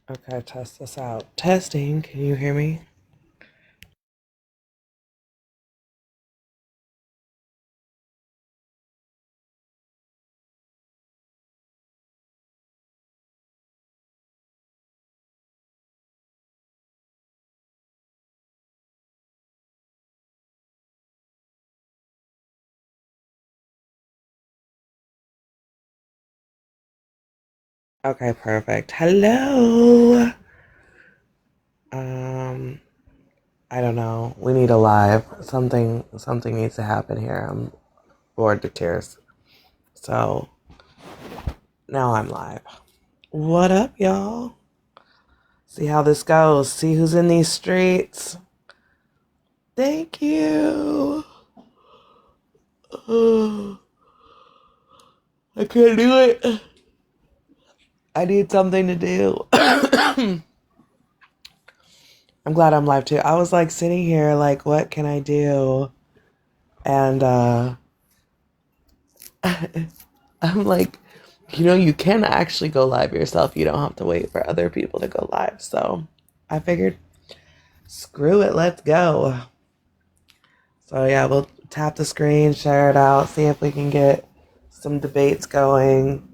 Okay, test this out. Testing. Can you hear me? Okay, perfect. Hello. Um, I don't know. We need a live. Something needs to happen here. I'm bored to tears. So now I'm live. What up, y'all? See how this goes. See who's in these streets. Thank you. I can't do it. I need something to do. I'm glad I'm live too. I was like sitting here like, what can I do? And I'm like, you can actually go live yourself. You don't have to wait for other people to go live. So I figured, screw it, let's go. So yeah, we'll tap the screen, share it out, see if we can get some debates going.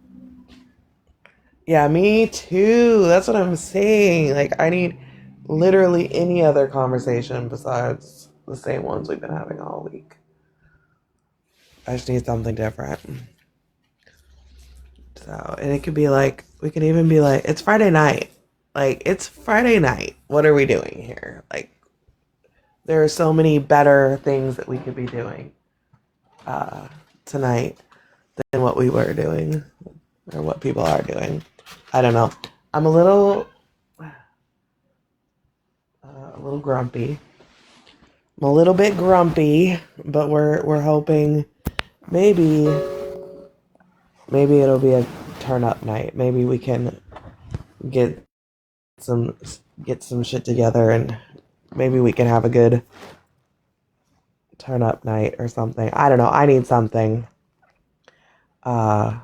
Yeah, me too. That's what I'm saying. Like, I need literally any other conversation besides the same ones we've been having all week. I just need something different. So, and it could be like, we can even be like, it's Friday night. Like, it's Friday night. What are we doing here? Like, there are so many better things that we could be doing tonight than what we were doing or what people are doing. I don't know. I'm a little grumpy. I'm a little bit grumpy, but we're hoping maybe it'll be a turn up night. Maybe we can get some get some shit together and maybe we can have a good turn up night or something. I don't know. I need something. Uh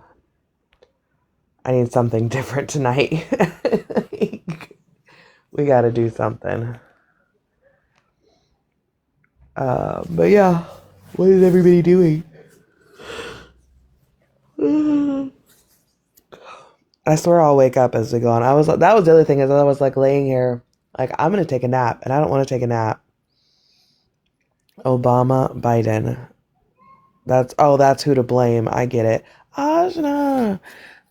I need something different tonight. We got to do something. But yeah, what is everybody doing? I swear I'll wake up as we go on. That was the other thing is I was like laying here, like I'm gonna take a nap, and I don't want to take a nap. Obama, Biden. That's who to blame. I get it. Ajna.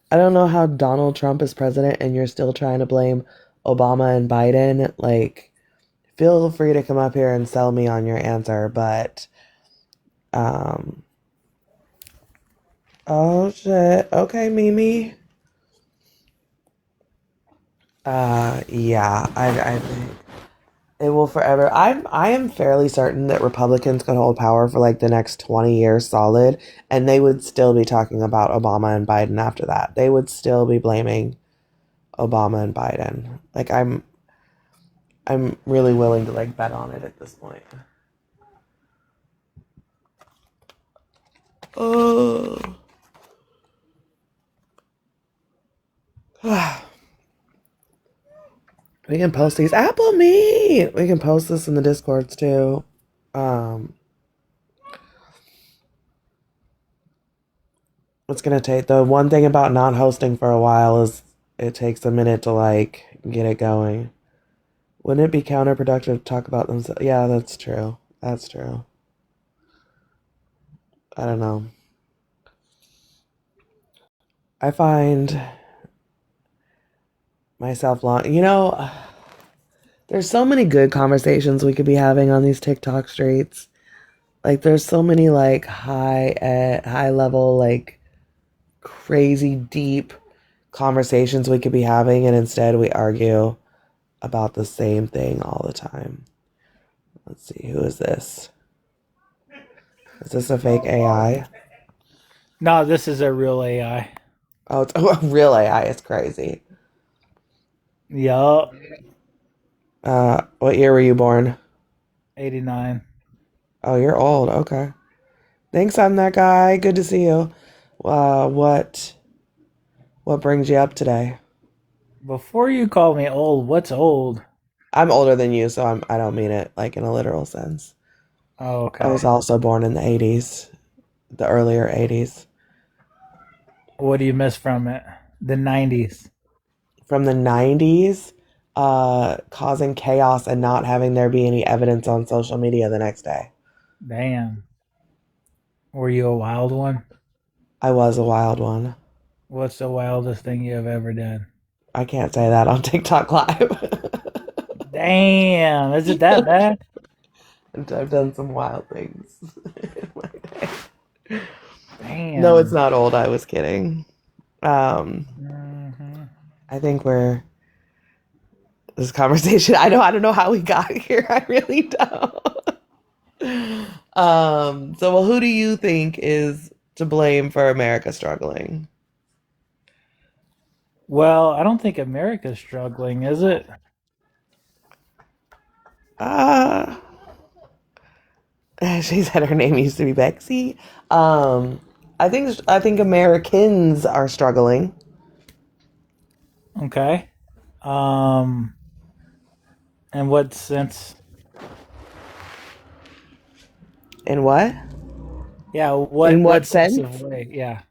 I don't know how Donald Trump is president and you're still trying to blame Obama and Biden. Like, feel free to come up here and sell me on your answer, but um oh shit. Okay, Mimi. Yeah, I think it will forever. I am fairly certain that Republicans could hold power for like the next 20 years solid, and they would still be talking about Obama and Biden after that. They would still be blaming Obama and Biden. Like I'm really willing to like bet on it at this point. Oh. We can post these Apple Meet. We can post this in the Discords too. Um, it's gonna take the one thing about not hosting for a while is it takes a minute to like get it going. Wouldn't it be counterproductive to talk about themselves? Yeah, that's true. That's true. I don't know. I find myself there's so many good conversations we could be having on these TikTok streets. Like, there's so many like high level, like crazy deep conversations we could be having, and instead we argue about the same thing all the time. Let's see, who is this? Is this a fake AI? No, this is a real AI. Oh, it's a real AI. It's crazy. Yup. What year were you born? 89. Oh, you're old. Okay. Thanks, I'm that guy. Good to see you. What brings you up today? Before you call me old, what's old? I'm older than you, so I don't mean it like in a literal sense. Oh, I was okay. also born in the 80s, the earlier 80s. What do you miss from it? The 90s. From the 90s, causing chaos and not having there be any evidence on social media the next day. Damn. Were you a wild one? I was a wild one. What's the wildest thing you have ever done? I can't say that on TikTok Live. Damn, is it that bad? I've done some wild things in my day. No, it's Damn. not old. I was kidding. Um, Hmm. I think we're this conversation. I don't know how we got here. I really don't. So well, who do you think is to blame for America struggling? Well, I don't think America's struggling, is it? Uh she said her name used to be Bexy. Um, I think Americans are struggling. Okay. Um, in what sense? In what? Yeah, In what what sense of sense? way? Yeah.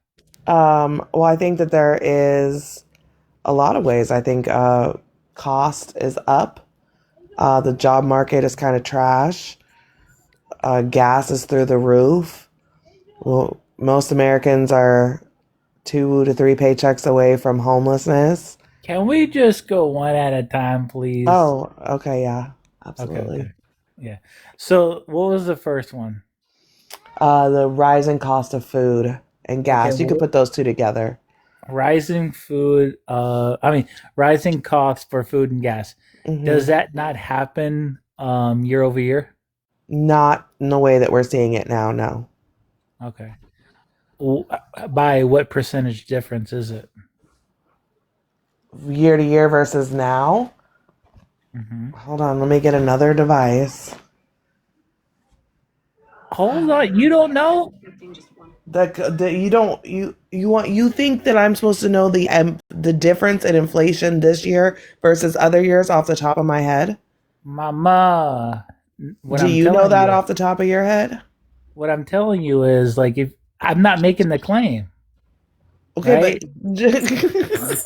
Well, I think that there is a lot of ways. I think cost is up. The job market is kind of trash. Gas is through the roof. Well, most Americans are 2 to 3 paychecks away from homelessness. Can we just go one at a time, please? Oh, okay, yeah, Okay, absolutely. okay. Yeah. So, what was the first one? The rising cost of food and Okay, gas. You could put those two together. rising food, rising costs for food and gas. Does Hmm. that not happen year over year? Not in the way that we're seeing it now, no. Okay. By what percentage difference is it? Year to year versus now. Hmm. Hold on, let me get another device. Hold on, you don't know? The you don't you think that I'm supposed to know the difference in inflation this year versus other years off the top of my head? Mama, what Do I'm you know telling that you, off the top of your head? what I'm telling you is like if I'm not making the claim, Okay, but right?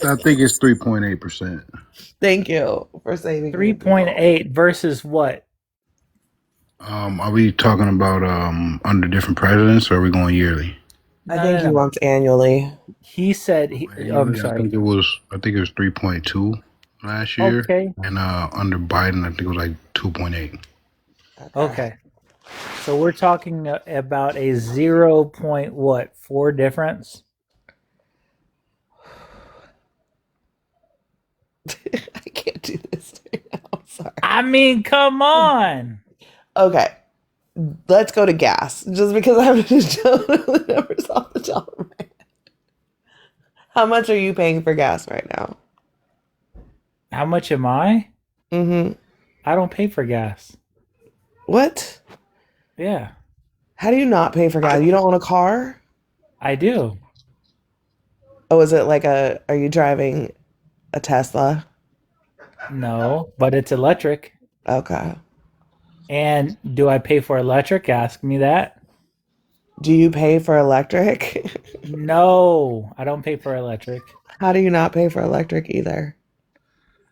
I think it's 3.8%. thank you for saving me from going. 3.8 versus what? Are we talking about under different presidents, or are we going yearly? I No, think no, he no. wants annually. He said I'm Annually, sorry. I think it was 3.2 last year, Okay. and under Biden, I think it was like 2.8. Okay. Okay. So we're talking about a 0 point what, 4 difference? I can't do this right now. I'm sorry. I mean, come on. Okay, let's go to gas. Just because I'm just know the numbers off the top of my head. How much are you paying for gas right now? How much am I? Mm-hmm. I don't pay for gas. What? Yeah, How do you not pay for gas? You don't own a car? I do. Oh, is it like a? Are you driving a Tesla? No, but it's electric. Okay. And do I pay for electric? Ask me that. Do you pay for electric? No, I don't pay for electric How do you not pay for electric either?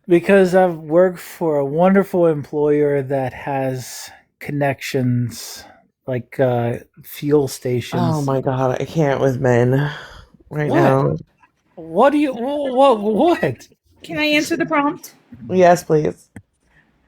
because I've worked for a wonderful employer that has connections like fuel Oh stations. my God, I can't with men right What? now. What do you what? Can I answer the prompt? Yes, please.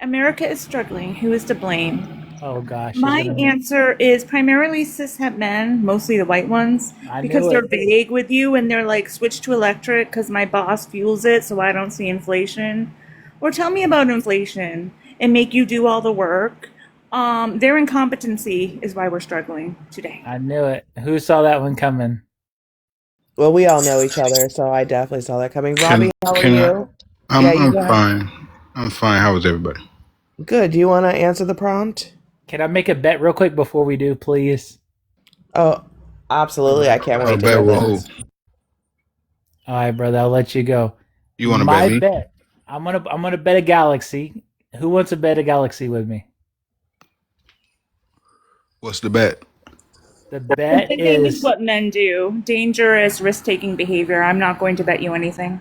America is struggling. Who is to blame? Oh gosh, she's My gonna make. answer is primarily cishet men, mostly the white ones, I because knew they're it. vague with you and they're like, switch to electric because my boss fuels it so I don't see inflation. Or tell me about inflation and make you do all the work. Their incompetency is why we're struggling today. I knew it. Who saw that one coming? Well, we all know each other, so I definitely saw that coming. Robbie, Can how are can I? you? Yeah, you I'm go ahead. fine. I'm fine. How is everybody? Good. Do you want to answer the prompt? Can I make a bet real quick before we do, please? Oh, absolutely. I can't I wait to bet hear we'll hope. this. All right, brother. I'll let you go. You want to My bet me? bet. I'm gonna bet a galaxy. Who wants to bet a galaxy with me? What's the bet? The bet Betting is is what men do. Dangerous, risk-taking behavior. I'm not going to bet you anything.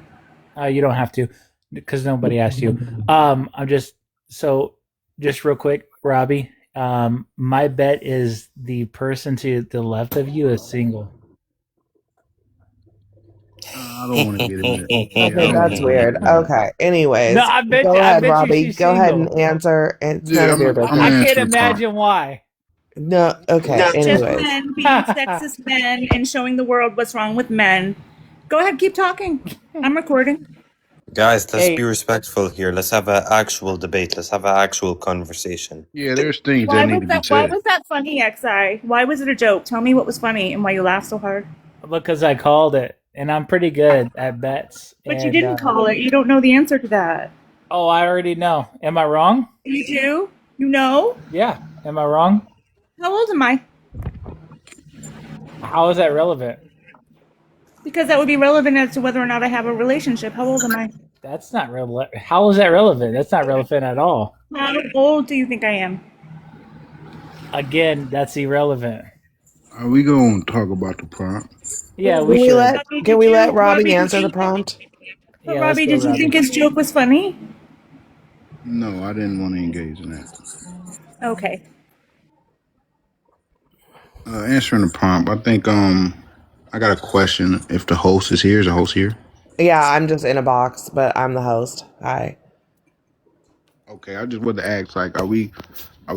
you don't have to because nobody asked you. I'm just real quick, Robbie. My bet is the person to the left of you is single. I don't want to get in it. Yeah, I Okay, don't that's wanna get weird. into that. Okay. Anyways, No, I bet go you. I ahead, bet you Robbie. she's Go ahead and single. answer. It's Yeah, none of your I'm business. gonna I answer can't the prompt. imagine why. No. Okay. Just Anyways, men being sexist men and showing the world what's wrong with men. Go ahead, keep talking. I'm recording. Guys, let's be Hey, respectful here. Let's have an actual debate. Let's have an actual conversation. Yeah, there's things Why that need was to be that? Why said. was that funny, Xi? Why was it a joke? Tell me what was funny and why you laughed so hard. because I called it, and I'm pretty good at bets. But you And didn't call it. You don't know the answer to that. oh, I already know. Am I wrong? You do? You know? Yeah. Am I wrong? How old am I? How is that relevant? Because that would be relevant as to whether or not I have a relationship. How old am I? That's not relevant. How is that relevant? That's not relevant at all. How old do you think I am? Again, that's irrelevant. Are we gonna talk about the prompt? Yeah, can we we should. let Robbie, can we did let you- Robbie Robbie, answer did the you- prompt? But Yeah, Robbie, let's did go, you think his joke was funny? No, I didn't want to engage in that. Okay. Answering the prompt, I think I got a question. If the host is here, is the host here? Yeah, I'm just in a box, but I'm the host. Hi. Okay, I just wanted to ask, like, are we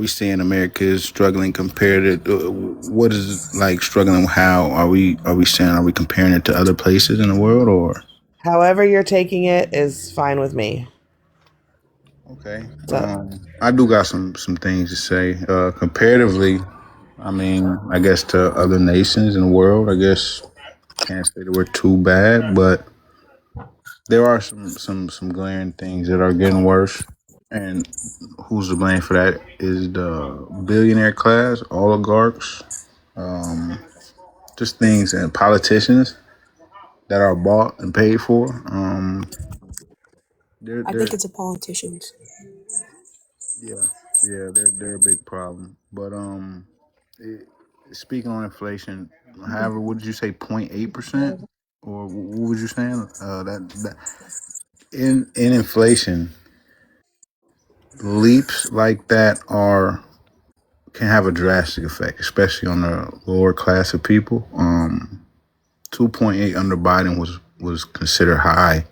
seeing America is struggling compared to what is like struggling? How are we saying? Are we comparing it to other places in the world or? However you're taking it is fine with me. Okay, So I do got some things to say. Comparatively, I mean, I guess to other nations in the world, I guess can't say that we're too bad, but there are some glaring things that are getting worse. And who's to blame for that is the billionaire class, oligarchs, just things and politicians that are bought and paid for. I They're think it's the politicians. yeah, they're a big problem. But speaking on inflation, however, what did you say, 0.8%, or what was you saying? That in inflation, leaps like that are can have a drastic effect, especially on the lower class of people. 2.8 under Biden was considered high.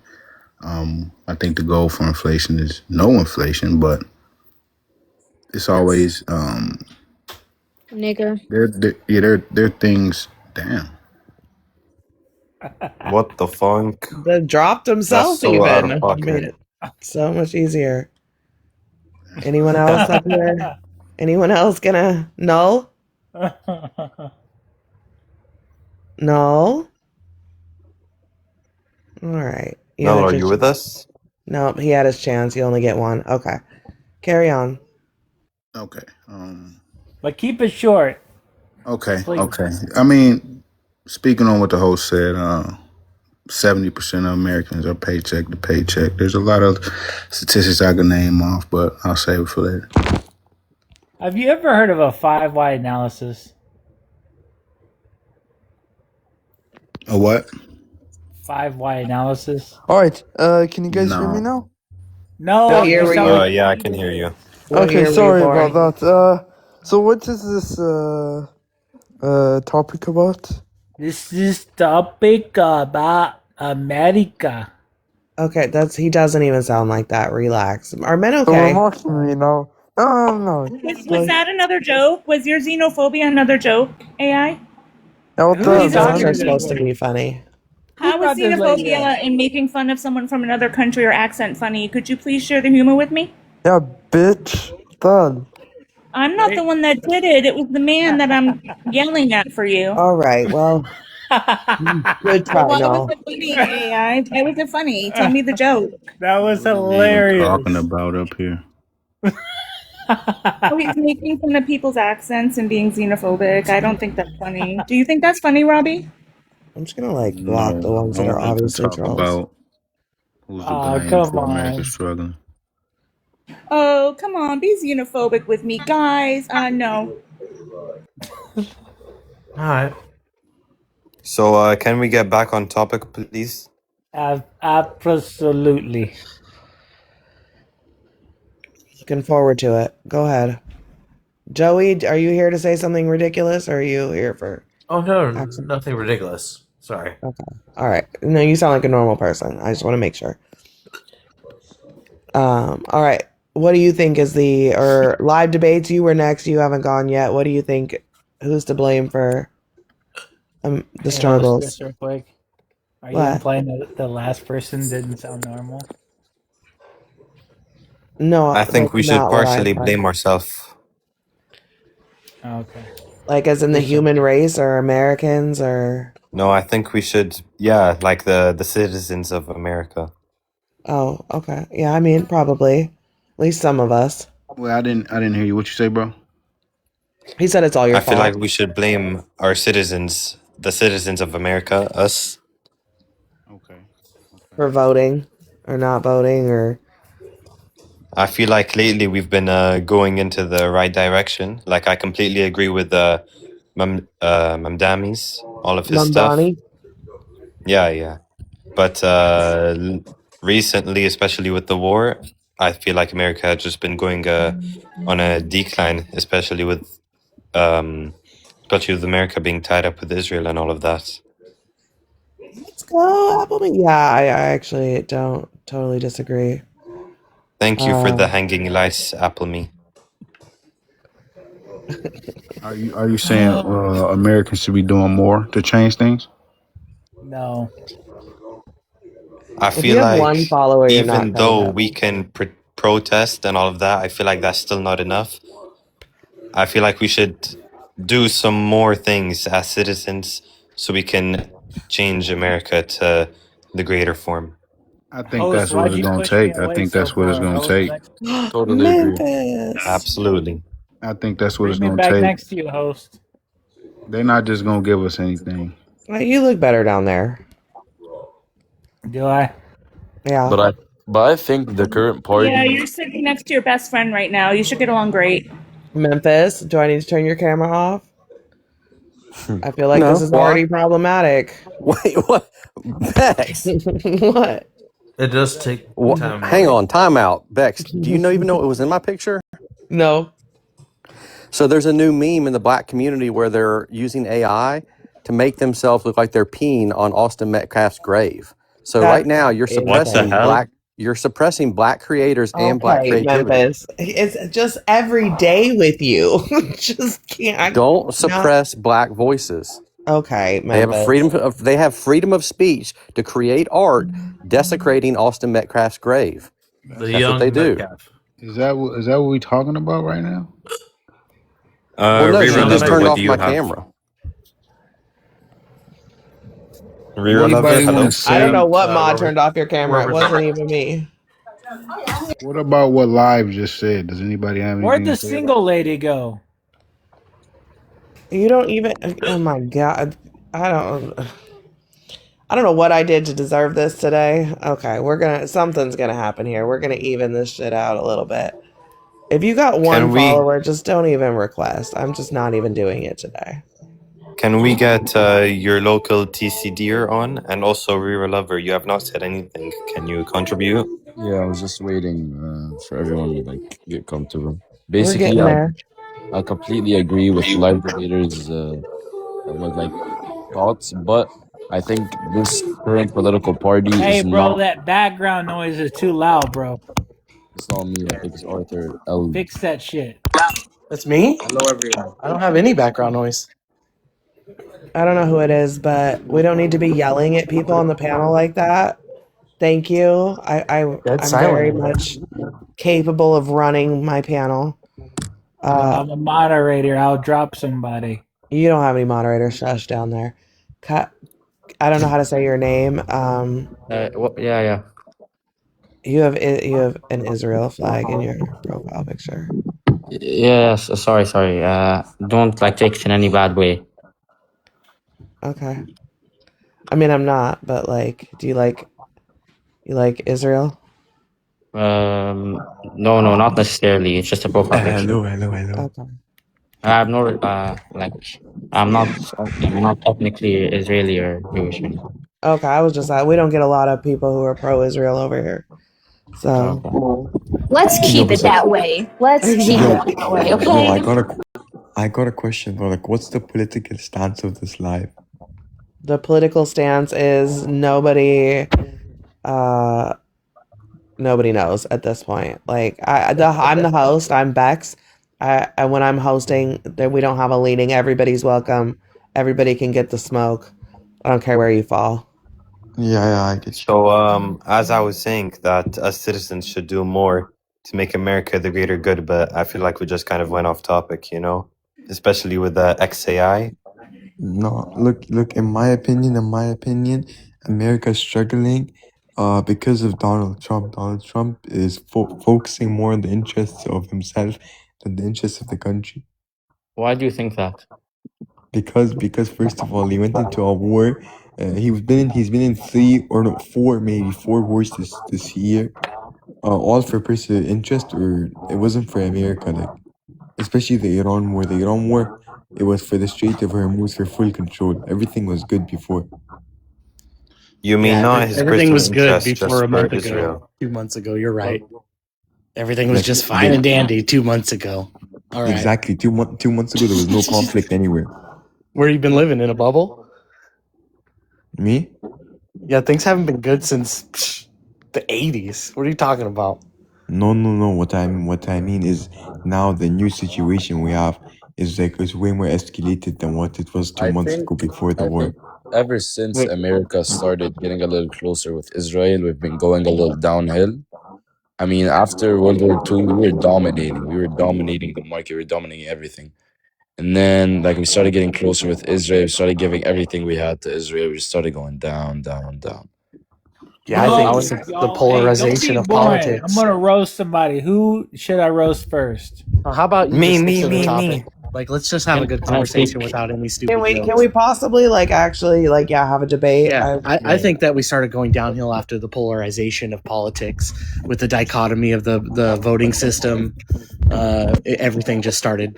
I think the goal for inflation is no inflation, but it's always Nigger. there are things. Damn. What the funk? they dropped himself That's so out even. of pocket. Made it so much easier. Anyone else up here? Anyone else gonna null? No? Alright. Mel, are you with us? Nope, he had his chance. You only get one. Okay. Carry on. Okay. But keep it short. Okay. Please. Okay. I mean, speaking on what the host said, 70% of Americans are paycheck to paycheck. There's a lot of statistics I can name off, but I'll save it for later. Have you ever heard of a 5Y analysis? A what? 5Y analysis? All right. Can you guys hear No. me now? No. What year you were sound you? like- Yeah, I can hear you. What year Okay, were sorry you born? about that. So what is this topic about? This is topic about America. Okay, he doesn't even sound like that. Relax. Are men So okay? mocking me now. No. Was that another joke? Was your xenophobia another joke, AI? Now what Who the is These talking jokes to are this supposed to lady? be funny. How brought was this lady xenophobia and making fun of someone from another country or accent funny? Could you please share the humor with me? Yeah, bitch. Done. I'm not Wait. the one that did it. It was the man that I'm yelling at for you. All right. Well, good try, Why was no. it funny, AI? Why was it funny? Tell me the joke. That was What are we even hilarious. talking about up here? Oh, he's making fun of people's accents and being xenophobic. I don't think that's funny. Do you think that's funny, Robbie? I'm just gonna block the ones that I are wanted to obviously talk trolls. about Who's to Oh, blame come for America on. struggling? Oh, come on, be xenophobic with me, guys. No. All right. So, can we get back on topic, please? Absolutely. Looking forward to it. Go ahead. Joey, are you here to say something ridiculous or are you here for Oh no, accent? nothing ridiculous. Sorry. Okay. All right. No, you sound like a normal person. I just want to make sure. All right. What do you think is or live debates? You were next. You haven't gone yet. What do you think? Who's to blame for the Hey, host, struggles? just real quick. Are you What? implying that the last person didn't sound normal? No, I think that's we should not what I partially said. blame ourselves. Oh, okay. Like as in the human race or Americans or No, I think we should, yeah, like the citizens of America. oh, okay. Yeah, I mean probably. At least some of us. Well, I didn't hear you. What you say, bro? He said it's all your I feel fault like we should blame our citizens, the citizens of America, us. Okay. for voting or not voting or I feel like lately we've been going into the right direction. Like I completely agree with Mamdami's, all of his stuff. Mamdani. Yeah. But recently, especially with the war, I feel like America has just been going on a decline, especially with America being tied up with Israel and all of that. Let's go, Appleman. Yeah, I actually don't totally disagree. Thank you for the hanging lights, Appleme. Are you saying Americans should be doing more to change things? No. I If you feel have like one follower, you're not even cutting though up. we can protest and all of that, I feel like that's still not enough. I feel like we should do some more things as citizens so we can change America to the greater form. I think Host, that's what why'd it's you gonna push me take. I away think so that's what it's far? gonna Host, take. next, Totally agree. Memphis. Absolutely. I think that's what bring it's me gonna back take. next to you, host. They're not just gonna give us anything. You look better down there. Do I? Yeah. But I think the current party. Yeah, you're sitting next to your best friend right now. You should get along great. Memphis, do I need to turn your camera off? I feel like No, this is why? already problematic. Wait, what? Bex, What? It does take time. hang on, time out. Bex, do you even know it was in my picture? No. So there's a new meme in the black community where they're using AI to make themselves look like they're peeing on Austin Metcalf's grave. So That's right now you're insane. suppressing hell? black creators and black Okay, creativity. Memphis. It's just every day with you. Just can't. Don't suppress black voices. Okay, They have Memphis. they have freedom of speech to create art desecrating Austin Metcalf's grave. The That's young what they do. Metcalf. Is that what we talking about right now? Well, no, she Rerun just Lover, turned what off do you my have? camera. Rear Lover, Anybody hello? want to I don't say? know what mod Robert- turned off your camera. It Robert- wasn't even me. What about what Live just said? Does anybody have anything Where'd the to say about single lady go? You don't even. Oh my god! I don't know what I did to deserve this today. Okay, something's gonna happen here. We're gonna even this shit out a little bit. If you got one Can we- follower, just don't even request. I'm just not even doing it today. Can we get your local TCDer on? And also Rear Lover, you have not said anything. Can you contribute? Yeah, I was just waiting for everyone to get comfortable. We're Basically, getting there. I completely agree with live debaters with thoughts, but I think this current political party Hey, is bro, not. that background noise is too loud, bro. It's not me. I think it's Arthur L. Fix that shit. That's me? Hello, everyone. I don't have any background noise. I don't know who it is, but we don't need to be yelling at people on the panel like that. Thank you. I'm very much capable of running my panel. I'm a moderator. I'll drop somebody. You don't have any moderator shush down there. I don't know how to say your name. Yeah. You have an Israel flag in your profile picture. Yes. Sorry. Don't take it in any bad way. Okay. I mean, I'm not, but do you You like Israel? No, not necessarily. It's just a profile picture. Hello. Okay. I have no like. I'm not technically Israeli or Jewish. Okay, I was just we don't get a lot of people who are pro-Israel over here. So Okay. Let's keep it that way. Let's keep it that way, okay? I got a question, bro. Like, what's the political stance of this live? the political stance is nobody knows at this point. Like I'm the host, I'm Bex. And when I'm hosting, we don't have a leading. Everybody's welcome. Everybody can get the smoke. I don't care where you fall. Yeah, I get you. So, as I was saying, that us citizens should do more to make America the greater good, but I feel like we just kind of went off topic, you know, especially with the XAI. No, look. In my opinion, America's struggling, because of Donald Trump. Donald Trump is focusing more on the interests of himself than the interests of the country. Why do you think that? Because first of all, he went into a war. He's been in 4 wars this year. All for personal interest, or it wasn't for America. Like, especially the Iran war. The Iran war, it was for the Strait of Hormuz, for full control. Everything was good before. You mean not his everything personal was good interest, before just a for month Israel. ago, 2 months ago. You're right. Everything was Like, just fine and dandy 2 months ago. All right. Exactly. 2 months ago, there was no conflict anywhere. Where you been living, in a bubble? Me? Yeah, things haven't been good since the 80s. What are you talking about? No. What I mean is, now the new situation we have is way more escalated than what it was 2 months ago before the war. Ever since America started getting a little closer with Israel, we've been going a little downhill. I mean, after World War II, we were dominating. We were dominating the market. We were dominating everything. And then, like, we started getting closer with Israel. We started giving everything we had to Israel. We started going down. Yeah, I think the polarization of politics. I'm gonna roast somebody. Who should I roast first? How about you Me, just me, stick to the me, topic? me. Like, let's just have a good conversation without any stupid jokes. Can we possibly actually have a debate? Yeah, I think that we started going downhill after the polarization of politics with the dichotomy of the voting system. Everything just started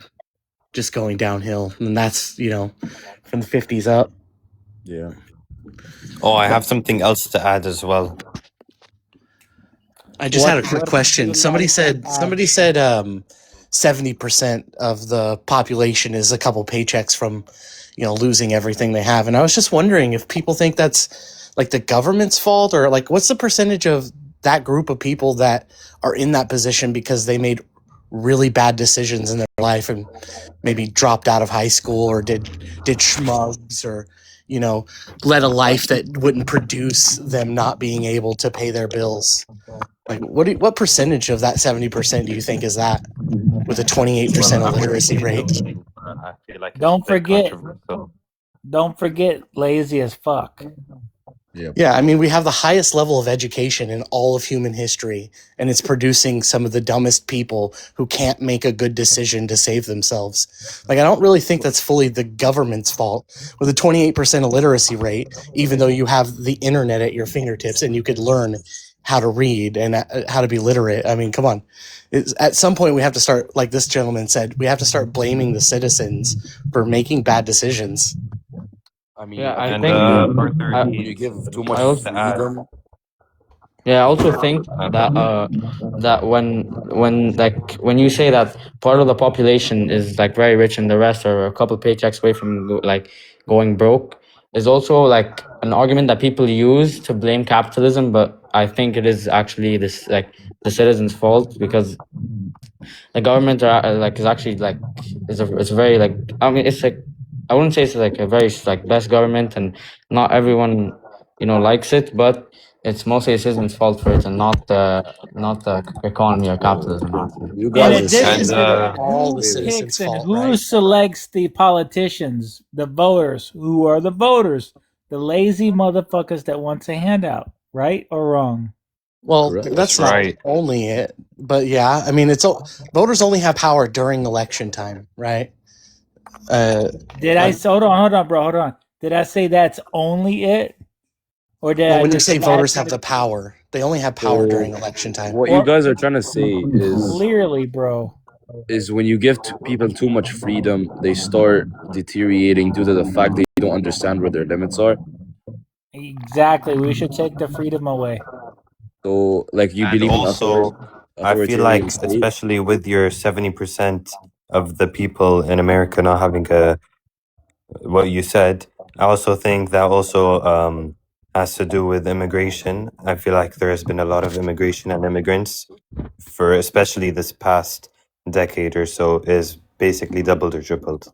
just going downhill, and that's from the 50s up. Yeah. Oh, I have something else to add as well. I just had a quick question. Somebody said 70% of the population is a couple paychecks from losing everything they have, and I was just wondering if people think that's like the government's fault, or like what's the percentage of that group of people that are in that position because they made really bad decisions in their life and maybe dropped out of high school or did schmugs or led a life that wouldn't produce them not being able to pay their bills. Like, what percentage of that 70% do you think is that, with a 28% illiteracy rate? I feel like Don't forget, lazy as fuck. Yeah, I mean, we have the highest level of education in all of human history, and it's producing some of the dumbest people who can't make a good decision to save themselves. Like, I don't really think that's fully the government's fault. With a 28% illiteracy rate, even though you have the internet at your fingertips and you could learn how to read and how to be literate. I mean, come on. At some point, we have to start, like this gentleman said, we have to start blaming the citizens for making bad decisions. I mean, Yeah, I and think when you give too much freedom. Yeah, I also think that when you say that part of the population is like very rich and the rest are a couple paychecks away from going broke, is also like an argument that people use to blame capitalism, but I think it is actually this the citizens' fault, because the government is actually it's a very I mean, it's I wouldn't say it's a very best government, and not everyone likes it, but it's mostly the citizens' fault for it, and not the economy or capitalism. You In guys addition are to all who the citizens' picks and fault, who right? selects the politicians, the voters? Who are the voters? The lazy motherfuckers that want a handout, right or wrong? Well, Correct. that's right. not only it, but yeah, I mean, voters only have power during election time, right? Hold on, bro, hold on. Did I say that's only it? Or did Well, I when you just say voters have imagine the it? power, they only have power during So election time. what you Well, guys are trying to say clearly, bro. is when you give people too much freedom, they start deteriorating due to the fact they don't understand where their limits are. Exactly. We should take the freedom away. So, like, you And believe in also, I feel authoritarian like, state. especially with your 70% of the people in America not having what you said, I also think that also has to do with immigration. I feel like there has been a lot of immigration and immigrants for especially this past decade or so is basically doubled or tripled.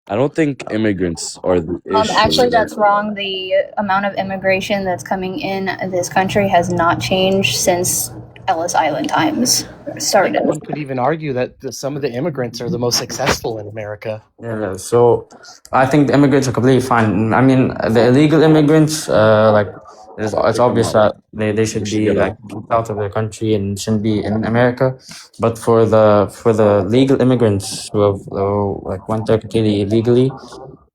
I don't think immigrants are the issue. Actually, that's wrong. The amount of immigration that's coming in this country has not changed since Ellis Island times started. One could even argue that some of the immigrants are the most successful in America. Yeah, so I think the immigrants are completely fine. I mean, the illegal immigrants, like, it's obvious that they should be like kicked out of their country and shouldn't be in America. But for the legal immigrants who have like went there completely illegally,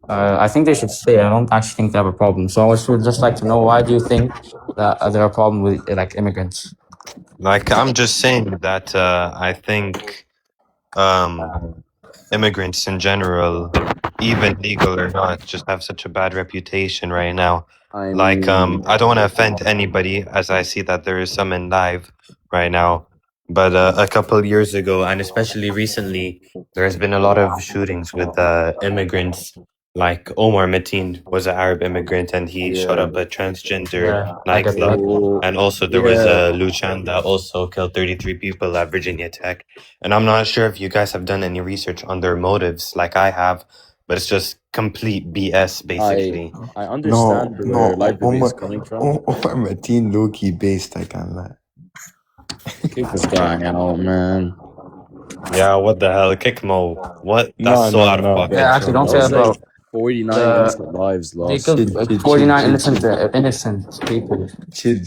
I think they should stay. I don't actually think they have a problem. So I would just like to know, why do you think that there are a problem with like immigrants? Like, I'm just saying that I think immigrants in general, even legal or not, just have such a bad reputation right now. I Like, mean, I don't want to offend anybody, as I see that there is some in live right now. But a couple years ago, and especially recently, there has been a lot of shootings with immigrants. Like Omar Mateen was an Arab immigrant, and he shot yeah. up a transgender Yeah, I get nightclub. that. So, And also, there was yeah. Luchan that also killed 33 people at Virginia Tech. And I'm not sure if you guys have done any research on their motives, like I have, but it's just complete BS, basically. I No, understand where no, Library is coming from. Omar Mateen low-key based, I can't lie. Kick this guy out, man. Yeah, what the hell? Kick Mo. What? That's No, so no, out of no, pocket. Yeah, actually, don't That say was that like about 49 the. innocent lives They lost. killed 49 innocent people Chill,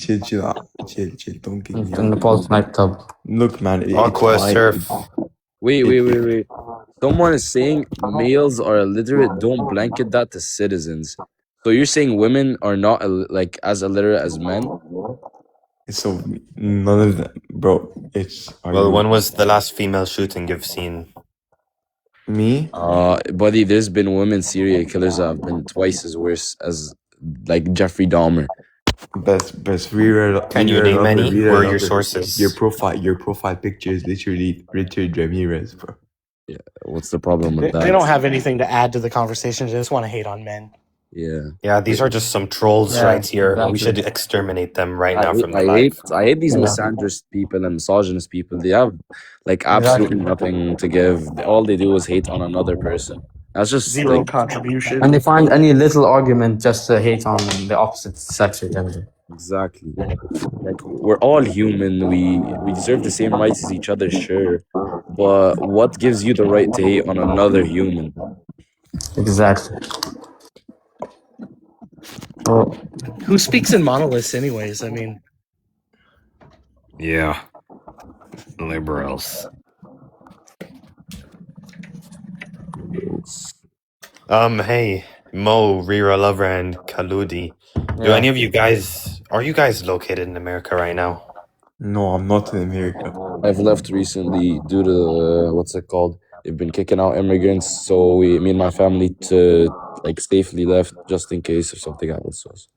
don't get me in the Pulse nightclub. Look, man, it's Aqua fine. Surf. Wait. Someone is saying males are illiterate. Don't blanket that to citizens. So you're saying women are not like as illiterate as men? So none of them, bro. Well, when was the last female shooting you've seen? Me? Buddy, there's been women serial killers that have been twice as worse as like Jeffrey Dahmer. Best reread. Can you name any? Where are your sources? Your profile picture is literally Richard Ramirez, bro. Yeah, what's the problem with that? They don't have anything to add to the conversation. They just want to hate on men. Yeah, these are just some trolls Yeah, right here. exactly. We should exterminate them right now from the live. I hate these misandrist people and misogynist people. They have like absolutely nothing to give. All they do is hate on another person. That's just Zero like, contribution. And they find any little argument just to hate on the opposite sex or gender. exactly. Like, we're all human. We deserve the same rights as each other, sure. But what gives you the right to hate on another human? Exactly. Well, Who speaks in monoliths, anyways? I mean, Yeah. Liberals. Hey, Mo, Rira Lover, and Kaludi. Do yeah. any of you guys are you guys located in America right now? No, I'm not in America. I've left recently due to what's it called? They've been kicking out immigrants, so me and my family to like safely left just in case if something happens to us.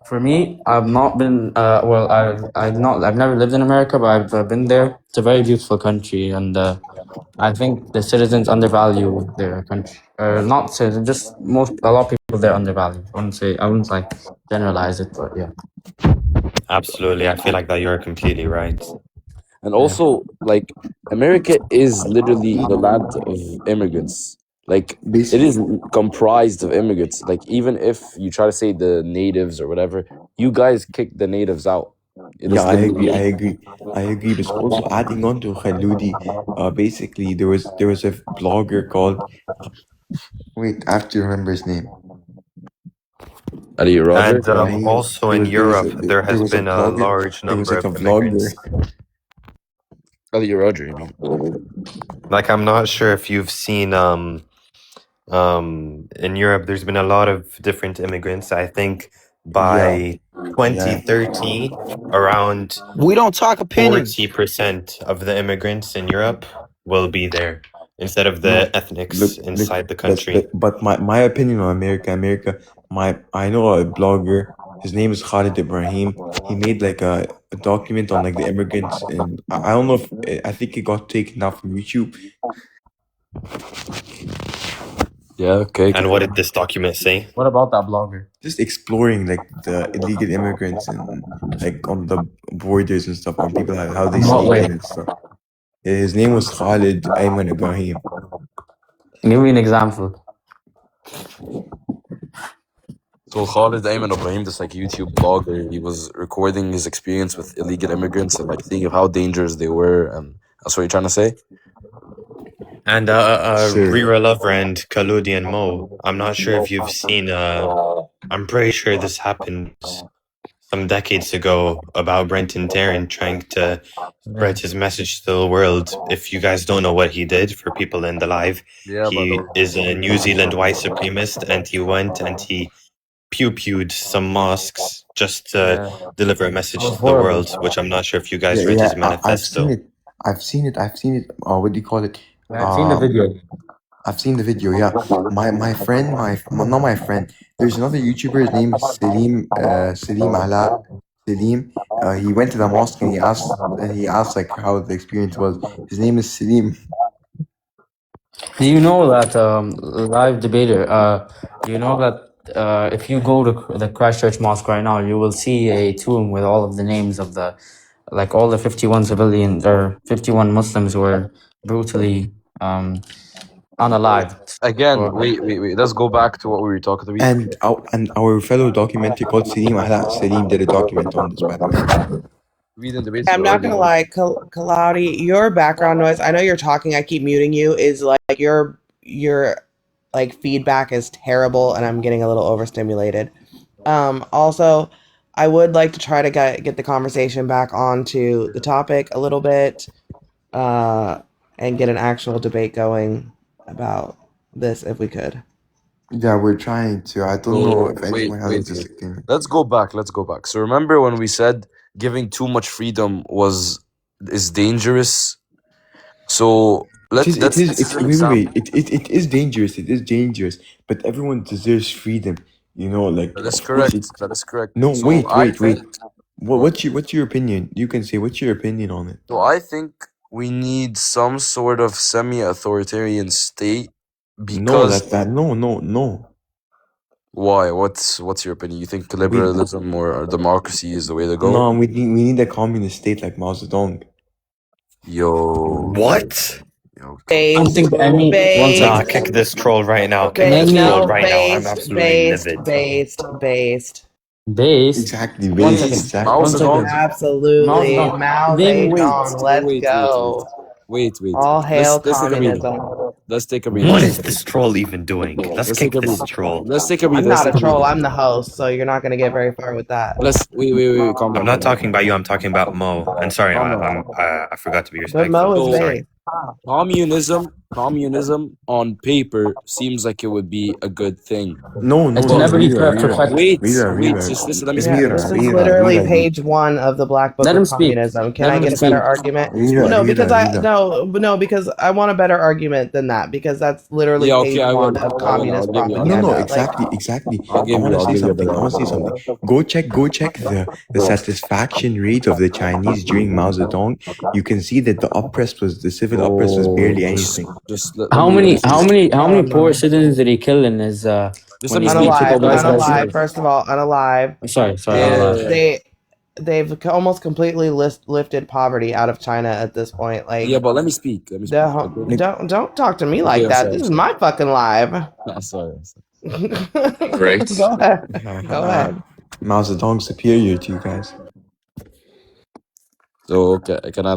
For me, I've not been. Well, I've never lived in America, but I've been there. It's a very beautiful country, and I think the citizens undervalue their country. Not citizens, just a lot of people there undervalue. I wouldn't like generalize it, but yeah. Absolutely. I feel like that you're completely right. And also, like, America is literally the land of immigrants. Like, it is comprised of immigrants. Like, even if you try to say the natives or whatever, you guys kick the natives out. Yeah, I agree. But also adding on to Khaludi, basically there was a blogger called. Wait, I have to remember his name. Ali Roger? And also in Europe, there has been a large number of immigrants. Ali Roger, you mean? Like, I'm not sure if you've seen in Europe, there's been a lot of different immigrants. I think by Yeah. 2030, around We don't talk opinions. 40% of the immigrants in Europe will be there instead of No, the ethnics look, inside the but country. my opinion on America, I know a blogger. His name is Khalid Ibrahim. He made like a document on like the immigrants, and I don't know if I think it got taken down from YouTube. Yeah, okay. And what did this document say? What about that blogger? Just exploring like the illegal immigrants and like on the borders and stuff, when people how they In what sneak way? in and stuff. His name was Khalid Ayman Ibrahim. Give me an example. So Khalid Ayman Ibrahim, this like YouTube blogger, he was recording his experience with illegal immigrants and like seeing how dangerous they were, and that's what you're trying to say? And Sure. Rira Lover and Kaludi and Mo, I'm not sure if you've seen, I'm pretty sure this happened some decades ago about Brenton Tarrant trying to spread his message to the world. If you guys don't know what he did, for people in the live, Yeah, he but is a New Zealand white supremacist, and he went and he pew-pewed some mosques just to Yeah. deliver a message That to was the horrible. world, which I'm not sure if you guys Yeah, read his yeah, I've seen manifesto. it. I've seen it. What do you call it? I've seen the video. I've seen the video. Yeah, my friend, not my friend. There's another YouTuber. His name is Salim Ala. Salim. He went to the mosque and he asked like how the experience was. His name is Salim. Do you know that live debater? You know that if you go to the Christchurch Mosque right now, you will see a tomb with all of the names of the, like all the 51 civilians or 51 Muslims who were brutally unalived. again, Or, wait. Let's go back to what we were talking about. And our fellow documentary called Salim Ala. Salim did a document on this, by the way. Reading debates I'm are not gonna already- lie, Kaladi, your background noise. I know you're talking. I keep muting you. Is like your like feedback is terrible, and I'm getting a little overstimulated. Also, I would like to try to get the conversation back onto the topic a little bit, and get an actual debate going about this if we could. Yeah, we're trying to. I don't know if Wait, anyone has wait, a wait. disagreement. Let's go back. So remember when we said giving too much freedom is dangerous? So It is example. it is dangerous. It is dangerous, but everyone deserves freedom. You know, like That is of course correct. That is correct. No, So wait. I think What's your opinion? You can say what's your opinion on it. so I think we need some sort of semi-authoritarian state No, because no. why? What's your opinion? You think liberalism or democracy is the way to go? No, we need a communist state like Mao Zedong. Yo. What? I don't think any. One Nah, second. kick this troll right now. Kick this troll right now. I'm absolutely livid. Based. Exactly, One based. second. Exactly. One second. Absolutely. Mao Zedong. Mao Name- Zedong. Let's go. Wait. All hail Let's take a breather. communism. Let's take a breather. What is this troll even doing? Let's kick take a this breather. troll. Let's take a breather. I'm Let's not a take a troll. breather. I'm the host, so you're not going to get very far with that. Wait. Calm down. I'm not talking about you. I'm talking about Mo. And sorry, I forgot to be But respectful. Mo is Sorry. based. Communism on paper seems like it would be a good thing. No. It can never be perfect. Wait. Reader. Just listen. Let me Yeah, speak. this is literally page 1 of the Black Book Let him of speak. Communism. Can Let I him get a speak. better argument? Reader, No, reader, because reader. because I want a better argument than that, because that's literally Yeah, okay, page I will. 1 of I will. communist I'll give you- propaganda. No, Like, exactly. I'll give I want you- to I'll say give you a something. better Go check the satisfaction rate of the Chinese during Mao Zedong. You can see that the civil unrest was barely anything. How many poor citizens did he kill in his? Just when let he me speak. took over his unalive. country? First of all, unalive. Sorry. And they've almost completely lifted poverty out of China at this point. Like, Yeah, but let me speak. don't talk to me like Okay, I'm that. sorry. This is my fucking live. No, sorry. Great. Go ahead. Mao Zedong's superior to you guys. So can I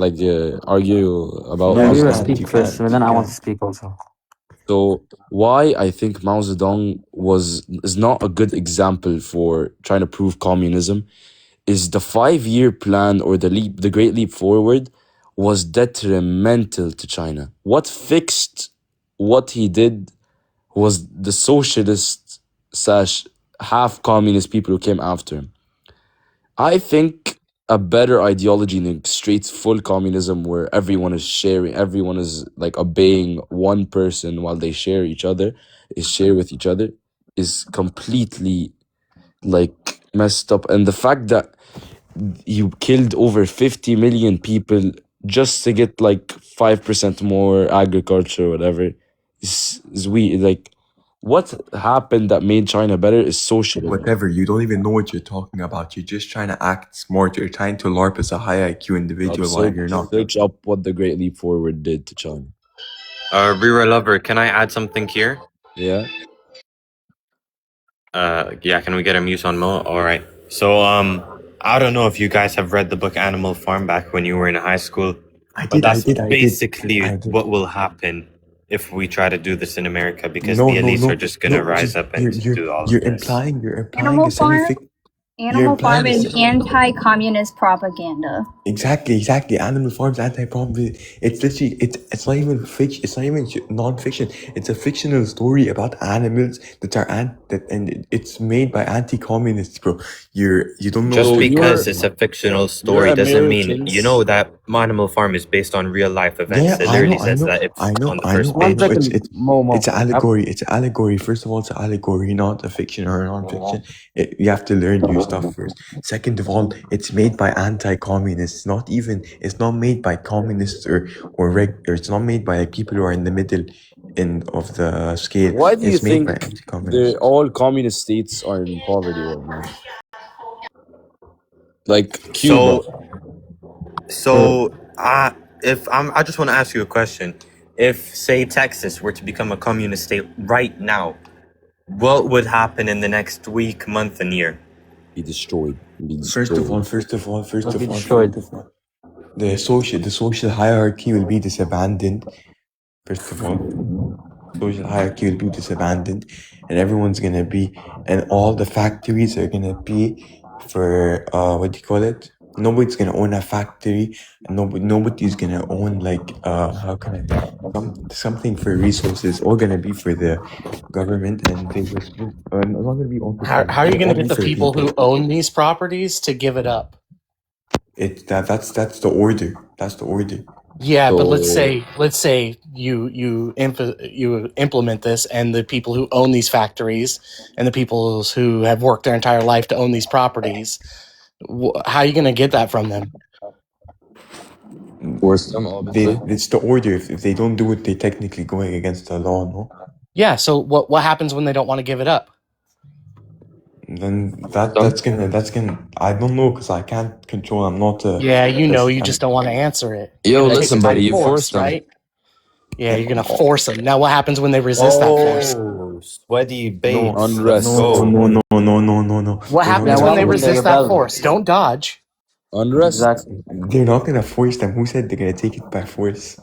argue about? No, Yeah, you you can't, speak you first, can't, and then you I want can't. to speak also. So why I think Mao Zedong is not a good example for trying to prove communism is the 5-year plan or the Great Leap Forward was detrimental to China. What fixed what he did was the socialist half communist people who came after him. I think a better ideology than straight full communism where everyone is sharing, everyone is like obeying one person while they share with each other is completely like messed up. And the fact that you killed over 50 million people just to get like 5% more agriculture or whatever is weird. Like, what happened that made China better is socialism. Whatever, you don't even know what you're talking about. You're just trying to act smart. You're trying to LARP as a high IQ individual while you're not. Search up what the Great Leap Forward did to China. Rira Lover, can I add something here? Yeah. Yeah, can we get a mute on Mo? Alright. So, I don't know if you guys have read the book Animal Farm back when you were in high school. I But did, that's I did. basically I did. what will happen if we try to do this in America, because No, the no, elites no, are just gonna no. rise up and do all of this. Implying Animal a Farm? scientific. Animal Farm is anti-communist propaganda. Exactly. Animal Farm's anti-propaganda. It's literally, it's not even fiction. It's not even non-fiction. It's a fictional story about animals that are and it's made by anti-communists, bro. You don't know. Just because it's a fictional story doesn't mean you know that Animal Farm is based on real life events. Yeah, It literally says that it's on the first page. It's an allegory. It's an allegory. First of all, it's an allegory, not a fiction or a non-fiction. You have to learn new stuff first. Second of all, it's made by anti-communists. It's not made by communists or it's not made by people who are in the middle of the scale. Why do you It's made think by anti-communists. all communist states are in poverty right now? Like Cuba. I just want to ask you a question. If, say, Texas were to become a communist state right now, what would happen in the next week, month, and year? Be destroyed. First of all, destroyed. the social hierarchy will be disabandoned. First of all, social hierarchy will be disabandoned, and everyone's gonna be, and all the factories are gonna be for what do you call it? Nobody's gonna own a factory, and nobody's gonna own like something for resources. All gonna be for the government, and they just not gonna be owned. How are you going to get the for people who own these properties to give it up? That's the order. That's the order. Yeah, but let's say you implement this, and the people who own these factories and the people who have worked their entire life to own these properties, how are you going to get that from them? Force them, obviously. It's the order. If they don't do it, they're technically going against the law, no? Yeah. So what happens when they don't want to give it up? Then that's gonna. I don't know because I can't control. I'm not. Yeah, you just don't want to answer it. Yo, You're gonna listen, take it by buddy, you force, forced them. right? Yeah, you're gonna force them. Now, what happens when they resist that force? Sweaty babes. Unrest. No. What happens when they resist that rebel. force? Don't dodge. Unrest. Exactly. They're not gonna force them. Who said they're gonna take it by force?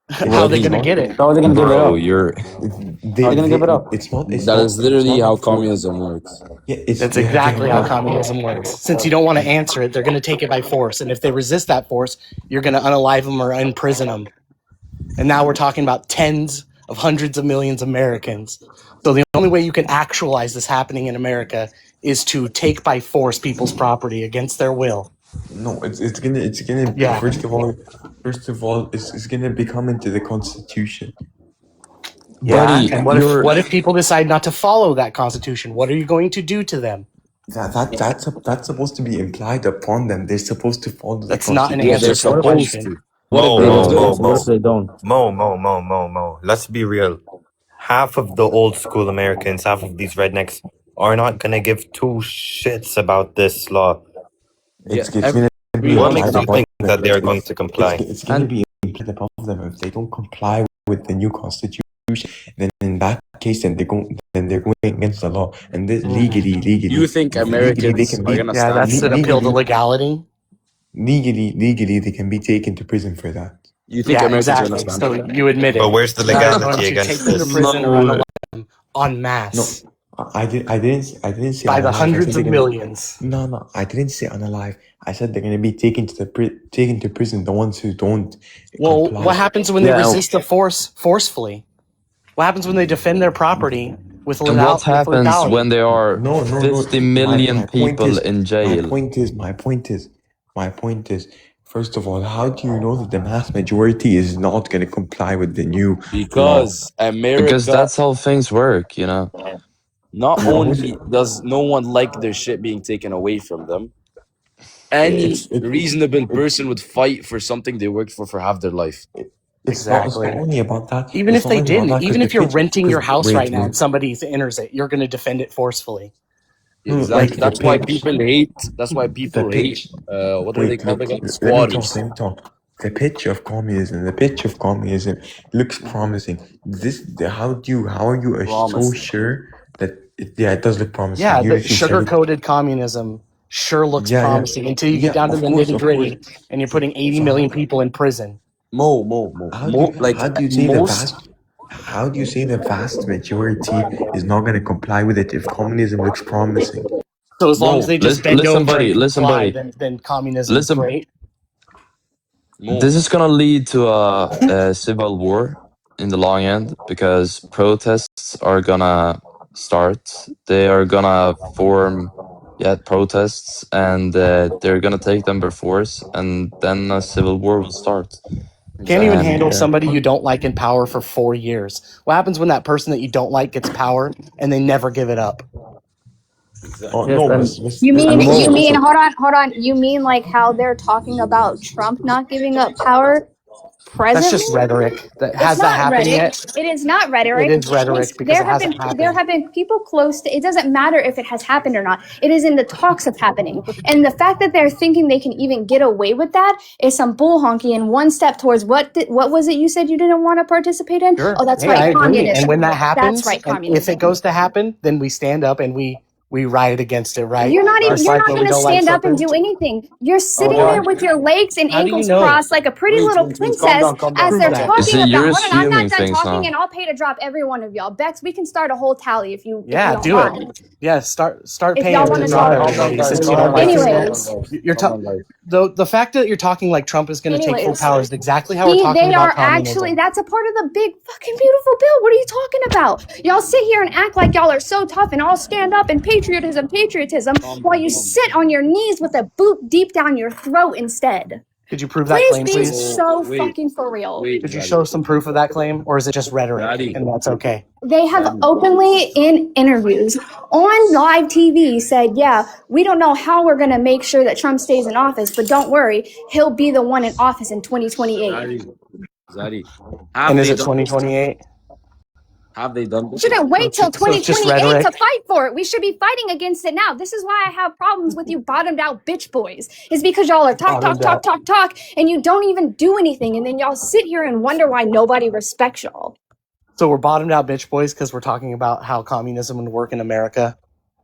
How are they gonna get it? How are they gonna give it Bro, up? you're. How are they gonna give it up? It's not. That is literally how communism works. Yeah, That's exactly how communism works. Since you don't want to answer it, they're going to take it by force. And if they resist that force, you're going to unalive them or imprison them. And now we're talking about tens of hundreds of millions of Americans. So the only way you can actualize this happening in America is to take by force people's property against their will. No, it's gonna. Yeah. First of all, it's gonna become into the Constitution. Buddy, And what if people decide not to follow that Constitution? What are you going to do to them? That's supposed to be implied upon them. They're supposed to follow the That's not an Constitution. answer they're to the supposed question. to. What if they don't? Mo. Let's be real. Half of the old school Americans, half of these rednecks are not gonna give two shits about this law. It's Yeah, gonna be What implied makes you upon think them. that they're going to comply? It's gonna be implied upon them if they don't comply with the new Constitution. Then in that case, then they're going against the law, and this legally. You think legally, Americans they can are be gonna Yeah, stand? that's an appeal to legality. legally they can be taken to prison for that. You think Yeah, Americans are exactly. gonna stand? So you admit it. But where's the You're legality going to against take them to this? prison or unalive them en masse I didn't say by the unalive. I hundreds said of they're millions. No, I didn't say unalive. I said they're gonna be taken to prison. The ones who don't. Well, comply. what happens when they resist the force forcefully? What happens when they defend their property And what happens when there are No. 50 million people in jail? My point is, first of all, how do you know that the mass majority is not going to comply with the new law? Because America, Because that's how things work, you know. not only does no one like their shit being taken away from them, any reasonable person would fight for something they worked for half their life. It's not only about that. Even It's if they not only about didn't, that, 'cause even the if you're pitch- renting your 'cause- house wait, right now wait. and somebody enters it, you're going to defend it forcefully. Exactly. like the That's why pitch. people hate. That's why people hate. pitch. What are they called again? Let me Squatters. talk. The pitch of communism looks promising. How are you so Promising. sure that it does look promising? Yeah, You the refuse sugar every- coated communism sure looks Yeah, yeah. promising until you get Yeah, down to of the course, nitty of gritty course. and you're putting 80 million people in prison. Mo. How do you say most. how do you say the vast majority is not going to comply with it if communism looks promising? So as long as they just bend listen, over buddy, and listen, comply, buddy. then communism is Listen. great. Mo. This is gonna lead to a civil war in the long end because protests are gonna start. They are gonna form protests, and they're gonna take them by force, and then a civil war will start. Can't even And, handle somebody you don't like in power for 4 years. What happens when that person that you don't like gets power and they never give it up? Oh, Yes, no, and- You mean listen. hold on. You mean like how they're talking about Trump not giving up power presently? That's just rhetoric. Has It's that not happened rhetoric. yet? It is not rhetoric. It is rhetoric because there it have hasn't been there happened. have been people close to it. Doesn't matter if it has happened or not. It is in the talks of happening. And the fact that they're thinking they can even get away with that is some bull honky and one step towards what was it you said you didn't want to participate in? Sure. Oh, that's Hey, right, I agree. communism. And when that happens, that's right, and communism. if it goes to happen, then we stand up and we riot against it, right? You're not even, Just you're like not when going we to don't like stand up and something. do anything. You're sitting yeah. there with your legs and How do you ankles know? crossed like a pretty little Calm princess down. as Prove they're that. talking See, about. you're Hold on, I'm not assuming done things talking, now. and I'll pay to drop every one of y'all. Bex, we can start a whole tally if you Yeah, if you do don't it. mind. Yeah, start If paying y'all to wanna drop talk. everybody since you don't like Anyways. You're the fact that you're talking like Trump is going to take full Anyways. power is exactly how we're talking They about are communism. actually, that's a part of the big fucking beautiful bill. What are you talking about? Y'all sit here and act like y'all are so tough and all stand up and patriotism, while you sit on your knees with a boot deep down your throat instead. Could you prove that Please claim, be please? so fucking for real. Could you show some proof of that claim, or is it just rhetoric and that's okay? They have openly in interviews on live TV said, yeah, we don't know how we're going to make sure that Trump stays in office, but don't worry, he'll be the one in office in 2028. Zaddy. And is it 2028? Have they done this? Shouldn't wait till So it's just 2028 rhetoric? to fight for it. We should be fighting against it now. This is why I have problems with you bottomed out bitch boys. Is because y'all are talk, and you don't even do anything. And then y'all sit here and wonder why nobody respects y'all. So we're bottomed out bitch boys because we're talking about how communism would work in America.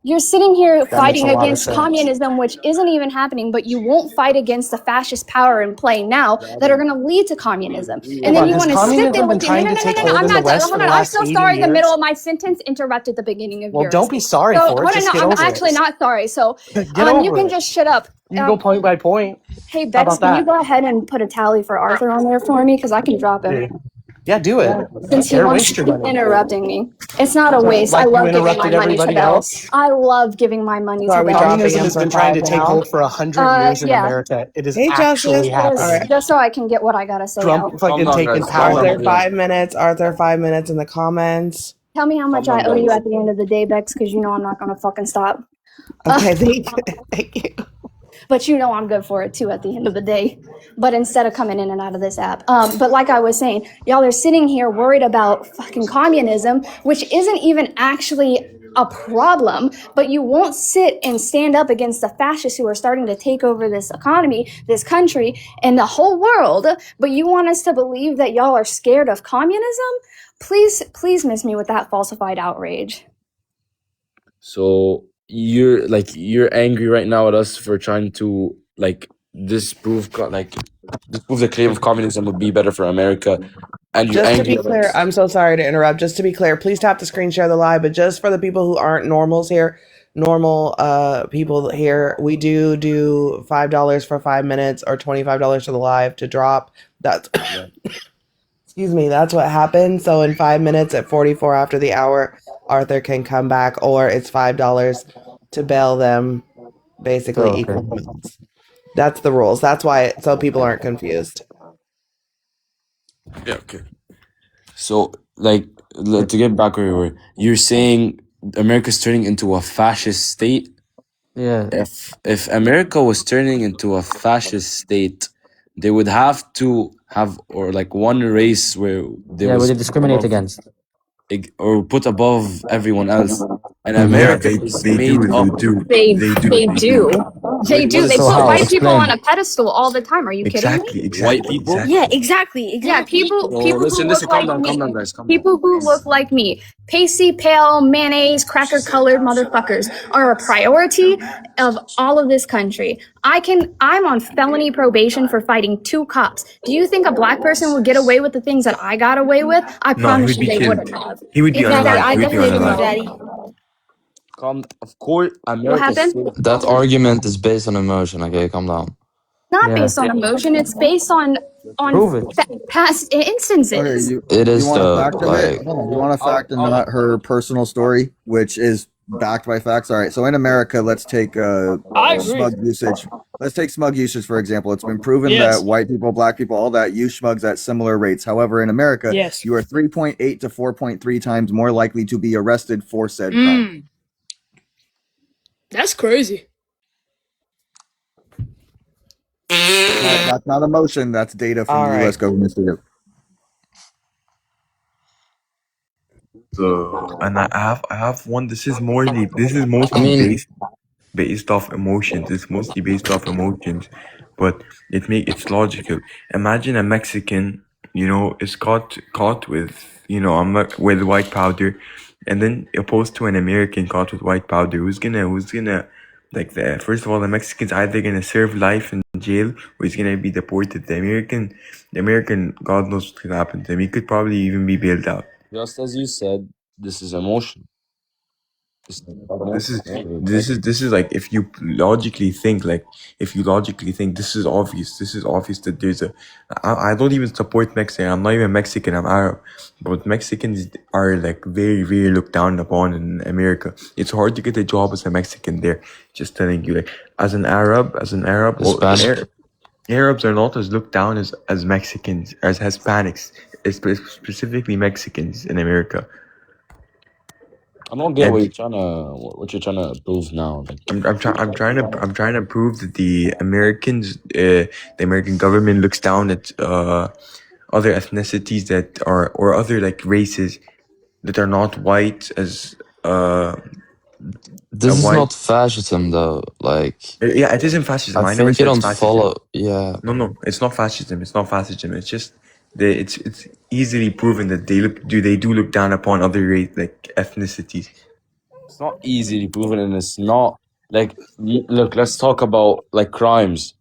You're sitting here makes fighting a lot of against sense. communism, which isn't even happening, but you won't fight against the fascist power in play now that are going to lead to communism. And then you Has want to sit there communism been with you. No, trying no, to no, take no, no, hold I'm in the not done. West Hold for the on. I'm last so 80 sorry. The years? middle of my sentence interrupted the beginning of Well, yours. don't be sorry So, for it. hold Just on, get no, I'm over actually it. not sorry. So, Get you over can it. just shut up. You can go point by point. Hey, How Bex, about can you that? go ahead and put a tally for Arthur on there for me? Because I can drop him. Yeah, do it. Since he They're wants waste to your keep money. interrupting me. It's not a waste. Like I you love giving my interrupted money to everybody Bell. else. I love giving my money So to are we Bell. dropping Communism him has for been trying to 5 take now? hold for 100 years in Yeah. America. It is Hey, actually Justice. happening. All right. Just so I can get what I gotta say Trump out. fucking down, taking guys. power. Arthur, 5 minutes. Arthur, 5 minutes in the comments. Tell me how much I owe you at the end of the day, Bex, because you know I'm not gonna fucking stop. Okay, thank you. But you know I'm good for it too at the end of the day. But instead of coming in and out of this app. But like I was saying, y'all are sitting here worried about fucking communism, which isn't even actually a problem, but you won't sit and stand up against the fascists who are starting to take over this economy, this country, and the whole world. But you want us to believe that y'all are scared of communism? Please miss me with that falsified outrage. So you're angry right now at us for trying to disprove the claim of communism would be better for America, and you're Just to angry be at clear, us. I'm so sorry to interrupt. Just to be clear, please tap the screen share the live. But just for the people who aren't normals here, normal people here, we do $5 for 5 minutes or $25 for the live to drop. That's Excuse me, that's what happened. So in 5 minutes at 44 after the hour, Arthur can come back, or it's $5 to bail them, basically Oh, equal okay. amounts. That's the rules. That's why, so people aren't confused. Yeah, okay. So, like, to get back where we were, you're saying America's turning into a fascist state? Yeah. If America was turning into a fascist state, they would have to have or like one race where they Yeah, we was did put discriminate above against. or put above everyone else, and Mhm. Yeah, America is they made do, up. they do, They they do, they they do. do. They do. What They is So put how? white people on Explain. a pedestal all the time. Are you kidding me? Exactly, white exactly, people? exactly. Yeah, exactly. Yeah, people No, people who listen, look calm like down, me. guys, calm down. People who look like me, pasty, pale, mayonnaise, cracker colored motherfuckers are a priority of all of this country. I'm on felony probation for fighting 2 cops. Do you think a black person would get away with the things that I got away with? I No, he promise would you be they killed. wouldn't have. He would be Exactly. unalive. I He would be definitely unalive. Daddy. Of course, What America's happened? so That powerful. argument is based on emotion. Okay, calm down. Not Yeah. based on emotion. It's based on Prove it. past Okay, instances. It you is want a the fact of it? like. Hold on. You want a fact and not her personal story, which is backed by facts. All right. So in America, let's take I agree. smug usage. Let's take smug usage for example. It's been proven Yes. that white people, black people, all that use schmugs at similar rates. However, in America, Yes. you are 3.8 to 4.3 times more likely to be arrested for said crime. That's crazy. That's not emotion. That's data from All the right. U.S. government. So, and I have one. This is mostly based off emotions. It's mostly based off emotions, but it's logical. Imagine a Mexican, is caught with with white powder, and then opposed to an American caught with white powder. Who's gonna like the first of all, the Mexican's either gonna serve life in jail or he's gonna be deported. The American, God knows what could happen to him. He could probably even be bailed out. Just as you said, this is emotion. This This is like if you logically think this is obvious. This is obvious that I don't even support Mexican. I'm not even Mexican. I'm Arab, but Mexicans are like very very looked down upon in America. It's hard to get a job as a Mexican there. Just telling you, like as an Arab, Hispanic. Arabs are not as looked down as Mexicans, as Hispanics, specifically Mexicans in America. I don't get And what you're trying to prove now. Like, I'm trying to prove that the American government looks down at other ethnicities that are or other like races that are not white as a This is white. not fascism though. Like, Yeah, it isn't fascism. I I never think you said it's don't fascism. follow. Yeah. No, it's not fascism. It's not fascism. It's just it's easily proven that they do look down upon other like ethnicities. it's not easily proven, and it's not like look. Let's talk about like crimes.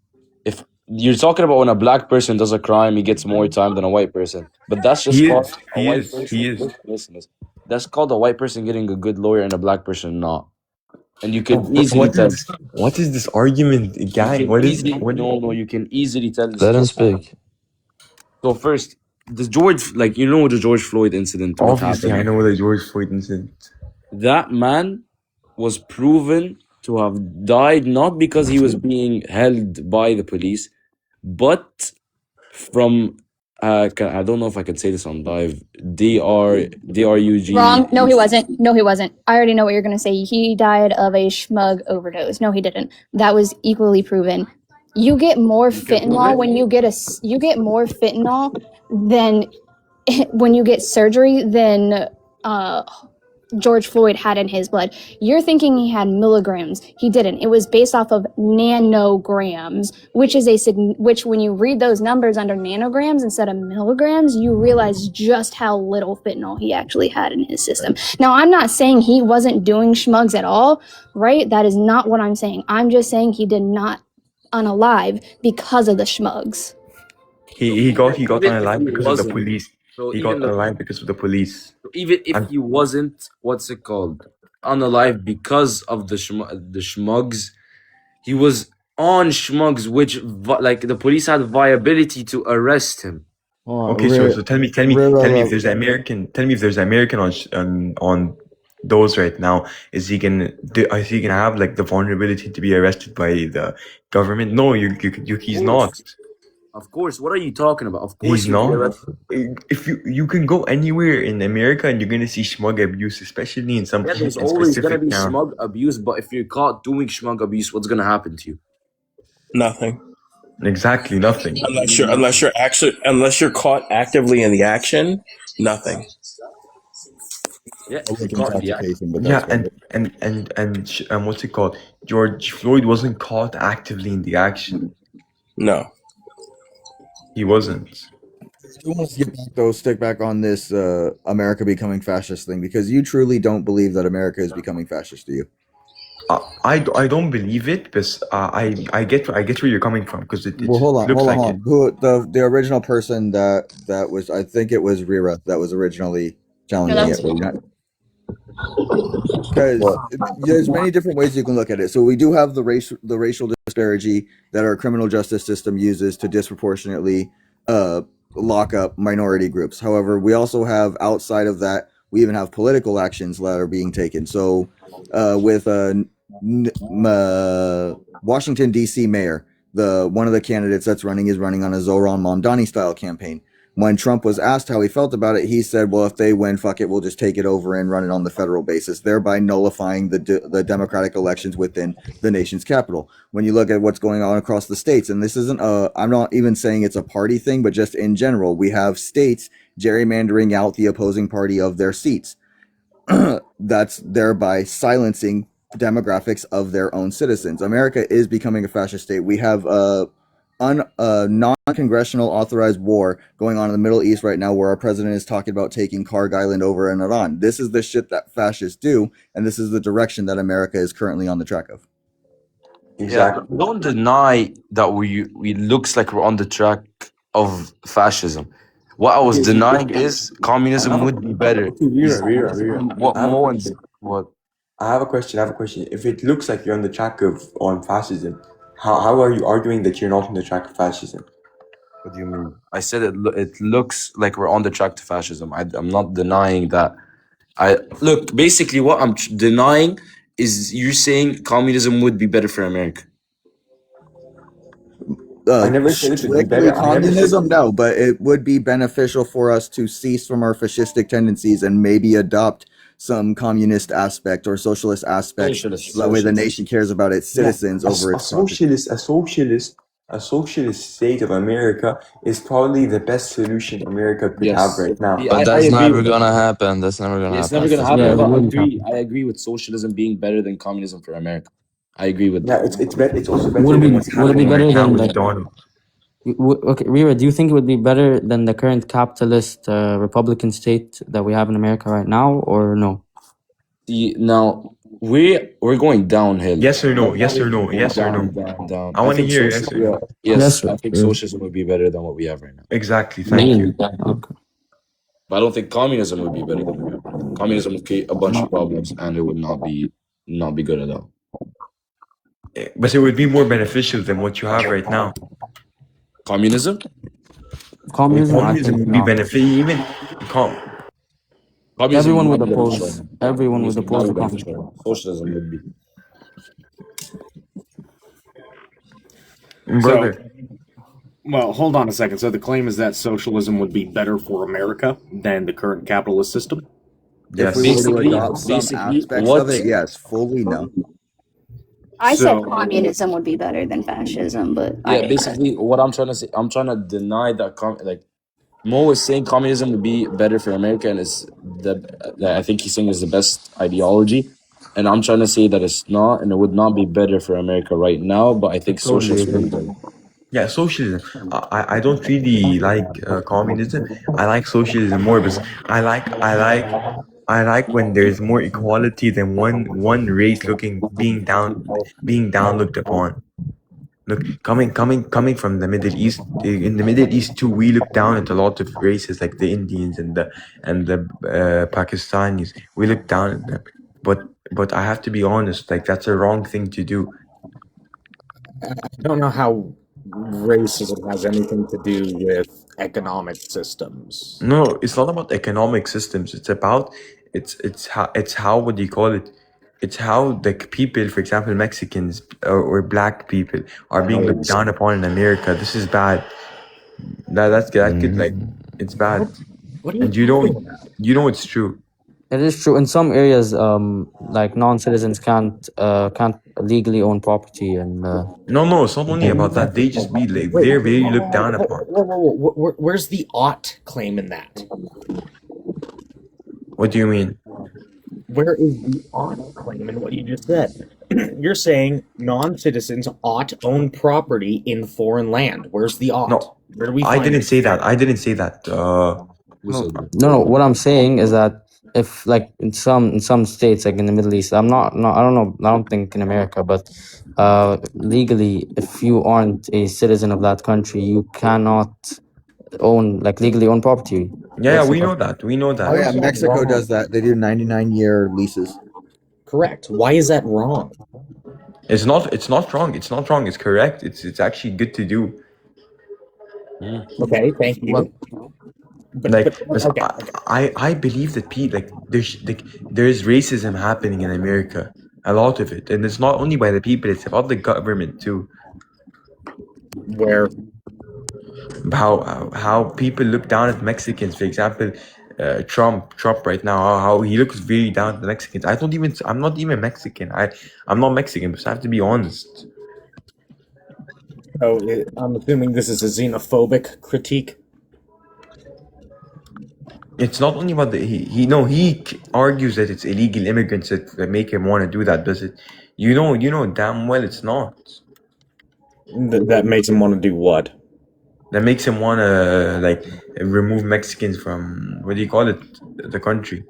If you're talking about when a black person does a crime, he gets more time than a white person, but that's just called a white person. He is. Listen, that's called a white person getting a good lawyer and a black person not. And you can easily tell. What is this argument, guy? No, you can easily tell. Let him speak. So first, the George Floyd incident. what Obviously, happened? I know the George Floyd incident. That man was proven to have died not because he was being held by the police, but from I don't know if I can say this on live. DRUG. Wrong. No, he wasn't. No, he wasn't. I already know what you're going to say. He died of a schmug overdose. No, he didn't. That was equally proven. You get more fentanyl when you get more fentanyl than when you get surgery than George Floyd had in his blood. You're thinking he had milligrams. He didn't. It was based off of nanograms, which when you read those numbers under nanograms instead of milligrams, you realize just how little fentanyl he actually had in his system. Now, I'm not saying he wasn't doing schmugs at all, right? That is not what I'm saying. I'm just saying he did not unalive because of the schmugs. He got unalive because of the police. So He got unalive because of the police. Even if he wasn't, what's it called, unalive because of the schmugs, he was on schmugs, which like the police had viability to arrest him. Okay, so tell me if there's American. Tell me if there's American on those right now. Is he gonna have like the vulnerability to be arrested by the government? No, he's not. Of course. What are you talking about? Of course He's you'll be not. arrested. If you can go anywhere in America and you're gonna see smug abuse, especially in some Yeah, there's in always gonna specific be town. smug abuse, but if you're caught doing smug abuse, what's gonna happen to you? Nothing. Exactly, nothing. Unless you're caught actively in the action, nothing. Yeah, if Public you're caught in the act. intoxication, but Yeah, that's and what's it called? George Floyd wasn't caught actively in the action. No. He wasn't. I want to get back though, stick back on this America becoming fascist thing, because you truly don't believe that America is becoming fascist, do you? I don't believe it, but I get where you're coming from, because it Well, hold on. looks like it. Who the original person that was? I think it was Rira that was originally challenging that's it. Because there's many different ways you can look at it. So we do have the racial disparity that our criminal justice system uses to disproportionately lock up minority groups. However, we also have, outside of that, we even have political actions that are being taken. So with Washington D.C. mayor, one of the candidates that's running is running on a Zohran Mamdani style campaign. When Trump was asked how he felt about it, he said, well, if they win, fuck it, we'll just take it over and run it on the federal basis, thereby nullifying the democratic elections within the nation's capital. When you look at what's going on across the states, and this isn't I'm not even saying it's a party thing, but just in general, we have states gerrymandering out the opposing party of their seats. That's thereby silencing demographics of their own citizens. America is becoming a fascist state. We have non-congressional authorized war going on in the Middle East right now, where our president is talking about taking Karg Island over in Iran. This is the shit that fascists do, and this is the direction that America is currently on the track of. Exactly. Yeah, don't deny that we looks like we're on the track of fascism. What I was denying is communism would be better. What Mo and what? I have a question. If it looks like you're on the track on fascism, how are you arguing that you're not on the track of fascism? What do you mean? I said it looks like we're on the track to fascism. I'm not denying that. Look, basically what I'm denying is you're saying communism would be better for America. I never said it would be better. Communism, no, but it would be beneficial for us to cease from our fascistic tendencies and maybe adopt some communist aspect or socialist aspect. So that way the nation cares about its citizens over its a socialist state of America is probably the best solution America could have right now. But that's never gonna happen. That's never gonna It's happen. never gonna happen. Yeah, But it wouldn't I agree with socialism being better than communism for America. I agree with Yeah, that. it's also better Would it than be what's would it be happening better right now than with the Donald. okay, Rira, do you think it would be better than the current capitalist Republican state that we have in America right now, or no? Now we're going downhill. Yes or no? Yes or no? Yes or no? Down. I want to think hear social- yes or no. Yes, Yes, I think sir. socialism would be better than what we have right now. Exactly. Thank you. Okay. But I don't think communism would be better than what we have right now. Communism would create a bunch of problems, and it would not be good at all. But it would be more beneficial than what you have right now. Communism? Communism, I Communism think would be no. beneficial. Even Communism Everyone would not be oppose. beneficial. Everyone would Communism oppose not the be communism. beneficial. Socialism would be. brother. Well, hold on a second. So the claim is that socialism would be better for America than the current capitalist system? Yes. If we were to adopt some aspects of it, yes, fully no. I said So- communism would be better than fascism, but Yeah, basically, what I'm trying to say, I'm trying to deny that. Mo is saying communism would be better for America, and it's I think he's saying is the best ideology, and I'm trying to say that it's not, and it would not be better for America right now. But I think socialism would be better. Yeah, socialism. I don't really like communism. I like socialism more because I like when there's more equality than one race being down looked upon. Look, coming from the Middle East, in the Middle East too, we look down at a lot of races like the Indians and the Pakistanis. We look down at them, but I have to be honest, like that's a wrong thing to do. I don't know how racism has anything to do with economic systems. No, it's not about economic systems. It's how what do you call it? It's how the people, for example, Mexicans or black people are being looked down upon in America. This is bad. That could like it's bad. What are you And you know it's true. It is true. In some areas, like non-citizens can't legally own property, and No, it's not only about that. They just be like they're very looked down upon. Where's the ought claim in that? What do you mean? Where is the ought claim in what you just said? You're saying non-citizens ought own property in foreign land. Where's the ought? No, Where do we I find didn't it? say that. I didn't say that. no. What I'm saying is that if, like, in some states, like in the Middle East, I don't think in America, but legally, if you aren't a citizen of that country, you cannot legally own property. Yeah, we know that. We know that. Oh yeah, Mexico does that. They do 99-year leases. Correct. Why is that wrong? It's not wrong. It's not wrong. It's correct. It's actually good to do. Okay, thank you. Listen, I believe that there's racism happening in America, a lot of it, and it's not only by the people; it's about the government too. Where how people look down at Mexicans, for example, Trump right now, how he looks very down at the Mexicans. I'm not even Mexican. I'm not Mexican, so I have to be honest. Oh, I'm assuming this is a xenophobic critique. It's not only about he argues that it's illegal immigrants that make him want to do that. Does it? You know damn well it's not. That makes him want to do what? That makes him want to remove Mexicans from what do you call it, the country.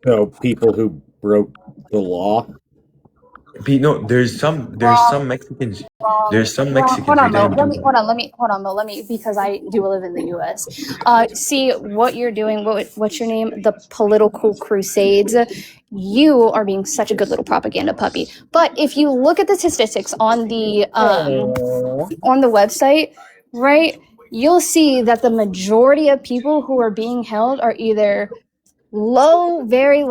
So people who broke the law. No, there's some Mexicans. There's some Mexicans. Hold on, who Mo. didn't Let me, because I do live in the U.S. See what you're doing. What's your name? The political crusades. You are being such a good little propaganda puppy. But if you look at the statistics on the website, right, you'll see that the majority of people who are being held are either low, very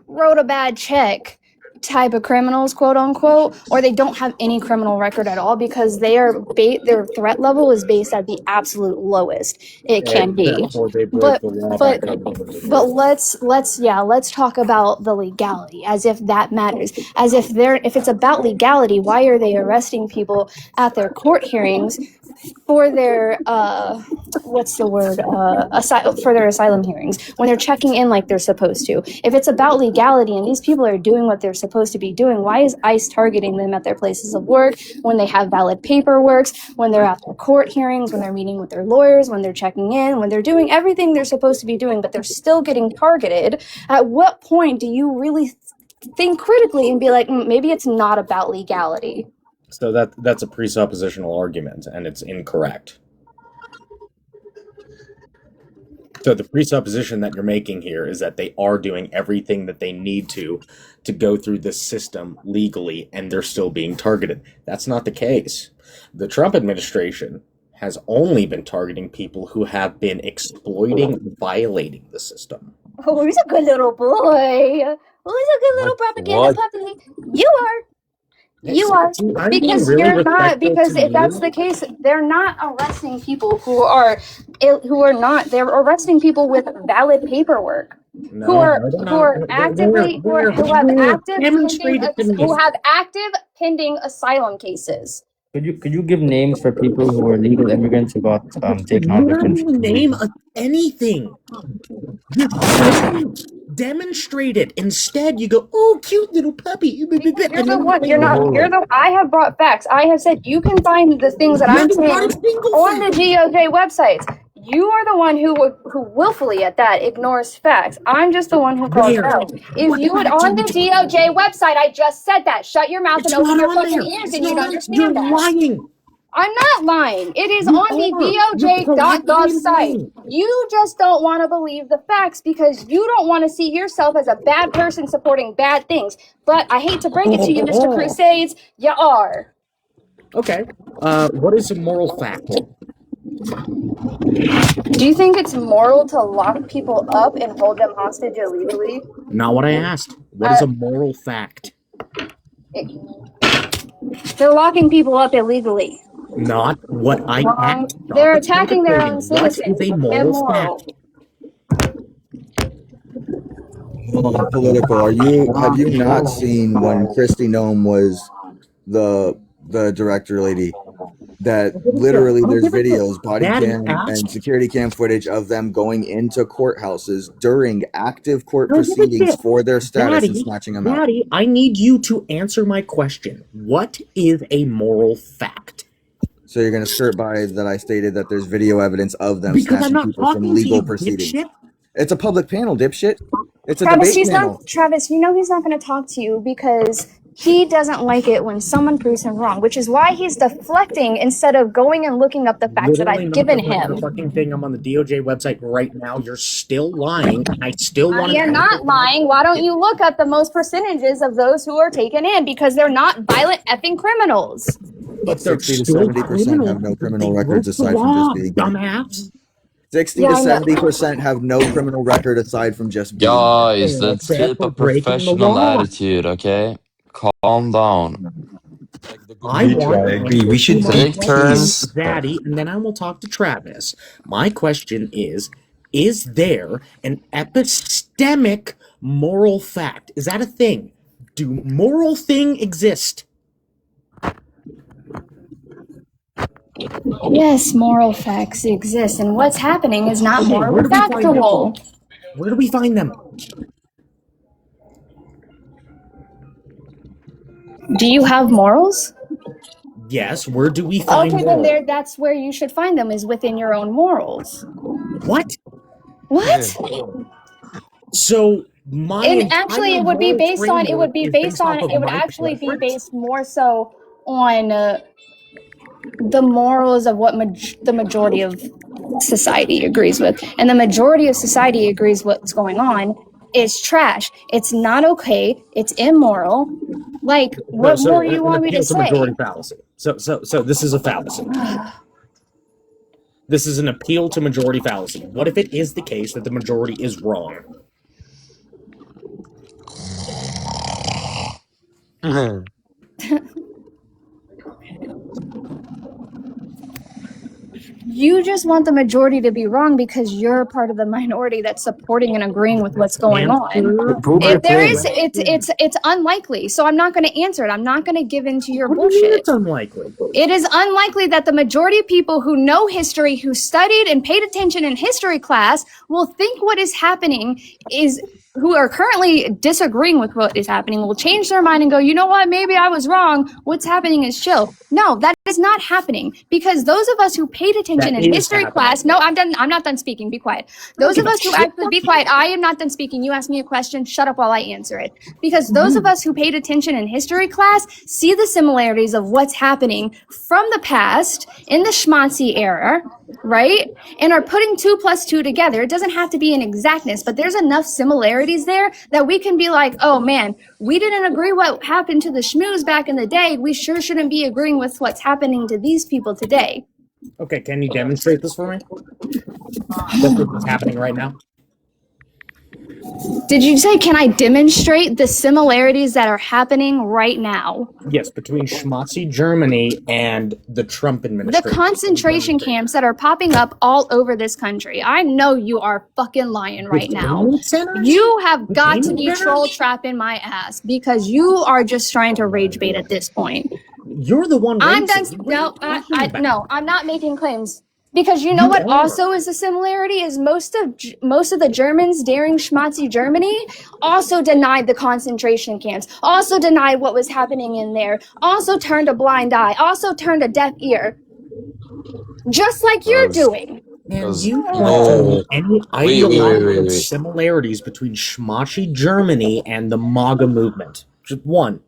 wrote a bad check type of criminals, quote unquote, or they don't have any criminal record at all because their threat level is based at the absolute lowest it can be. But let's talk about the legality, as if that matters. As if it's about legality, why are they arresting people at their court hearings for their for their asylum hearings when they're checking in like they're supposed to? If it's about legality and these people are doing what they're supposed to be doing, why is ICE targeting them at their places of work when they have valid paperwork, when they're at their court hearings, when they're meeting with their lawyers, when they're checking in, when they're doing everything they're supposed to be doing, but they're still getting targeted? At what point do you really think critically and be like, maybe it's not about legality? So that's a presuppositional argument, and it's incorrect. So the presupposition that you're making here is that they are doing everything that they need to go through this system legally, and they're still being targeted. That's not the case. The Trump administration has only been targeting people who have been exploiting and violating the system. Oh, he's a good little boy. Oh, he's a good little propaganda puppy. You are. You are, because really you're not. respectful Because to if that's you. the case, they're not arresting people who are not. They're arresting people with valid paperwork, who have active pending asylum cases. Could you give names for people who are legal immigrants who got taken out of the country? Name anything. Demonstrate it. Instead, you go, "Oh, cute little puppy." You're the one. You're not. You're the. I have brought facts. I have said you can find the things that I'm saying on the DOJ websites. You are the one who willfully at that ignores facts. I'm just the one who calls it out. If you would on the DOJ website, I just said that. Shut your mouth and open your fucking ears, and you'd understand that. You're lying. I'm not lying. It is on the DOJ.gov site. You just don't want to believe the facts because you don't want to see yourself as a bad person supporting bad things. But I hate to break it to you, Mr. Crusades, you are. Okay. What is a moral fact? Do you think it's moral to lock people up and hold them hostage illegally? Not what I asked. What is a moral fact? They're locking people up illegally. Not what I asked. They're attacking their own What citizens. is a moral fact? Hold on, political. Have you not seen when Kristi Noem was the director lady? That literally there's videos, body cam and security cam footage of them going into courthouses during active court proceedings for their status and snatching them out. Daddy, I need you to answer my question. What is a moral fact? So you're going to skirt by that I stated that there's video evidence of them Because I'm snatching not people talking from to legal you, proceedings. dipshit. It's a public panel, dipshit. It's a Travis, debate panel. Travis, you know he's not going to talk to you because he doesn't like it when someone proves him wrong, which is why he's deflecting instead of going and looking up the facts that I've given him. The fucking thing. I'm on the DOJ website right now. You're still lying, and I still want to. You're not lying. Why don't you look at the most percentages of those who are taken in? Because they're not violent effing criminals. But they're 60 to still 70% have no criminal records aside from just being dumbass. 60 to 70% have no criminal record aside from just being Guys, let's keep a professional attitude, okay? Calm down. I agree. We should take turns. Daddy, and then I will talk to Travis. My question is there an epistemic moral fact? Is that a thing? Do moral thing exist? Yes, moral facts exist, and what's happening is not morally factual. Where do we find them? Do you have morals? Yes, where do we find Okay, morals? then that's where you should find them, is within your own morals. What? What? So my And actually, it would be entire based on. It would be framework is based on. off of It would my actually be preference? based more so on the morals of what the majority of society agrees with, and the majority of society agrees what's going on is trash. It's not okay. It's immoral. Like, what more do you want me to say? Majority fallacy. So this is a fallacy. This is an appeal to majority fallacy. What if it is the case that the majority is wrong? You just want the majority to be wrong because you're part of the minority that's supporting and agreeing with what's going on. If there is, it's unlikely. So I'm not going to answer it. I'm not going to give in to your bullshit. It's unlikely. It is unlikely that the majority of people who know history, who studied and paid attention in history class, will think what is happening is, who are currently disagreeing with what is happening, will change their mind and go, you know what, maybe I was wrong. What's happening is chill. No, that is not happening, because those of us who paid attention in history class, no, I'm done. I'm not done speaking. Be quiet. Those of us who actually, be quiet. I am not done speaking. You ask me a question. Shut up while I answer it. Because those of us who paid attention in history class see the similarities of what's happening from the past in the schmaltzy era, right? And are putting 2 + 2 together. It doesn't have to be an exactness, but there's enough similarities there that we can be like, oh man, we didn't agree what happened to the schmooze back in the day. We sure shouldn't be agreeing with what's happening to these people today. Okay, can you demonstrate this for me? That's what's happening right now. Did you say, can I demonstrate the similarities that are happening right now? Yes, between Schmatzy Germany and the Trump The administration. concentration camps that are popping up all over this country. I know you are fucking lying right now. You have got to be troll trapping my ass because you are just trying to rage bait at this point. You're the one. I'm done. racist. No, I'm not making claims. Because you know what also is a similarity is most of the Germans during Schmatzy Germany also denied the concentration camps, also denied what was happening in there, also turned a blind eye, also turned a deaf ear, just like you're doing. And you don't any ideological similarities between Schmatzy Germany and the MAGA movement? Just one.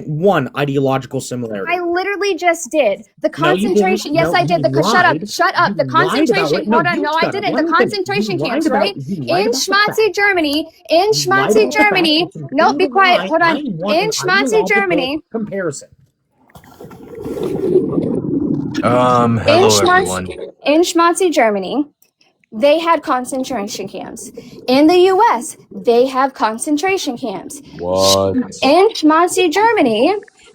One ideological similarity. I literally just did. The No, you didn't. concentration. Yes, No, I did. you Shut up. lied. Shut up. The You lied about concentration. it. No, Hold on. you No, I shut up. didn't. Let The me finish. concentration You lied camps, about- right? you lied In about the Schmatzy fact. Germany. In You lied Schmatzy about the fact Germany. that you No, be didn't quiet. lie. Hold I on. want In an Schmatzy ideological Germany. comparison. Hello everyone. In Schmalzi, Germany, they had concentration camps. In the US, they have concentration camps. What? In Schmalzi, Germany,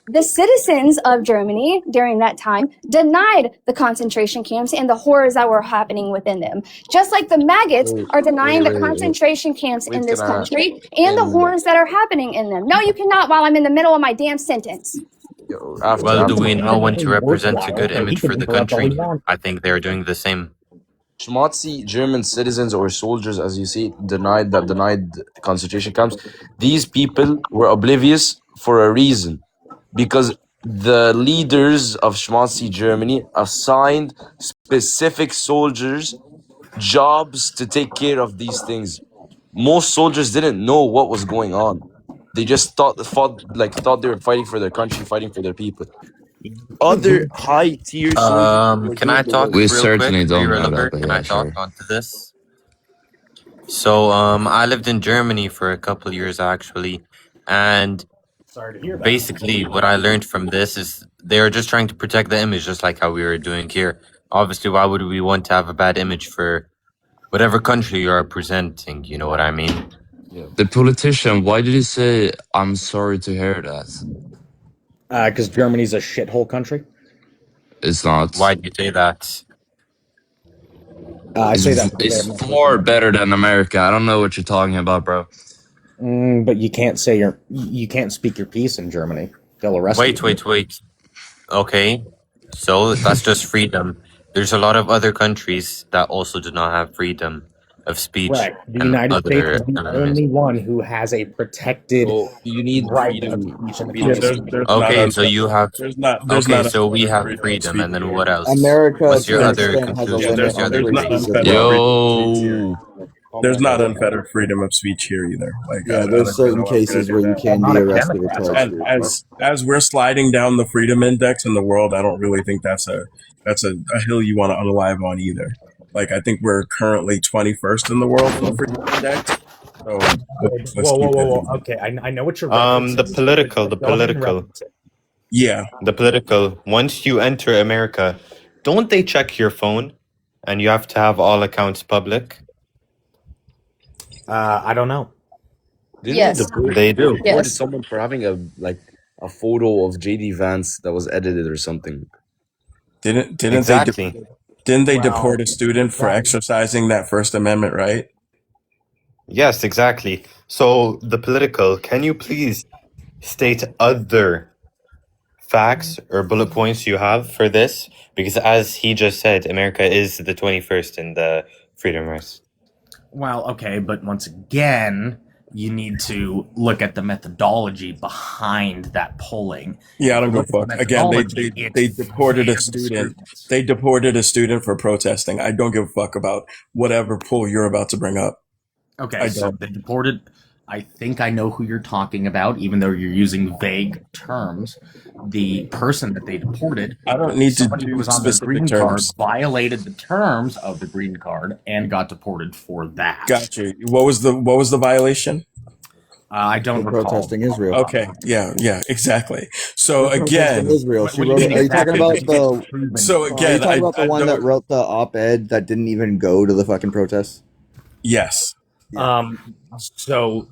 the citizens of Germany during that time denied the concentration camps and the horrors that were happening within them. Just like the maggots are denying the concentration camps in this country and the horrors that are happening in them. No, you cannot while I'm in the middle of my damn sentence. Well, do we know when to represent a good image for the country? I think they're doing the same. Schmalzi German citizens or soldiers, as you see, denied concentration camps. These people were oblivious for a reason, because the leaders of Schmalzi Germany assigned specific soldiers jobs to take care of these things. Most soldiers didn't know what was going on. They just thought they were fighting for their country, fighting for their people. Other high tier soldiers. Can I talk We real certainly quick? don't know Relevant? that, but Can yeah, I talk sure. onto this? So, I lived in Germany for a couple years actually, and Sorry to hear that. basically what I learned from this is they are just trying to protect the image, just like how we were doing here. Obviously, why would we want to have a bad image for whatever country you are presenting? You know what I mean? The politician, why did he say, "I'm sorry to hear that"? Because Germany's a shithole country. It's not. Why do you say that? I say that. It's far better than America. I don't know what you're talking about, bro. But you can't say you can't speak your piece in Germany. They'll arrest you. Wait. Okay, so that's just freedom. There's a lot of other countries that also do not have freedom of speech. Correct. The and United States other is the only one who has a protected you need right of freedom. speech in the Yeah, Constitution. Okay, so you have. There's not Okay, so we have unfettered freedom, and then freedom of what else? America, What's your to an other extent, has a conclusion? limit What's your on other free There's not speech reason? as well. Yo. There's not unfettered freedom of speech here either. Like, Yeah, I there's don't certain know why I'm gonna cases do where you that. can be arrested or charged. And as we're sliding down the freedom index in the world, I don't really think that's a hill you want to unalive on either. Like, I think we're currently 21st in the world for the freedom index. So let's keep it. Whoa. Okay, I know what you're The political. Yeah. The political. Once you enter America, don't they check your phone, and you have to have all accounts public? I don't know. Yes. They do. Deported Yes. someone for having a photo of JD Vance that was edited or something. Didn't Exactly. they deport a student for exercising that First Amendment right? Yes, exactly. So the political. Can you please state other facts or bullet points you have for this? Because as he just said, America is the 21st in the freedom race. Well, okay, but once again, you need to look at the methodology behind that polling. Yeah, I don't give a fuck. Again, Methodology, they it's deported a very student. discriminatory. They deported a student for protesting. I don't give a fuck about whatever poll you're about to bring up. Okay, I so don't. they deported. I think I know who you're talking about, even though you're using vague terms. The person that they deported, I don't need to somebody who do was on the specific green terms. card, violated the terms of the green card and got deported for that. Got you. What was the violation? I don't For recall. protesting Israel. Okay, yeah, exactly. So For again, protesting Israel. What She do you wrote. mean Are you talking exactly? about the? so Are you again, talking about the one that don't. wrote the op-ed that didn't even go to the fucking protests? Yes. So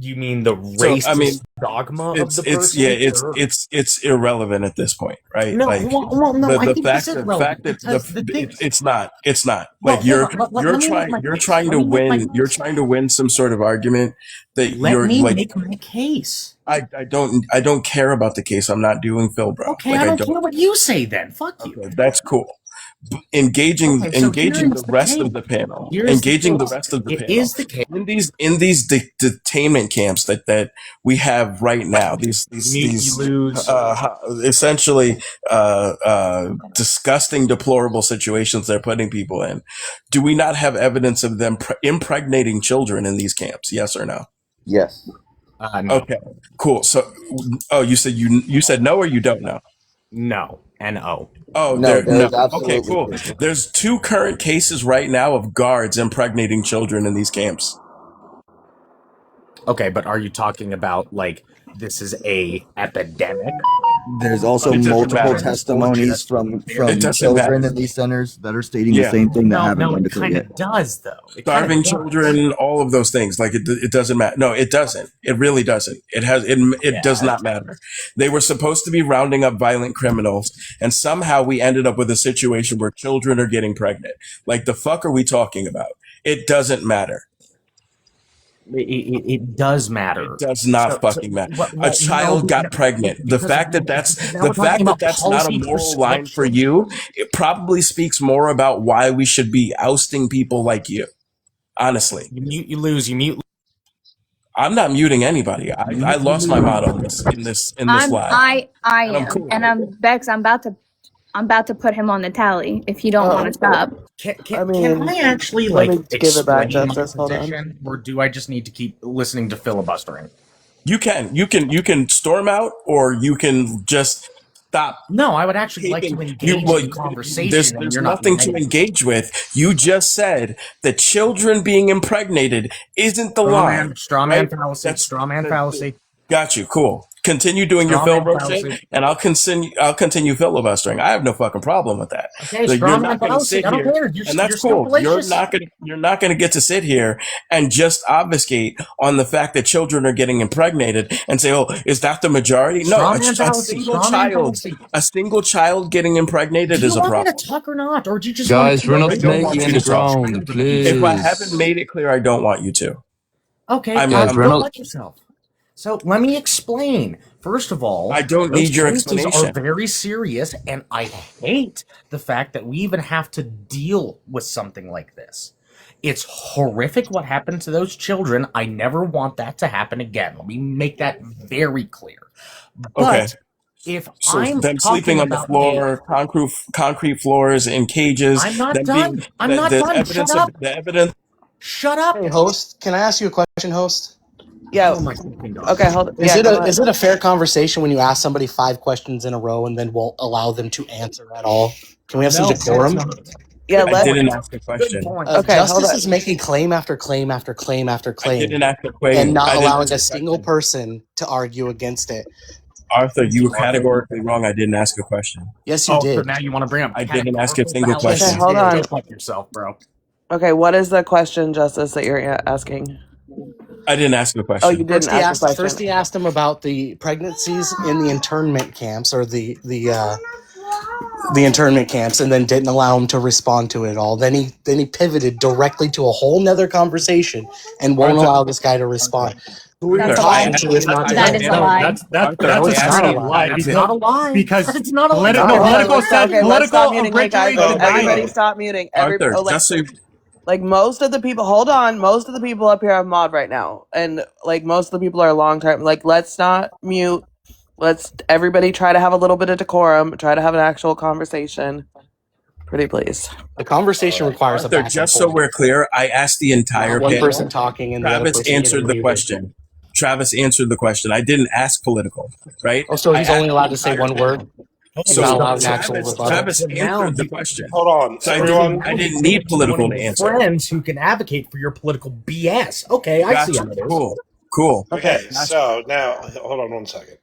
you mean the So racist I mean, dogma of it's the it's person? yeah, it's or- it's irrelevant at this point, right? No, Like no. I the think fact this is the relevant fact that because the thing. it's not Well, like you're hold on, let me make my case. trying Let to me make my win you're case. trying to win some sort of argument that Let you're me like make my case. I don't care about the case. I'm not doing Phil, bro. Okay, Like I I don't don't. care what you say then. Fuck you. Okay, that's cool. Engaging Okay, so engaging here's the the rest case. of the panel. Here's Engaging the the case. rest of the It panel. is the case. In these detainment camps that we have right now, these You lose. essentially disgusting, deplorable situations they're putting people in. Do we not have evidence of them impregnating children in these camps? Yes or no? Yes. No. Okay, cool. So, you said no, or you don't know? No. N-O. Oh, No, no. there's absolutely Okay, cool. proof. There's 2 current cases right now of guards impregnating children in these camps. Okay, but are you talking about like this is a epidemic There's also It doesn't multiple matter. testimonies from It doesn't children matter. in these centers that are stating the Yeah. same thing that No, haven't no, gone to it court kind yet. of does though. It kinda Starving does. children, all of those things. Like it doesn't matter. No, it doesn't. It really doesn't. It does not matter. They were supposed to be rounding up violent criminals, and somehow we ended up with a situation where children are getting pregnant. Like the fuck are we talking about? It doesn't matter. It does matter. It does not fucking matter. A child got pregnant. The fact that that's now we're talking about not a policy moral line for you, it probably speaks more about why we should be ousting people like you. Honestly, You mute, you lose. You mute. I'm not muting anybody. I lost my motto in this live. I And I'm am, cool. and I'm Bex. I'm about to put him on the tally if you don't want to stop. Can I actually let like me give it back, explain my Justice. Hold on. position, or do I just need to keep listening to filibustering? You can storm out, or you can just stop. No, I would actually like to engage in the conversation. There's and you're nothing not to engage with. You just said that children being impregnated isn't the line. Straw man right? fallacy. That's- Straw man fallacy. Got you. Cool. Continue doing your Straw man filibustering, fallacy. and I'll continue filibustering. I have no fucking problem with that. Okay, So straw you're man not going to fallacy. sit I don't here, care. and that's you're cool. You're salacious. not going to get to sit here and just obfuscate on the fact that children are getting impregnated and say, "Oh, is that the majority?" No, Straw a, man a fallacy. single Straw man child, fallacy. a single child getting impregnated Do is you a want me problem. to talk or not, or do you just Guys, we're want not I don't want making you any to talk. ground, please. If I haven't made it clear, I don't want you to. Okay, I'm- guys, I'm- don't let yourself. So let me explain. First of all, I don't those need your cases explanation. are very serious, and I hate the fact that we even have to deal with something like this. It's horrific what happened to those children. I never want that to happen again. Let me make that very clear. But Okay. if So I'm them talking sleeping on the about floor, concrete floors in cages. I'm not them done. being- I'm the- not the done. Evidence Shut up. The evidence. Shut up. Hey, host, can I ask you a question, host? Yeah. Oh my fucking God. Okay, hold on. Is Yeah, it go a ahead. is it a fair conversation when you ask somebody 5 questions in a row and then won't allow them to answer at all? Can we have some No, decorum? it's not. Yeah, I let didn't ask a question. Good point. Okay, hold Justice on. is making claim after claim after claim after I claim didn't ask a question. and not I didn't allowing ask a a single question. person to argue against it. Arthur, you were categorically wrong. I didn't ask a question. Yes, you Oh, so did. now you want to bring up I didn't ask a categorical single fallacies? question. Okay, hold on. Go fuck yourself, bro. Okay, what is the question, Justice, that you're asking? I didn't ask a Oh, question. you didn't ask a question. First he asked him about the pregnancies in the internment camps or the internment camps, and then didn't allow him to respond to it all. Then he pivoted directly to a whole nother conversation and won't Arthur, allow this guy to respond. Who are you That's a talking lie. to if not to That him? is a lie. Arthur, That's no, a it's not straight a lie. lie. That's Because, not a lie. because It's not a lie. political, Okay, hold on. political, Okay, let's stop muting. Hey guys, graduated everybody by stop muting. Arthur, Like, just so you, like most of the people, hold on, most of the people up here have mod right now, and like most of the people are long term. Like, let's not mute. Let's everybody try to have a little bit of decorum. Try to have an actual conversation. Pretty please. The conversation requires a Arthur, back just and so forth. we're clear, I asked the entire Not one panel. person talking and the other Travis person answered getting the muted. question. Travis answered the question. I didn't ask political, right? Oh, so I he's asked only allowed the to say entire one word? panel. He's So not allowed an actual Travis, rebuttal? Travis answered the question. Hold on, So everyone. I didn't need political to answer. Friends who can advocate for your political BS. Okay, I see Gotcha. how it is. Cool. Okay, so now hold on one second.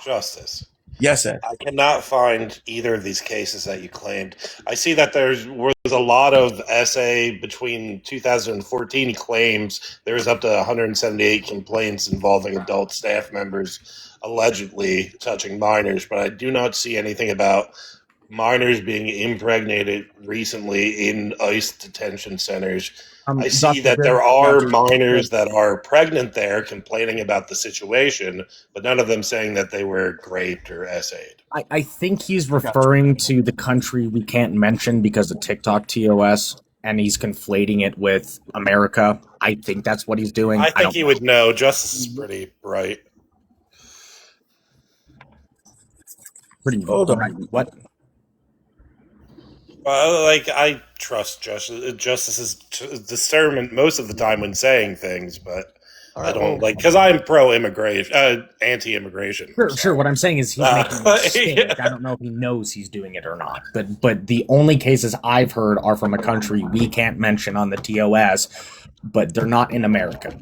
Justice. Yes, Ed. I cannot find either of these cases that you claimed. I see that there was a lot of essay between 2014 claims. There was up to 178 complaints involving adult staff members allegedly touching minors, but I do not see anything about minors being impregnated recently in ICE detention centers. I see that there are minors that are pregnant there complaining about the situation, but none of them saying that they were raped or essayed. I think he's referring to the country we can't mention because of TikTok TOS, and he's conflating it with America. I think that's what he's doing. I think he would know. Justice is pretty bright. Pretty Hold on. right. What? Like, I trust Justice's discernment most of the time when saying things, but I don't because I'm pro-immigration, anti-immigration. Sure. What I'm saying is he's making a mistake. Yeah. I don't know if he knows he's doing it or not. But the only cases I've heard are from a country we can't mention on the TOS, but they're not in America,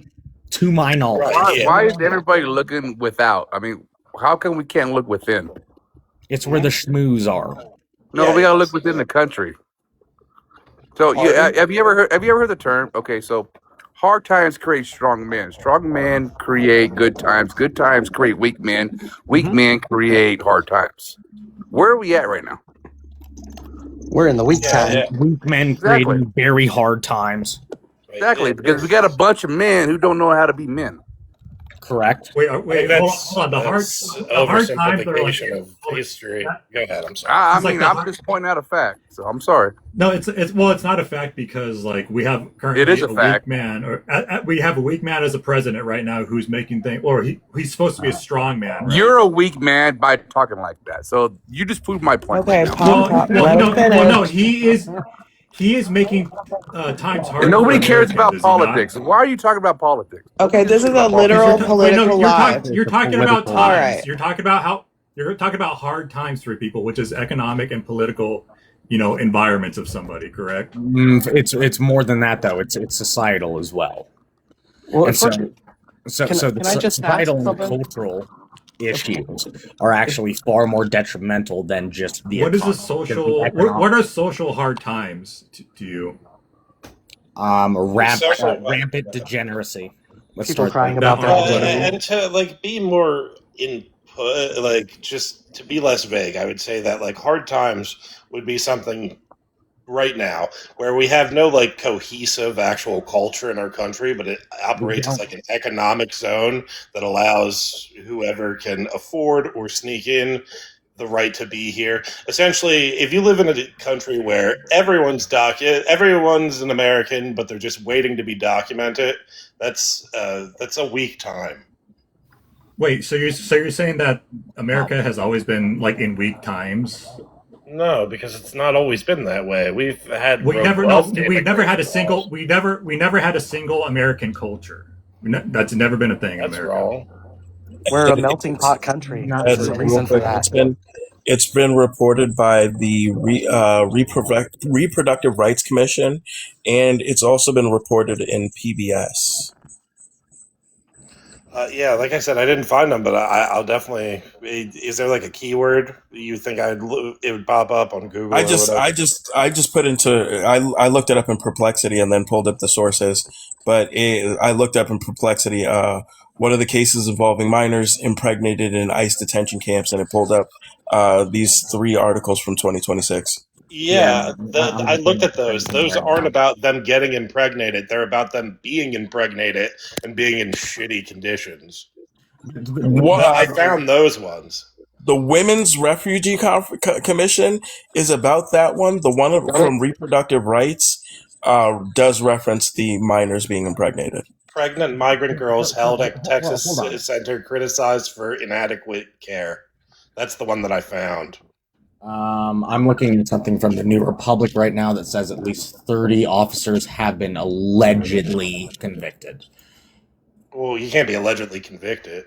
to my knowledge. Why is everybody looking without? I mean, how come we can't look within? It's where the schmooze are. No, we gotta look within the country. So, have you ever heard the term? Okay, so hard times create strong men. Strong men create good times. Good times create weak men. Weak men create hard times. Where are we at right now? We're in the weak time. Weak men Exactly. creating very hard times. Exactly, because we got a bunch of men who don't know how to be men. Correct. Wait, hold on. The hard times are like oversimplification of history. Go ahead. I'm sorry. I It's like mean, the I'm hard- just pointing out a fact, so I'm sorry. No, it's not a fact because like we have currently It is a fact. weak man, or we have a weak man as a president right now who's making things, or he's supposed to be a strong man. Right? You're a weak man by talking like that, so you just proved my point. Okay, right now. No, he is making times harder. And nobody for cares Americans, about is he not? politics. Why are you talking about politics? Okay, this is a literal political live. You're talking about times. All right. You're talking about hard times for people, which is economic and political, environments of somebody. Correct? It's more than that though. It's societal as well. Well, And so can I just ask societal and something? cultural issues are actually far more detrimental than just the What is a economy. social? The economic- What are social hard times to you? Rampant degeneracy. Let's People start crying there. about that. And to be more input, just to be less vague, I would say that hard times would be something right now where we have no cohesive actual culture in our country, but it operates as an economic zone that allows whoever can afford or sneak in the right to be here. Essentially, if you live in a country where everyone's an American, but they're just waiting to be documented, that's a weak time. Wait, so you're saying that America has always been in weak times? No, because it's not always been that way. We've had We never had a single American culture. That's never been a thing in That's America. wrong. We're a melting pot country. There's a reason for that. It's been reported by the Reproductive Rights Commission, and it's also been reported in PBS. Yeah, like I said, I didn't find them, but I'll definitely. Is there a keyword you think it would pop up on Google? I just put into I looked it up in Perplexity and then pulled up the sources, but I looked up in Perplexity. What are the cases involving minors impregnated in ICE detention camps, and it pulled up these 3 articles from 2026. Yeah, I looked at those. Those aren't about them getting impregnated. They're about them being impregnated and being in shitty conditions. I found those ones. The Women's Refugee Commission is about that one. The one from Reproductive Rights does reference the minors being impregnated. Pregnant migrant girls held at Texas Center criticized for inadequate care. That's the one that I found. I'm looking at something from the New Republic right now that says at least 30 officers have been allegedly convicted. Well, you can't be allegedly convicted.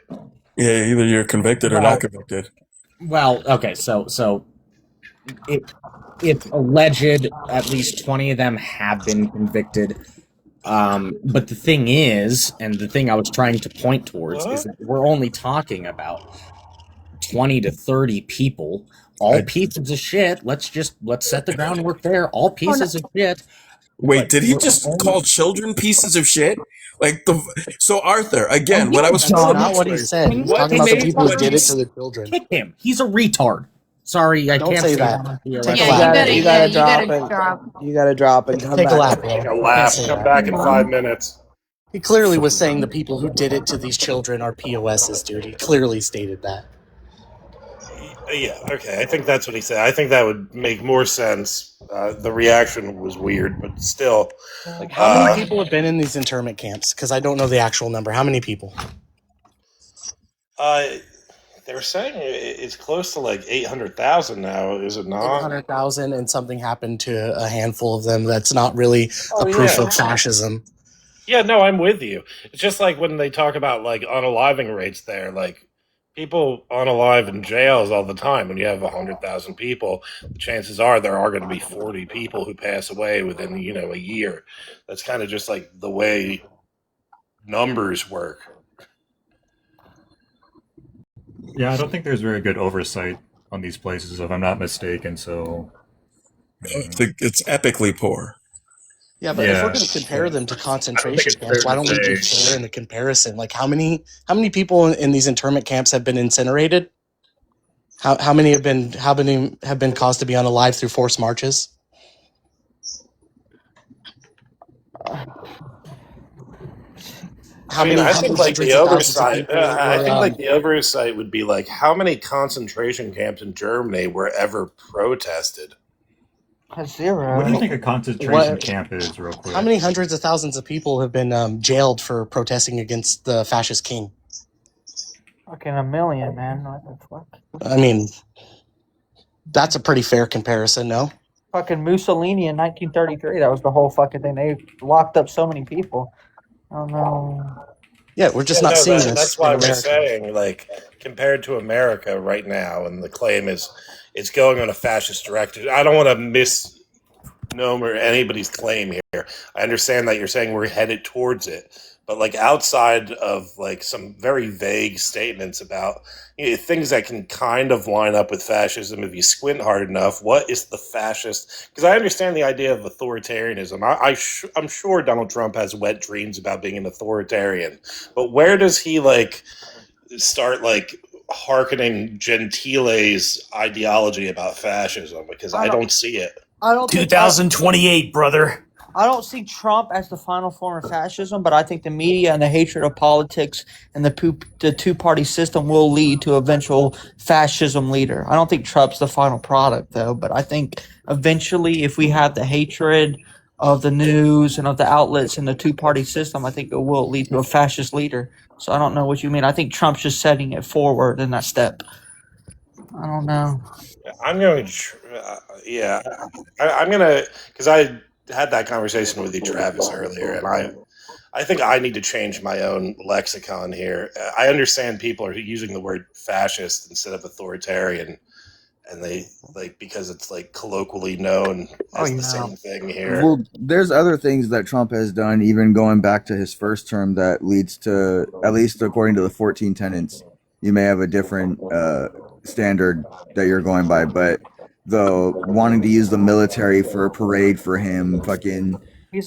Yeah, either you're convicted or not convicted. Well, okay, so it's alleged at least 20 of them have been convicted. But the thing is, and the thing I was trying to point towards is that we're only talking about 20 to 30 people, all pieces of shit. Let's set the groundwork there. All pieces of shit. Wait, did he just call children pieces of shit? So Arthur, again, when I was That's not what he said. He's talking about the people who did it to the children. Kick him. He's a retard. Sorry, I Don't can't say that. that. Here, Take right a now. lap. You gotta drop and come Take a back. lap, bro. Take a lap. Come back in 5 minutes. He clearly was saying the people who did it to these children are POSs, dude. He clearly stated that. Yeah, okay. I think that's what he said. I think that would make more sense. The reaction was weird, but still. How many people have been in these internment camps? Because I don't know the actual number. How many people? They were saying it's close to 800,000 now, is it not? 800,000, and something happened to a handful of them. That's not really a proof of fascism. Yeah, no, I'm with you. It's just like when they talk about unaliving rates there, people unalive in jails all the time. When you have 100,000 people, the chances are there are going to be 40 people who pass away within a year. That's kind of just the way numbers work. Yeah, I don't think there's very good oversight on these places, if I'm not mistaken. So It's epically poor. Yeah, but if we're going yeah, to compare them to I don't think concentration it's camps, fair why to don't we be say. fair in the comparison? Like, how many people in these internment camps have been incinerated? How many have been caused to be unalive through forced marches? I mean, I think like the hundreds of thousands of oversight. people I were think like the oversight would be like how many concentration camps in Germany were ever protested. What do you think a concentration What- camp is, real quick? How many hundreds of thousands of people have been jailed for protesting against the fascist king? Fucking a million, man. What the fuck? I mean, that's a pretty fair comparison, no? Fucking Mussolini in 1933. That was the whole fucking thing. They locked up so many people. I don't know. Yeah, we're just not seeing this. That's why in we're America. saying like compared to America right now, and the claim is it's going on a fascist direction. I don't want to misnomer anybody's claim here. I understand that you're saying we're headed towards it, but like outside of like some very vague statements about things that can kind of line up with fascism if you squint hard enough, what is the fascist? Because I understand the idea of authoritarianism. I'm sure Donald Trump has wet dreams about being an authoritarian, but where does he like start like hearkening Gentile's ideology about fascism? Because I don't see it. I don't think 2028, brother. I don't see Trump as the final form of fascism, but I think the media and the hatred of politics and the two-party system will lead to eventual fascism leader. I don't think Trump's the final product, though, but I think eventually if we have the hatred of the news and of the outlets and the two-party system, I think it will lead to a fascist leader. So I don't know what you mean. I think Trump's just setting it forward in that step. I don't know. I'm going to, I'm going to, because I had that conversation with you, Travis, earlier, and I think I need to change my own lexicon here. I understand people are using the word fascist instead of authoritarian, and they like because it's like colloquially known as the same thing here. Well, there's other things that Trump has done, even going back to his first term, that leads to, at least according to the 14 tenets, you may have a different standard that you're going by, but the wanting to use the military for a parade for him, fucking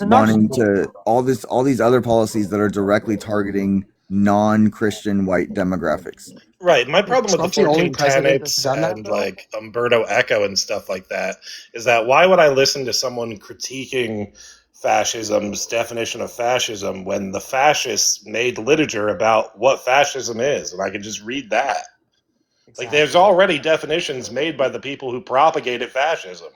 wanting to all these other policies that are directly targeting non-Christian white demographics. Right. My problem with Trump's the the only 14 president that's tenets done that, and though? like Umberto Eco and stuff like that is that why would I listen to someone critiquing fascism's definition of fascism when the fascists made literature about what fascism is, and I could just read that. Like, there's already definitions made by the people who propagated fascism.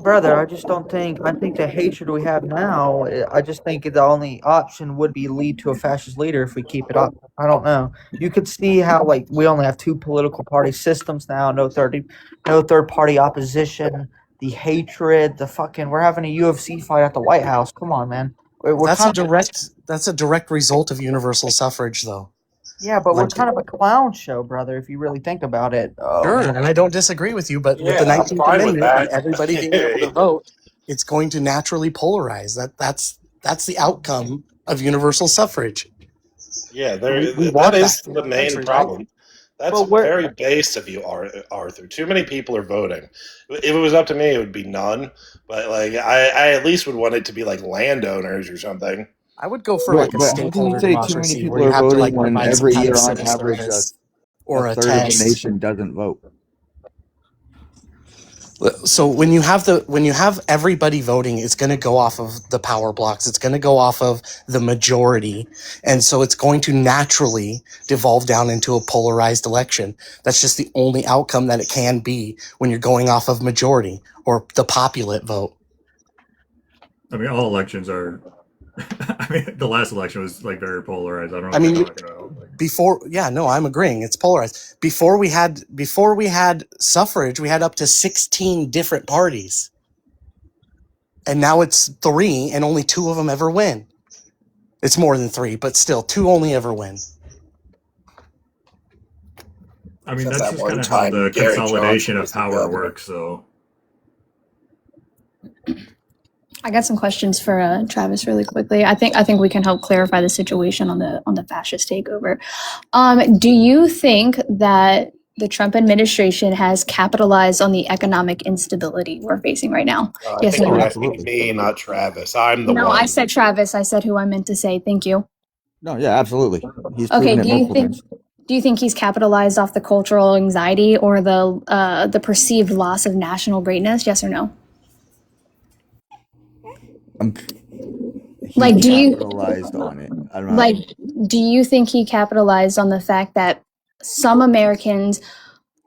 Brother, I just don't think. I think the hatred we have now. I just think the only option would be lead to a fascist leader if we keep it up. I don't know. You could see how like we only have two political party systems now. No third party opposition. The hatred. The fucking. We're having a UFC fight at the White House. Come on, man. That's a direct result of universal suffrage, though. Yeah, but we're Like- kind of a clown show, brother. If you really think about it. Sure, and I don't disagree with you, but with Yeah, the I'm 19th fine with Amendment that. and everybody being able to vote, it's going to naturally polarize. That's the outcome of universal suffrage. Yeah, We that want is that. the main Right? problem. That's very base of you, Arthur. Too many people are voting. If it was up to me, it would be none. But like, I at least would want it to be like landowners or something. I would go for But like a how can stakeholder you say too many democracy people where you are have to voting like when provide some every kind year of on civic average service a or a third of the test. nation doesn't vote? So when you have everybody voting, it's going to go off of the power blocks. It's going to go off of the majority, and so it's going to naturally devolve down into a polarized election. That's just the only outcome that it can be when you're going off of majority or the populate vote. I mean, all elections are. I mean, the last election was like very polarized. I don't know. I what mean, you're talking about. I'm agreeing. It's polarized. Before we had suffrage, we had up to 16 different parties. And now it's 3 and only 2 of them ever win. It's more than 3, but still 2 only ever win. I mean, Except that's that just one kind of how time the Gary consolidation Johnson of was the power governor. works. So. I got some questions for Travis really quickly. I think we can help clarify the situation on the fascist takeover. Do you think that the Trump administration has capitalized on the economic instability we're facing right now? I Yes think or you're no? asking me, not Travis. I'm the No, I one. said Travis. I said who I meant to say. Thank you. No, yeah, absolutely. He's Okay, proven it multiple times. do you think he's capitalized off the cultural anxiety or the perceived loss of national greatness? Yes or no? He Like, do you capitalized on it. I don't know. like do you think he capitalized on the fact that some Americans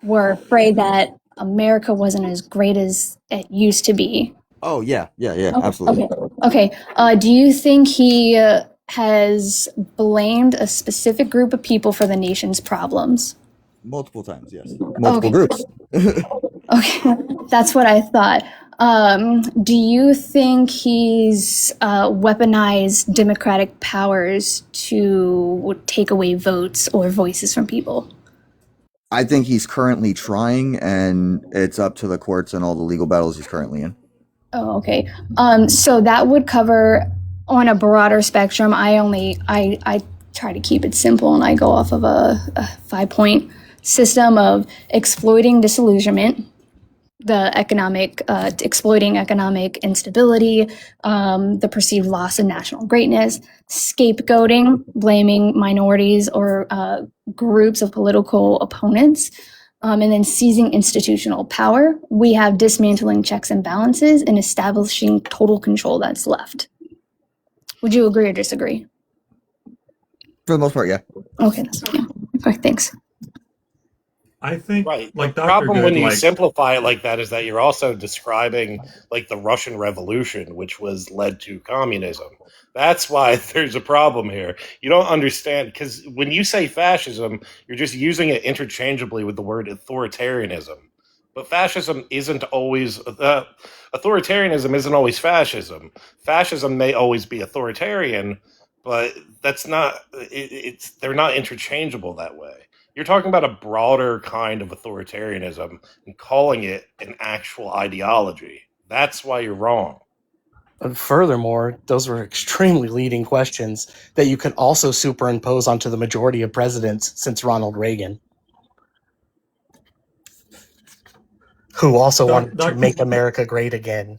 were afraid that America wasn't as great as it used to be? Oh yeah, Okay, absolutely. okay. Do you think he has blamed a specific group of people for the nation's problems? Multiple times, yes. Multiple Okay. groups. Okay, that's what I thought. Do you think he's weaponized democratic powers to take away votes or voices from people? I think he's currently trying, and it's up to the courts and all the legal battles he's currently in. Oh, okay. So that would cover on a broader spectrum. I try to keep it simple, and I go off of a 5-point system of exploiting disillusionment, the economic exploiting economic instability, the perceived loss of national greatness, scapegoating, blaming minorities or groups of political opponents, and then seizing institutional power. We have dismantling checks and balances and establishing total control that's left. Would you agree or disagree? For the most part, yeah. Okay, okay, thanks. I think, Right. like The Dr. problem Good, when you like, simplify it like that is that you're also describing like the Russian Revolution, which was led to communism. That's why there's a problem here. You don't understand, because when you say fascism, you're just using it interchangeably with the word authoritarianism. But fascism isn't always authoritarianism isn't always fascism. Fascism may always be authoritarian, but that's not. It's they're not interchangeable that way. You're talking about a broader kind of authoritarianism and calling it an actual ideology. That's why you're wrong. And furthermore, those were extremely leading questions that you could also superimpose onto the majority of presidents since Ronald Reagan, who also wanted to make America great again.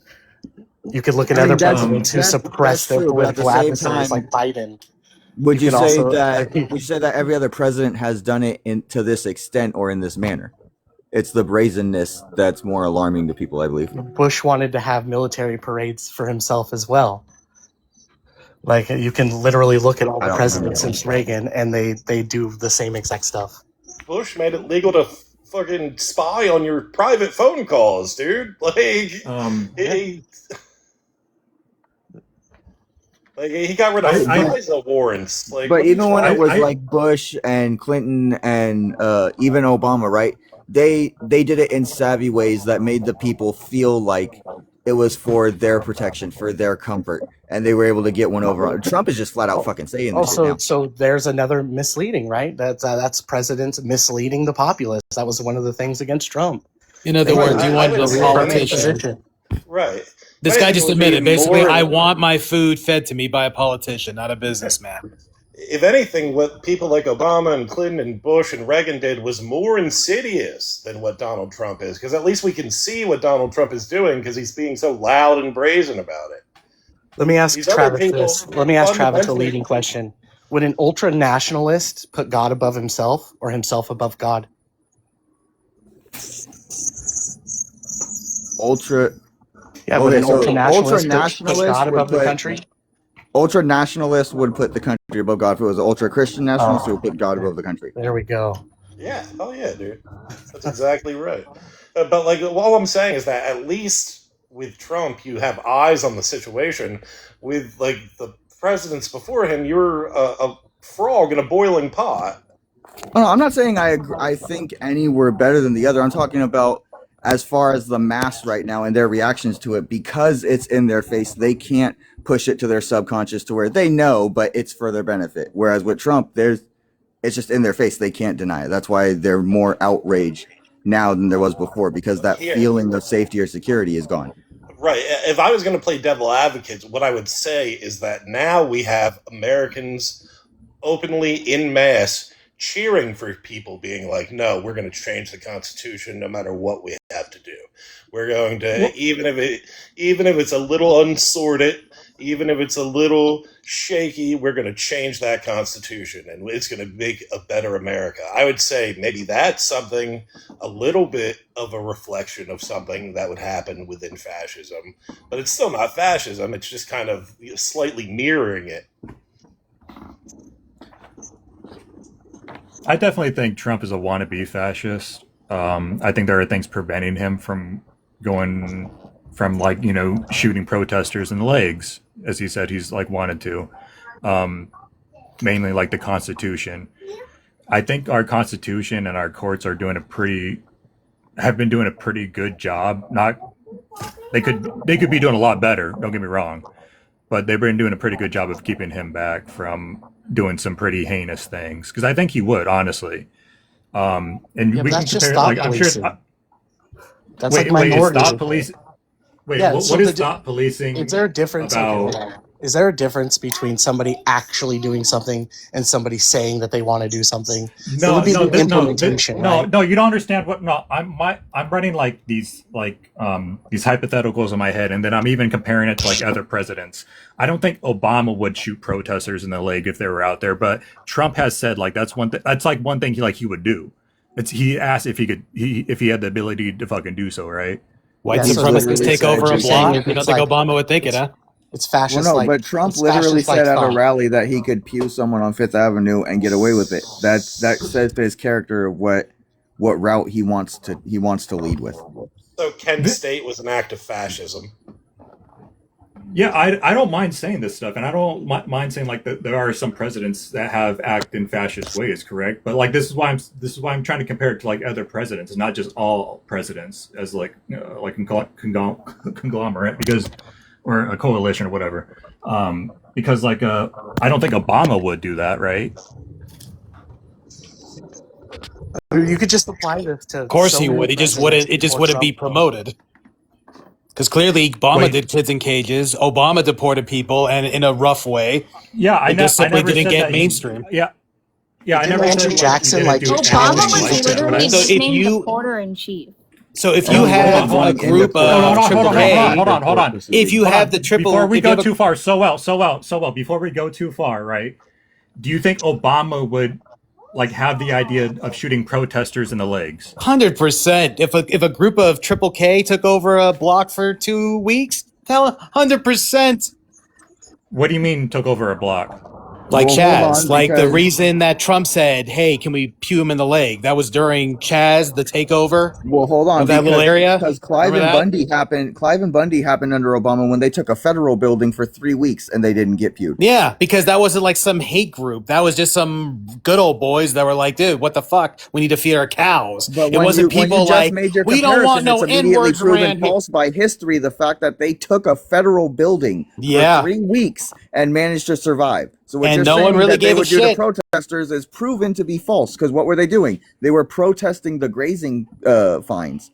You could look at I mean, other that's- presidents who that's- suppressed that's their true, but at the political same adversaries time, like Biden. Would you could say also- that every other president has done it to this extent or in this manner? It's the brazenness that's more alarming to people, I believe. Bush wanted to have military parades for himself as well. Like, you can literally look at all I the don't presidents remember. since Reagan, and they do the same exact stuff. Bush made it legal to fucking spy on your private phone calls, dude. Like, he got rid of FISA warrants. Like, But what even when are you it was trying- like Bush and Clinton and even Obama, right? They did it in savvy ways that made the people feel like it was for their protection, for their comfort, and they were able to get one over. Trump is just flat out fucking saying this shit now. So there's another misleading, right? That's presidents misleading the populace. That was one of the things against Trump. In other words, you wanted a politician. Right. This If guy anything, just it would be admitted, basically, more- I want my food fed to me by a politician, not a businessman. If anything, what people like Obama and Clinton and Bush and Reagan did was more insidious than what Donald Trump is, because at least we can see what Donald Trump is doing because he's being so loud and brazen about it. Let me ask These other Travis people this. Let me ask Travis a fundamentally- leading question. Would an ultra nationalist put God above himself or himself above God? Ultra. Yeah, but an so ultra-nationalist put ultra-nationalist God would above the put- country? Ultra nationalist would put the country above God. If it was an ultra Christian nationalist, it would put God above the country. There we go. Yeah, oh yeah, dude. That's exactly right. But like, all I'm saying is that at least with Trump, you have eyes on the situation. With like the presidents before him, you're a frog in a boiling pot. Oh, no, I'm not saying I think any were better than the other. I'm talking about as far as the mass right now and their reactions to it, because it's in their face. They can't push it to their subconscious to where they know, but it's for their benefit. Whereas with Trump, it's just in their face. They can't deny it. That's why they're more outraged now than there was before, because that Yeah. feeling of safety or security is gone. Right. If I was going to play devil advocate, what I would say is that now we have Americans openly in mass cheering for people being like, no, we're going to change the Constitution no matter what we have to do. We're going to, even if it's a little unsorted, even if it's a little shaky, we're going to change that Constitution, and it's going to make a better America. I would say maybe that's something, a little bit of a reflection of something that would happen within fascism, but it's still not fascism. It's just kind of slightly mirroring it. I definitely think Trump is a wannabe fascist. I think there are things preventing him from going from, like, you know, shooting protesters in the legs, as he said he's like wanted to. Mainly like the Constitution. I think our Constitution and our courts are have been doing a pretty good job. They could be doing a lot better, don't get me wrong, but they've been doing a pretty good job of keeping him back from doing some pretty heinous things, because I think he would, honestly. And Yeah, we but can that's just compare, stop like, I'm sure. policing. That's Wait, like is minority. stop policing? Wait, Yeah, what so is the stop policing is there a difference? about? Okay, is there a difference between somebody actually doing something and somebody saying that they want to do something? It No, would be no, the implementation, no, right? no. You don't understand what. No, I'm running like these hypotheticals in my head, and then I'm even comparing it to like other presidents. I don't think Obama would shoot protesters in the leg if they were out there, but Trump has said like that's one thing. That's like one thing he would do. He asked if he had the ability to fucking do so, right? White Yeah, so supremacists take over a you're saying block. if You don't it's think like Obama would think it, huh? it's Well, fascist no, like but Trump it's literally fascist like said at a thought. rally that he could pew someone on Fifth Avenue and get away with it. That says to his character of what route he wants to lead with. So Kent State was an act of fascism. Yeah, I don't mind saying this stuff, and I don't mind saying like that there are some presidents that have acted in fascist ways, correct? But like this is why I'm trying to compare it to like other presidents, and not just all presidents as like conglomerate, because or a coalition or whatever. Because like I don't think Obama would do that, right? You could just apply this to Of course so he many would. He just presidents wouldn't. It just before wouldn't be Trump. promoted. Because clearly Obama Wait. did kids in cages. Obama deported people, and in a rough way. Yeah, It just simply never didn't said get that he- mainstream. Yeah, I Didn't never Andrew said Jackson, like he didn't do Obama anything was like that. literally So if named you- the porter in chief. So if And you he have wasn't a going group into court. of Hold on, AAA, hold on. if you Hold have on. the triple, Before we if you go have a- too far, so well. Before we go too far, right? Do you think Obama would like have the idea of shooting protesters in the legs? 100%. If a group of Triple K took over a block for 2 weeks, 100%. What do you mean took over a block? Like Well, Chaz, hold on, like the because- reason that Trump said, "Hey, can we pew him in the leg?" That was during Chaz, the takeover. Well, hold on, Of that little area? because Clive Remember and that? Bundy happened under Obama when they took a federal building for 3 weeks and they didn't get pewed. Yeah, because that wasn't like some hate group. That was just some good old boys that were like, "Dude, what the fuck? We need to feed our cows." But It wasn't when you people just like, made your "We don't want comparison, no it's immediately N-words proven around here." false by history. The fact that they took a federal building Yeah. for 3 weeks and managed to survive. So what And you're no saying one really that they gave a would do to shit. protesters is proven to be false. Because what were they doing? They were protesting the grazing fines.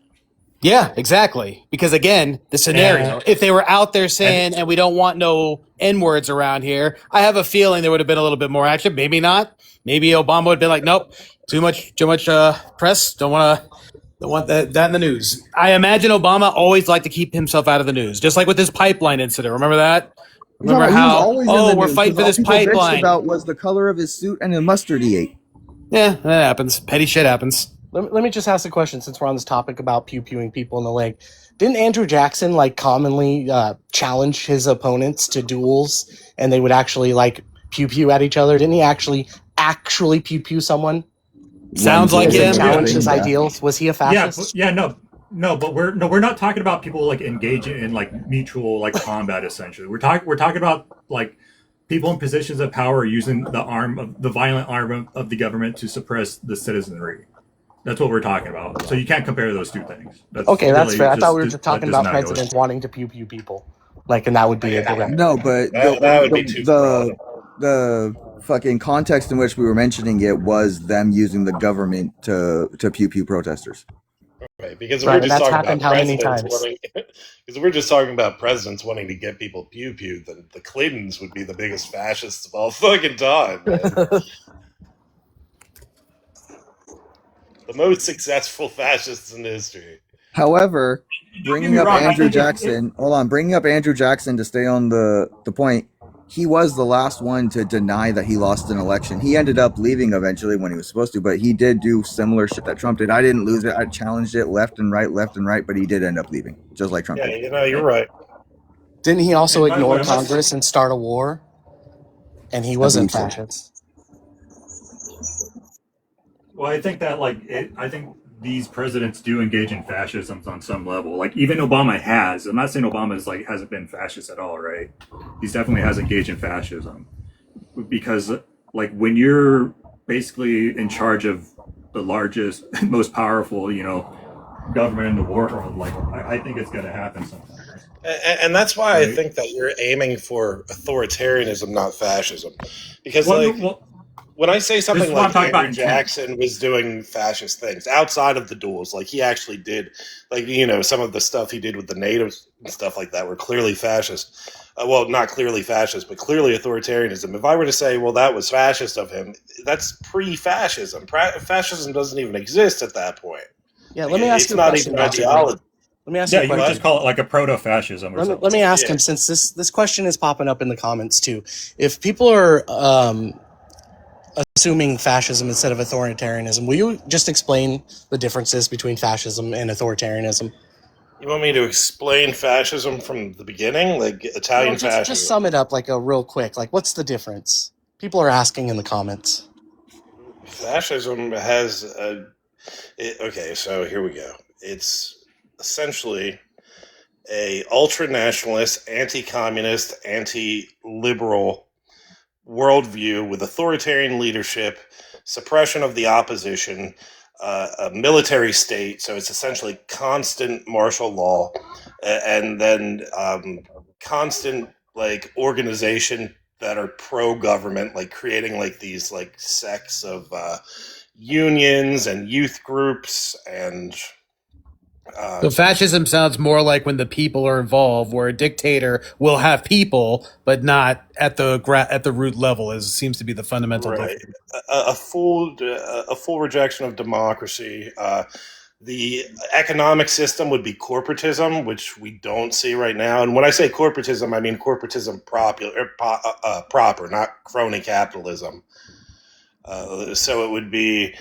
Yeah, exactly. Because again, the scenario, if they were out there saying, and we don't want no N-words around here, I have a feeling there would have been a little bit more action. Maybe not. Maybe Obama would have been like, nope, too much press. Don't want that in the news. I imagine Obama always liked to keep himself out of the news, just like with this pipeline incident. Remember that? Remember No, he was how, always in the we're news, fighting for 'cause this all people bitched pipeline. about was the color of his suit and the mustard he ate. Yeah, that happens. Petty shit happens. Let me just ask a question since we're on this topic about pew-pewing people in the leg. Didn't Andrew Jackson like commonly challenge his opponents to duels and they would actually like pew-pew at each other? Didn't he actually pew-pew someone? Sounds like Because he him. challenged his Yeah. ideals. Was he a fascist? But we're not talking about people like engaging in like mutual like combat. Essentially, we're talking about like people in positions of power using the violent arm of the government to suppress the citizenry. That's what we're talking about. So you can't compare those two things. Okay, that's really fair. I thought just- we were that just talking does about not go- presidents wanting to pew-pew people. Like, and that would be a direct. No, but That would be too broad. the fucking context in which we were mentioning it was them using the government to pew pew protesters. Right, because Right, we're and just that's talking happened about how many presidents times? wanting, because we're just talking about presidents wanting to get people pew-pewed, then the Clintons would be the biggest fascists of all fucking time. Man. The most successful fascists in history. However, Don't get bringing me up wrong, I Andrew think Jackson, hold on, bringing up Andrew Jackson to stay on the point, he was the last one to deny that he lost an election. He ended up leaving eventually when he was supposed to, but he did do similar shit that Trump did. I didn't lose it. I challenged it left and right, but he did end up leaving, just like Trump Yeah, did. you know, you're right. Didn't he also And by the way, ignore I'm not- Congress and start a war? And he wasn't believe so. fascist. Well, I think that I think these presidents do engage in fascisms on some level. Like even Obama has. I'm not saying Obama is hasn't been fascist at all, right? He's definitely has engaged in fascism because like when you're basically in charge of the largest, most powerful, government in the world, like I think it's going to happen sometimes. And that's why I Right. think that you're aiming for authoritarianism, not fascism. Because, Well, when I say this something is what I'm like talking about Andrew intent. Jackson was doing fascist things outside of the duels, like he actually did, some of the stuff he did with the natives and stuff like that were clearly fascist. Well, not clearly fascist, but clearly authoritarianism. If I were to say, well, that was fascist of him, that's pre-fascism. Fascism doesn't even exist at that point. Yeah, let me ask It's you a not question, even Dr. ideology. Let me ask Yeah, you a you would question. just call it like a proto-fascism or something. Let me ask him, since this question is popping up in the comments too. If people are assuming fascism instead of authoritarianism, will you just explain the differences between fascism and authoritarianism? You want me to explain fascism from the beginning, like Italian No, fascism? just sum it up like a real quick. Like, what's the difference? People are asking in the comments. Fascism has okay, so here we go. It's essentially a ultra-nationalist, anti-communist, anti-liberal worldview with authoritarian leadership, suppression of the opposition, a military state. So it's essentially constant martial law, and then constant organization that are pro-government, like creating these sects of unions and youth groups and. So fascism sounds more like when the people are involved, where a dictator will have people, but not at the root level. As seems to be the fundamental Right. difference. A full rejection of democracy. The economic system would be corporatism, which we don't see right now. And when I say corporatism, I mean corporatism proper, not crony capitalism. So it would be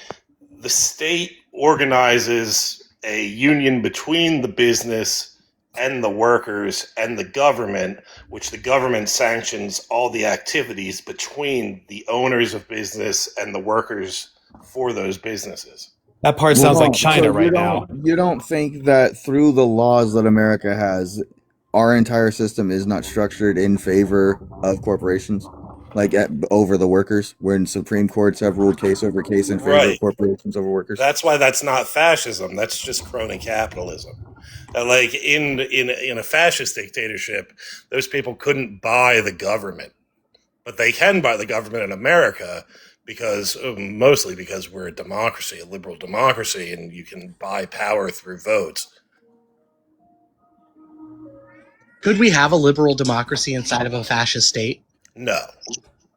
the state organizes a union between the business and the workers and the government, which the government sanctions all the activities between the owners of business and the workers for those businesses. That part sounds like So China right now. you don't think that through the laws that America has, our entire system is not structured in favor of corporations, over the workers, when Supreme Courts have ruled case over case in favor of Right. corporations over workers? That's why that's not fascism. That's just crony capitalism. In a fascist dictatorship, those people couldn't buy the government, but they can buy the government in America mostly because we're a democracy, a liberal democracy, and you can buy power through votes. Could we have a liberal democracy inside of a fascist state? No.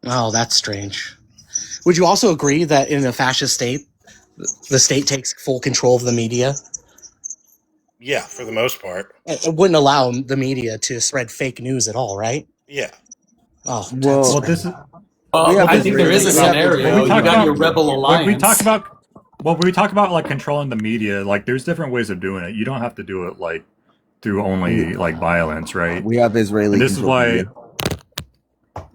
Oh, that's strange. Would you also agree that in a fascist state, the state takes full control of the media? Yeah, for the most part. It wouldn't allow the media to spread fake news at all, right? Yeah. Oh, Well, this is. I think there is a scenario. You got your rebel alliance. When we talk about controlling the media, there's different ways of doing it. You don't have to do it through only violence, right? We have Israeli. And this is controlled why. media.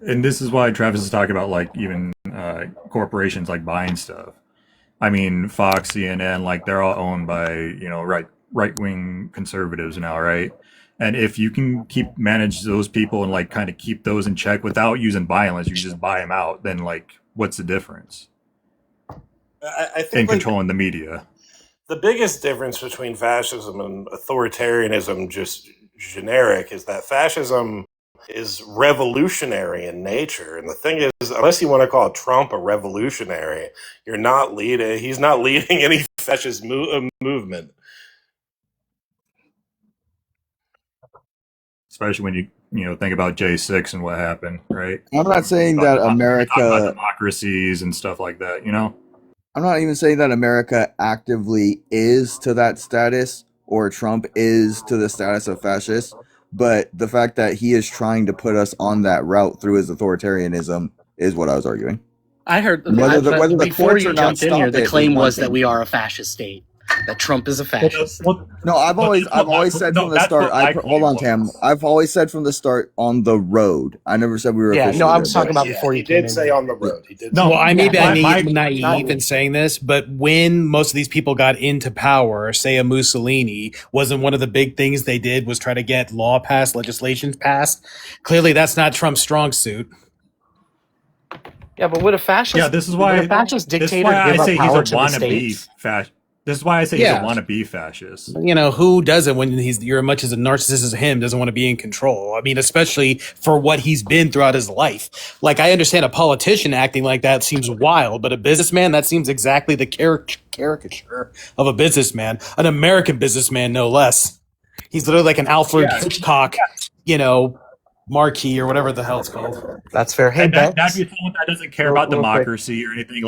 And this is why Travis is talking about even corporations buying stuff. I mean, Fox, CNN, they're all owned by right wing conservatives now, right? And if you can manage those people and kind of keep those in check without using violence, you just buy them out. Then what's the difference I think in controlling the media? The biggest difference between fascism and authoritarianism, just generic, is that fascism is revolutionary in nature. And the thing is, unless you want to call Trump a revolutionary, he's not leading any fascist movement. Especially when you think about J6 and what happened, right? I'm not saying that Talk about America. democracies and stuff like that, I'm not even saying that America actively is to that status or Trump is to the status of fascist, but the fact that he is trying to put us on that route through his authoritarianism is what I was arguing. I heard Whether the before courts you or not jumped in stop here, it the is claim one was that thing. we are a fascist state. That Trump is a fascist. No, I've always said from the start. Hold on, Tam. I've always said from the start on the road. I never said we were. Yeah, officially no, I there, was talking but- about before He you came did in. say on the road. He did. No, say well, I may be My- naive in saying this, but when most of these people got into power, say a Mussolini, wasn't one of the big things they did was try to get law passed, legislation passed? Clearly, that's not Trump's strong suit. Yeah, but would a fascist? Yeah, this is why. would a fascist This is dictator why I give up say he's power a to the wannabe states? fascist. This is why I say Yeah. he's a wannabe fascist. You know, who doesn't when you're as much as a narcissist as him doesn't want to be in control? I mean, especially for what he's been throughout his life. Like, I understand a politician acting like that seems wild, but a businessman, that seems exactly the caricature of a businessman, an American businessman, no less. He's literally like an Alfred Hitchcock, marquee or whatever the hell it's called. That's fair. Hey, And Bex. that'd be someone that doesn't care about democracy or anything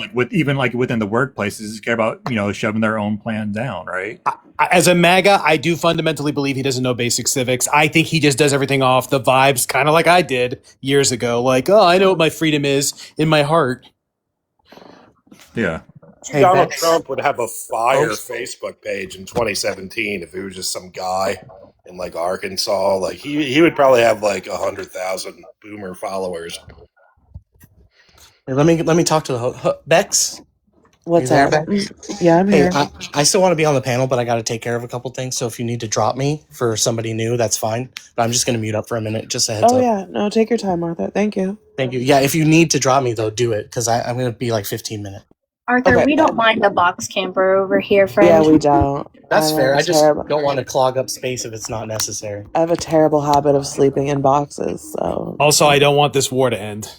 like within the workplaces. Just care about shoving their own plan down, right? As a MAGA, I do fundamentally believe he doesn't know basic civics. I think he just does everything off the vibes, kind of like I did years ago. Like, oh, I know what my freedom is in my heart. Yeah. Hey, Donald Bex. Trump would have a fire Oh. Facebook page in 2017 if he was just some guy in like Arkansas. Like he would probably have like 100,000 boomer followers. Hey, let me talk to the Bex. What's You there, up? Bex? Yeah, I'm Hey, here. I still want to be on the panel, but I got to take care of a couple things. So if you need to drop me for somebody new, that's fine. But I'm just going to mute up for a minute. Just a heads Oh up. yeah, no, take your time, Martha. Thank you. Thank you. Yeah, if you need to drop me though, do it because I'm going to be like 15 minutes. Arthur, Okay. we don't mind a box camper over here, friend. Yeah, we don't. That's fair. have I a just terrible- don't want to clog up space if it's not necessary. I have a terrible habit of sleeping in boxes, so Also, I don't want this war to end.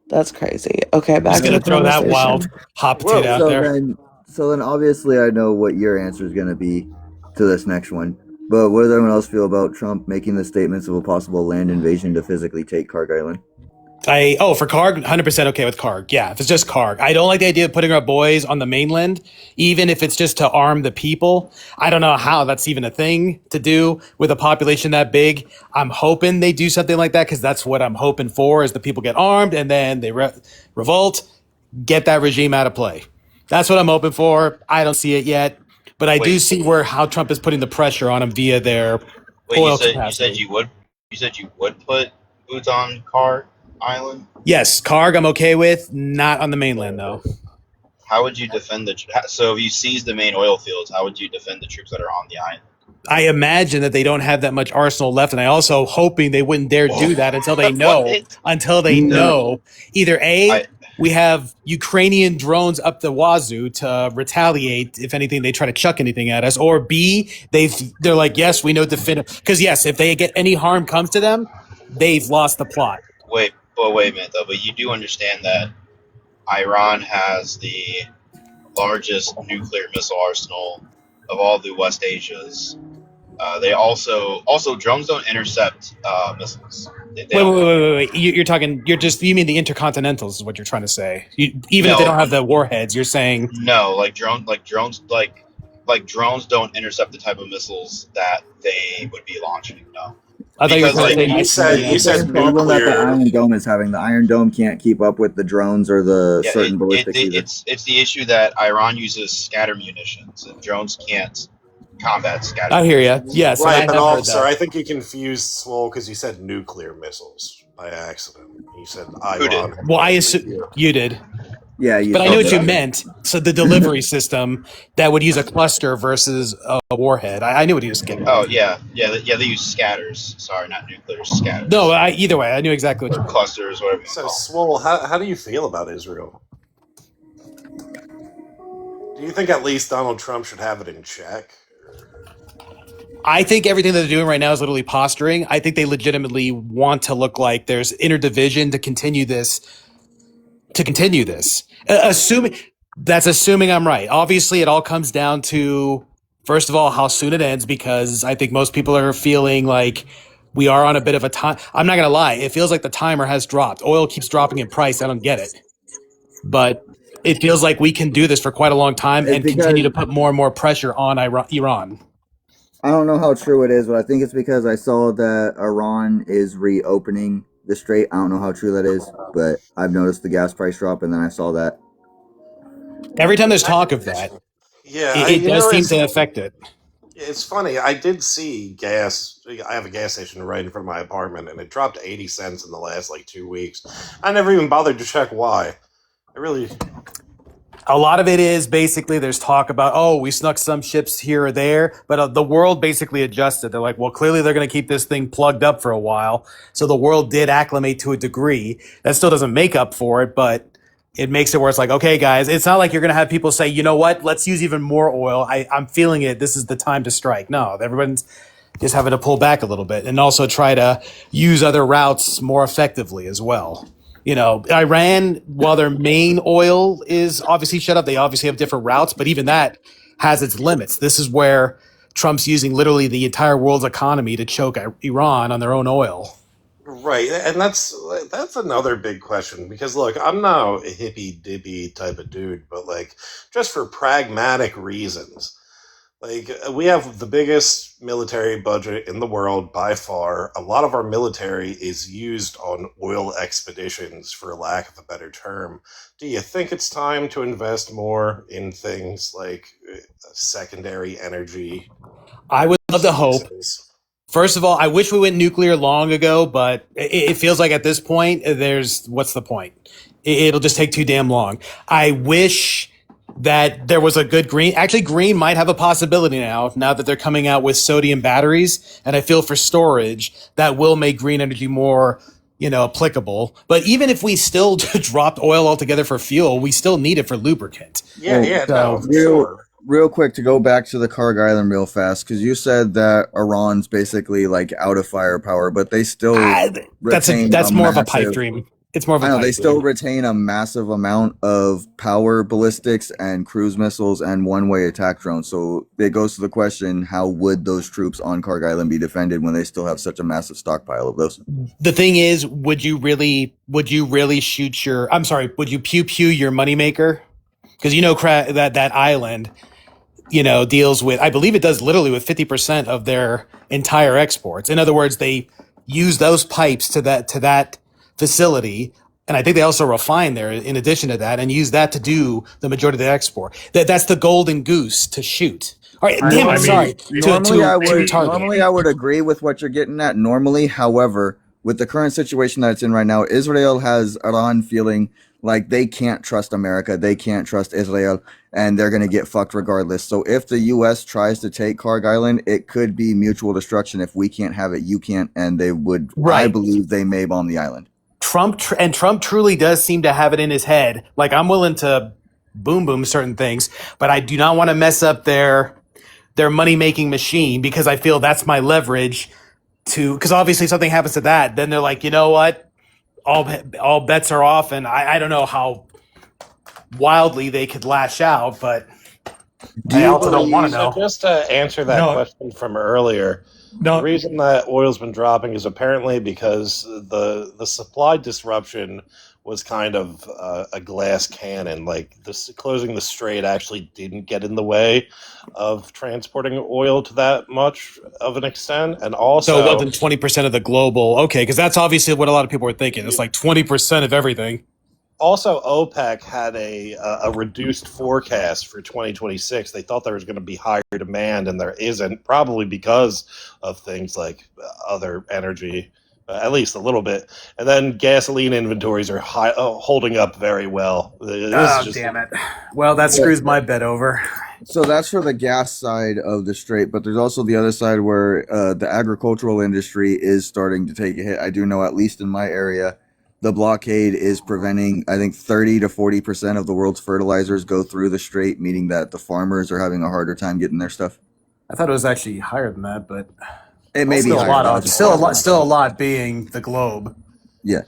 that's crazy. Okay, back Just to gonna the throw that conversation. wild hot potato out there. So then obviously I know what your answer is going to be to this next one. But what does everyone else feel about Trump making the statements of a possible land invasion to physically take Karg Island? For Karg, 100% okay with Karg. Yeah, if it's just Karg. I don't like the idea of putting our boys on the mainland, even if it's just to arm the people. I don't know how that's even a thing to do with a population that big. I'm hoping they do something like that because that's what I'm hoping for is the people get armed and then they revolt, get that regime out of play. That's what I'm hoping for. I don't see it yet, but I do see how Trump is putting the pressure on them via their oil capacity. You said you would put boots on Karg Island. Yes, Karg I'm okay with, not on the mainland though. How would you defend so if you seize the main oil fields, how would you defend the troops that are on the island? I imagine that they don't have that much arsenal left, and I also hoping they wouldn't dare do that until they know. Either we have Ukrainian drones up the wazoo to retaliate if anything they try to chuck anything at us, or B, they're like, yes, we know definitive because yes, if they get any harm comes to them, they've lost the plot. Wait a minute though. But you do understand that Iran has the largest nuclear missile arsenal of all the West Asias. They also drones don't intercept missiles. Wait. You mean the intercontinentals is what you're trying to say. Even if they don't have the warheads, you're saying No, drones don't intercept the type of missiles that they would be launching. No. I thought you were Because, saying you said The problem that the nuclear. Iron Dome is having. The Iron Dome can't keep up with the drones or the Yeah, certain ballistics either. it's the issue that Iran uses scatter munitions and drones can't combat scatter. I hear you. Yes, Right, I but have heard officer, that. I think you confused Swole because you said nuclear missiles by accident. You said Who did? Iran. Well, I assume you did. Yeah, But I knew what you meant. So the delivery system that would use a cluster versus a warhead. I knew what he was getting. Oh yeah. They use scatters. Sorry, not nuclear scatters. No, either way, I knew exactly what you meant. Clusters, whatever. So, Swole, how do you feel about Israel? Do you think at least Donald Trump should have it in check? I think everything that they're doing right now is literally posturing. I think they legitimately want to look like there's interdivision to continue this. Assuming I'm right. Obviously, it all comes down to, first of all, how soon it ends, because I think most people are feeling like we are on a bit of a time. I'm not going to lie. It feels like the timer has dropped. Oil keeps dropping in price. I don't get it. But it feels like we can do this for quite a long time It's and continue to because put more and more pressure on Iran. I don't know how true it is, but I think it's because I saw that Iran is reopening the strait. I don't know how true that is, but I've noticed the gas price drop, and then I saw that. Every time there's talk of that, Yeah, it you does know, seem to affect it. it's funny. I did see gas. I have a gas station right in front of my apartment, and it dropped 80 cents in the last like 2 weeks. I never even bothered to check why. I really. A lot of it is basically there's talk about, oh, we snuck some ships here or there, but the world basically adjusted. They're like, well, clearly they're going to keep this thing plugged up for a while. So the world did acclimate to a degree. That still doesn't make up for it, but it makes it where it's like, okay, guys, it's not like you're going to have people say, you know what, let's use even more oil. I'm feeling it. This is the time to strike. No, everyone's just having to pull back a little bit and also try to use other routes more effectively as well. You know, Iran, while their main oil is obviously shut up, they obviously have different routes, but even that has its limits. This is where Trump's using literally the entire world's economy to choke Iran on their own oil. Right, and that's another big question because look, I'm not a hippy dippy type of dude, but like just for pragmatic reasons, like we have the biggest military budget in the world by far. A lot of our military is used on oil expeditions, for lack of a better term. Do you think it's time to invest more in things like secondary energy? I would love to hope. First of all, I wish we went nuclear long ago, but it feels like at this point, what's the point? It'll just take too damn long. I wish that there was a good green. Actually, green might have a possibility now that they're coming out with sodium batteries. And I feel for storage, that will make green energy more, applicable. But even if we still dropped oil altogether for fuel, we still need it for lubricant. Real quick to go back to the Karg Island real fast, because you said that Iran's basically like out of firepower, but they still that's more of a pipe dream. It's more of a pipe they still dream. retain a massive amount of power ballistics and cruise missiles and one-way attack drones. So it goes to the question, how would those troops on Karg Island be defended when they still have such a massive stockpile of those? The thing is, would you really shoot would you pew your moneymaker? Because that island, deals with, I believe it does literally with 50% of their entire exports. In other words, they use those pipes to that facility, and I think they also refine there in addition to that, and use that to do the majority of the export. That's the golden goose to shoot. All right, damn it, sorry. Normally, I would agree with what you're getting at. Normally, however, with the current situation that it's in right now, Israel has Iran feeling like they can't trust America, they can't trust Israel, and they're going to get fucked regardless. So if the U.S. tries to take Karg Island, it could be mutual destruction. If we can't have it, you can't, and they would, I believe they may bomb the island. Trump truly does seem to have it in his head. Like, I'm willing to boom certain things, but I do not want to mess up their money-making machine, because I feel that's my leverage because obviously if something happens to that, then they're like, you know what? All bets are off, and I don't know how wildly they could lash out, but I also don't want to know. So just to answer that question from earlier, the reason that oil's been dropping is apparently because the supply disruption was kind of a glass cannon. Like closing the strait actually didn't get in the way of transporting oil to that much of an extent, and also so it wasn't 20% of the global. Okay, because that's obviously what a lot of people were thinking. It's like 20% of everything. Also, OPEC had a reduced forecast for 2026. They thought there was going to be higher demand, and there isn't, probably because of things like other energy, at least a little bit. And then gasoline inventories are holding up very well. Damn it. Well, that screws my bet over. So that's for the gas side of the strait, but there's also the other side where the agricultural industry is starting to take a hit. I do know, at least in my area, the blockade is preventing, I think, 30 to 40% of the world's fertilizers go through the strait, meaning that the farmers are having a harder time getting their stuff. I thought it was actually higher than that, but it may be higher. Still a lot being the globe. Yeah.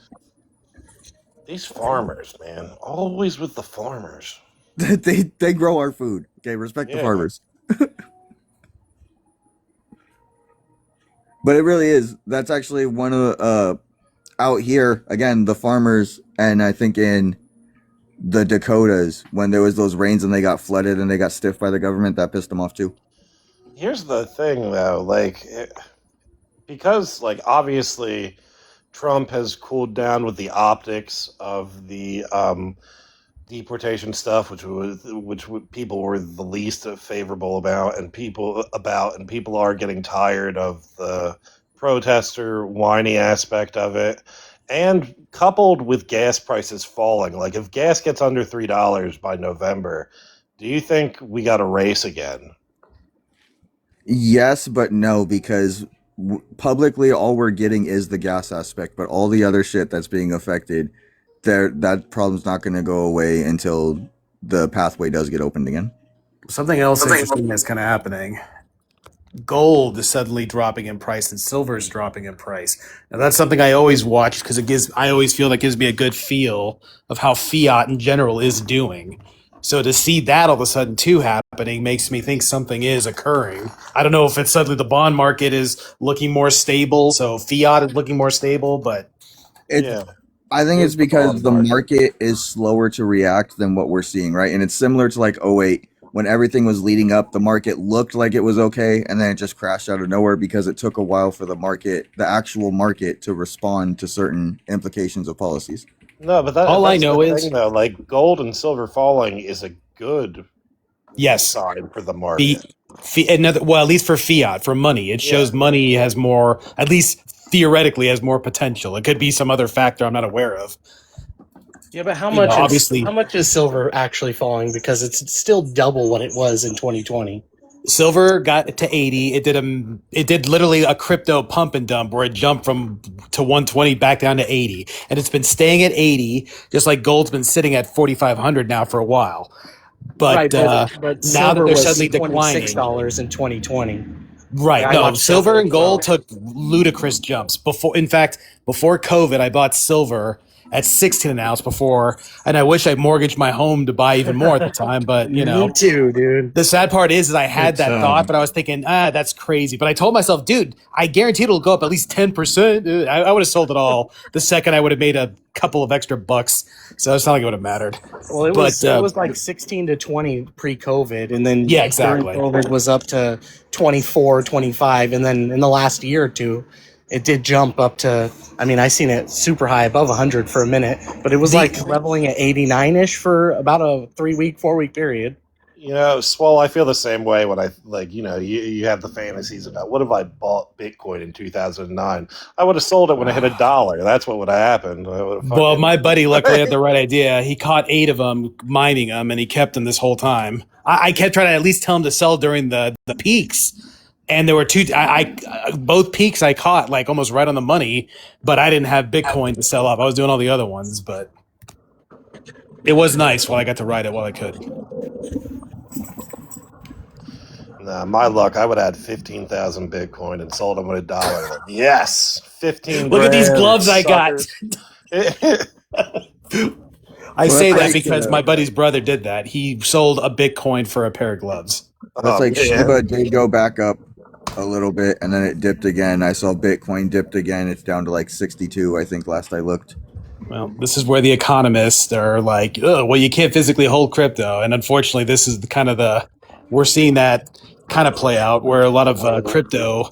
These farmers, man, always with the farmers. they grow our food. Okay, respect the farmers. But it really is. That's actually one of the out here, again, the farmers, and I think in the Dakotas when there was those rains and they got flooded and they got stiffed by the government. That pissed them off too. Here's the thing, though, like, because, like, obviously Trump has cooled down with the optics of the deportation stuff, which people were the least favorable about, and people are getting tired of the protester whiny aspect of it, and coupled with gas prices falling. Like, if gas gets under $3 by November, do you think we got a race again? Yes, but no, because publicly all we're getting is the gas aspect, but all the other shit that's being affected, that problem's not going to go away until the pathway does get opened again. Something else interesting is kind of happening. Gold is suddenly dropping in price and silver is dropping in price. Now that's something I always watch because I always feel that gives me a good feel of how fiat in general is doing. So to see that all of a sudden too happening makes me think something is occurring. I don't know if it's suddenly the bond market is looking more stable, so fiat is looking more stable, but I think it's because the market is slower to react than what we're seeing, right? And it's similar to like 2008 when everything was leading up, the market looked like it was okay, and then it just crashed out of nowhere because it took a while for the actual market to respond to certain implications of policies. No, but all I know is though, like, gold and silver falling is a good sign for the market. Well, at least for fiat, for money, it shows money has more, at least theoretically, has more potential. It could be some other factor I'm not aware of. Yeah, but how You know, much is silver actually falling? Because it's still double what it was in 2020. Silver got to 80. It did literally a crypto pump and dump where it jumped to 120 back down to 80, and it's been staying at 80, just like gold's been sitting at 4,500 now for a while. But, but now that they're was suddenly declining, $26 in 2020. right? Yeah, I No, watched silver and silver, gold took ludicrous jumps. In fact, before COVID, I bought silver at 16 an ounce and I wish I mortgaged my home to buy even more at the time, but you know. Me too, dude. The sad part is I had that thought, but I was thinking, that's crazy. But I told myself, dude, I guarantee it'll go up at least 10%. Dude, I would have sold it all the second I would have made a couple of extra bucks. So it's not like it would have mattered. Well, it was like 16 to 20 pre-COVID, and then Yeah, exactly. during COVID was up to 24, 25, and then in the last year or two, it did jump up to, I mean, I seen it super high above 100 for a minute, but it was like leveling at 89-ish for about a 4-week period. You know, Swole, I feel the same way when you have the fantasies about what if I bought Bitcoin in 2009? I would have sold it when it hit $1. That's what would have happened. Well, my buddy luckily had the right idea. He caught 8 of them, mining them, and he kept them this whole time. I kept trying to at least tell him to sell during the peaks. And there were both peaks I caught like almost right on the money, but I didn't have Bitcoin to sell up. I was doing all the other ones, but it was nice while I got to ride it while I could. Nah, my luck, I would add 15,000 Bitcoin and sold them at $1. Like, yes, 15. Look at these grand, gloves I got. I say that like, because my buddy's brother did that. He sold a Bitcoin for a pair of gloves. That's like Shiba did go back up a little bit and then it dipped again. I saw Bitcoin dipped again. It's down to like 62, I think, last I looked. Well, this is where the economists are like, oh, well, you can't physically hold crypto. And unfortunately, this is we're seeing that kind of play out where a lot of crypto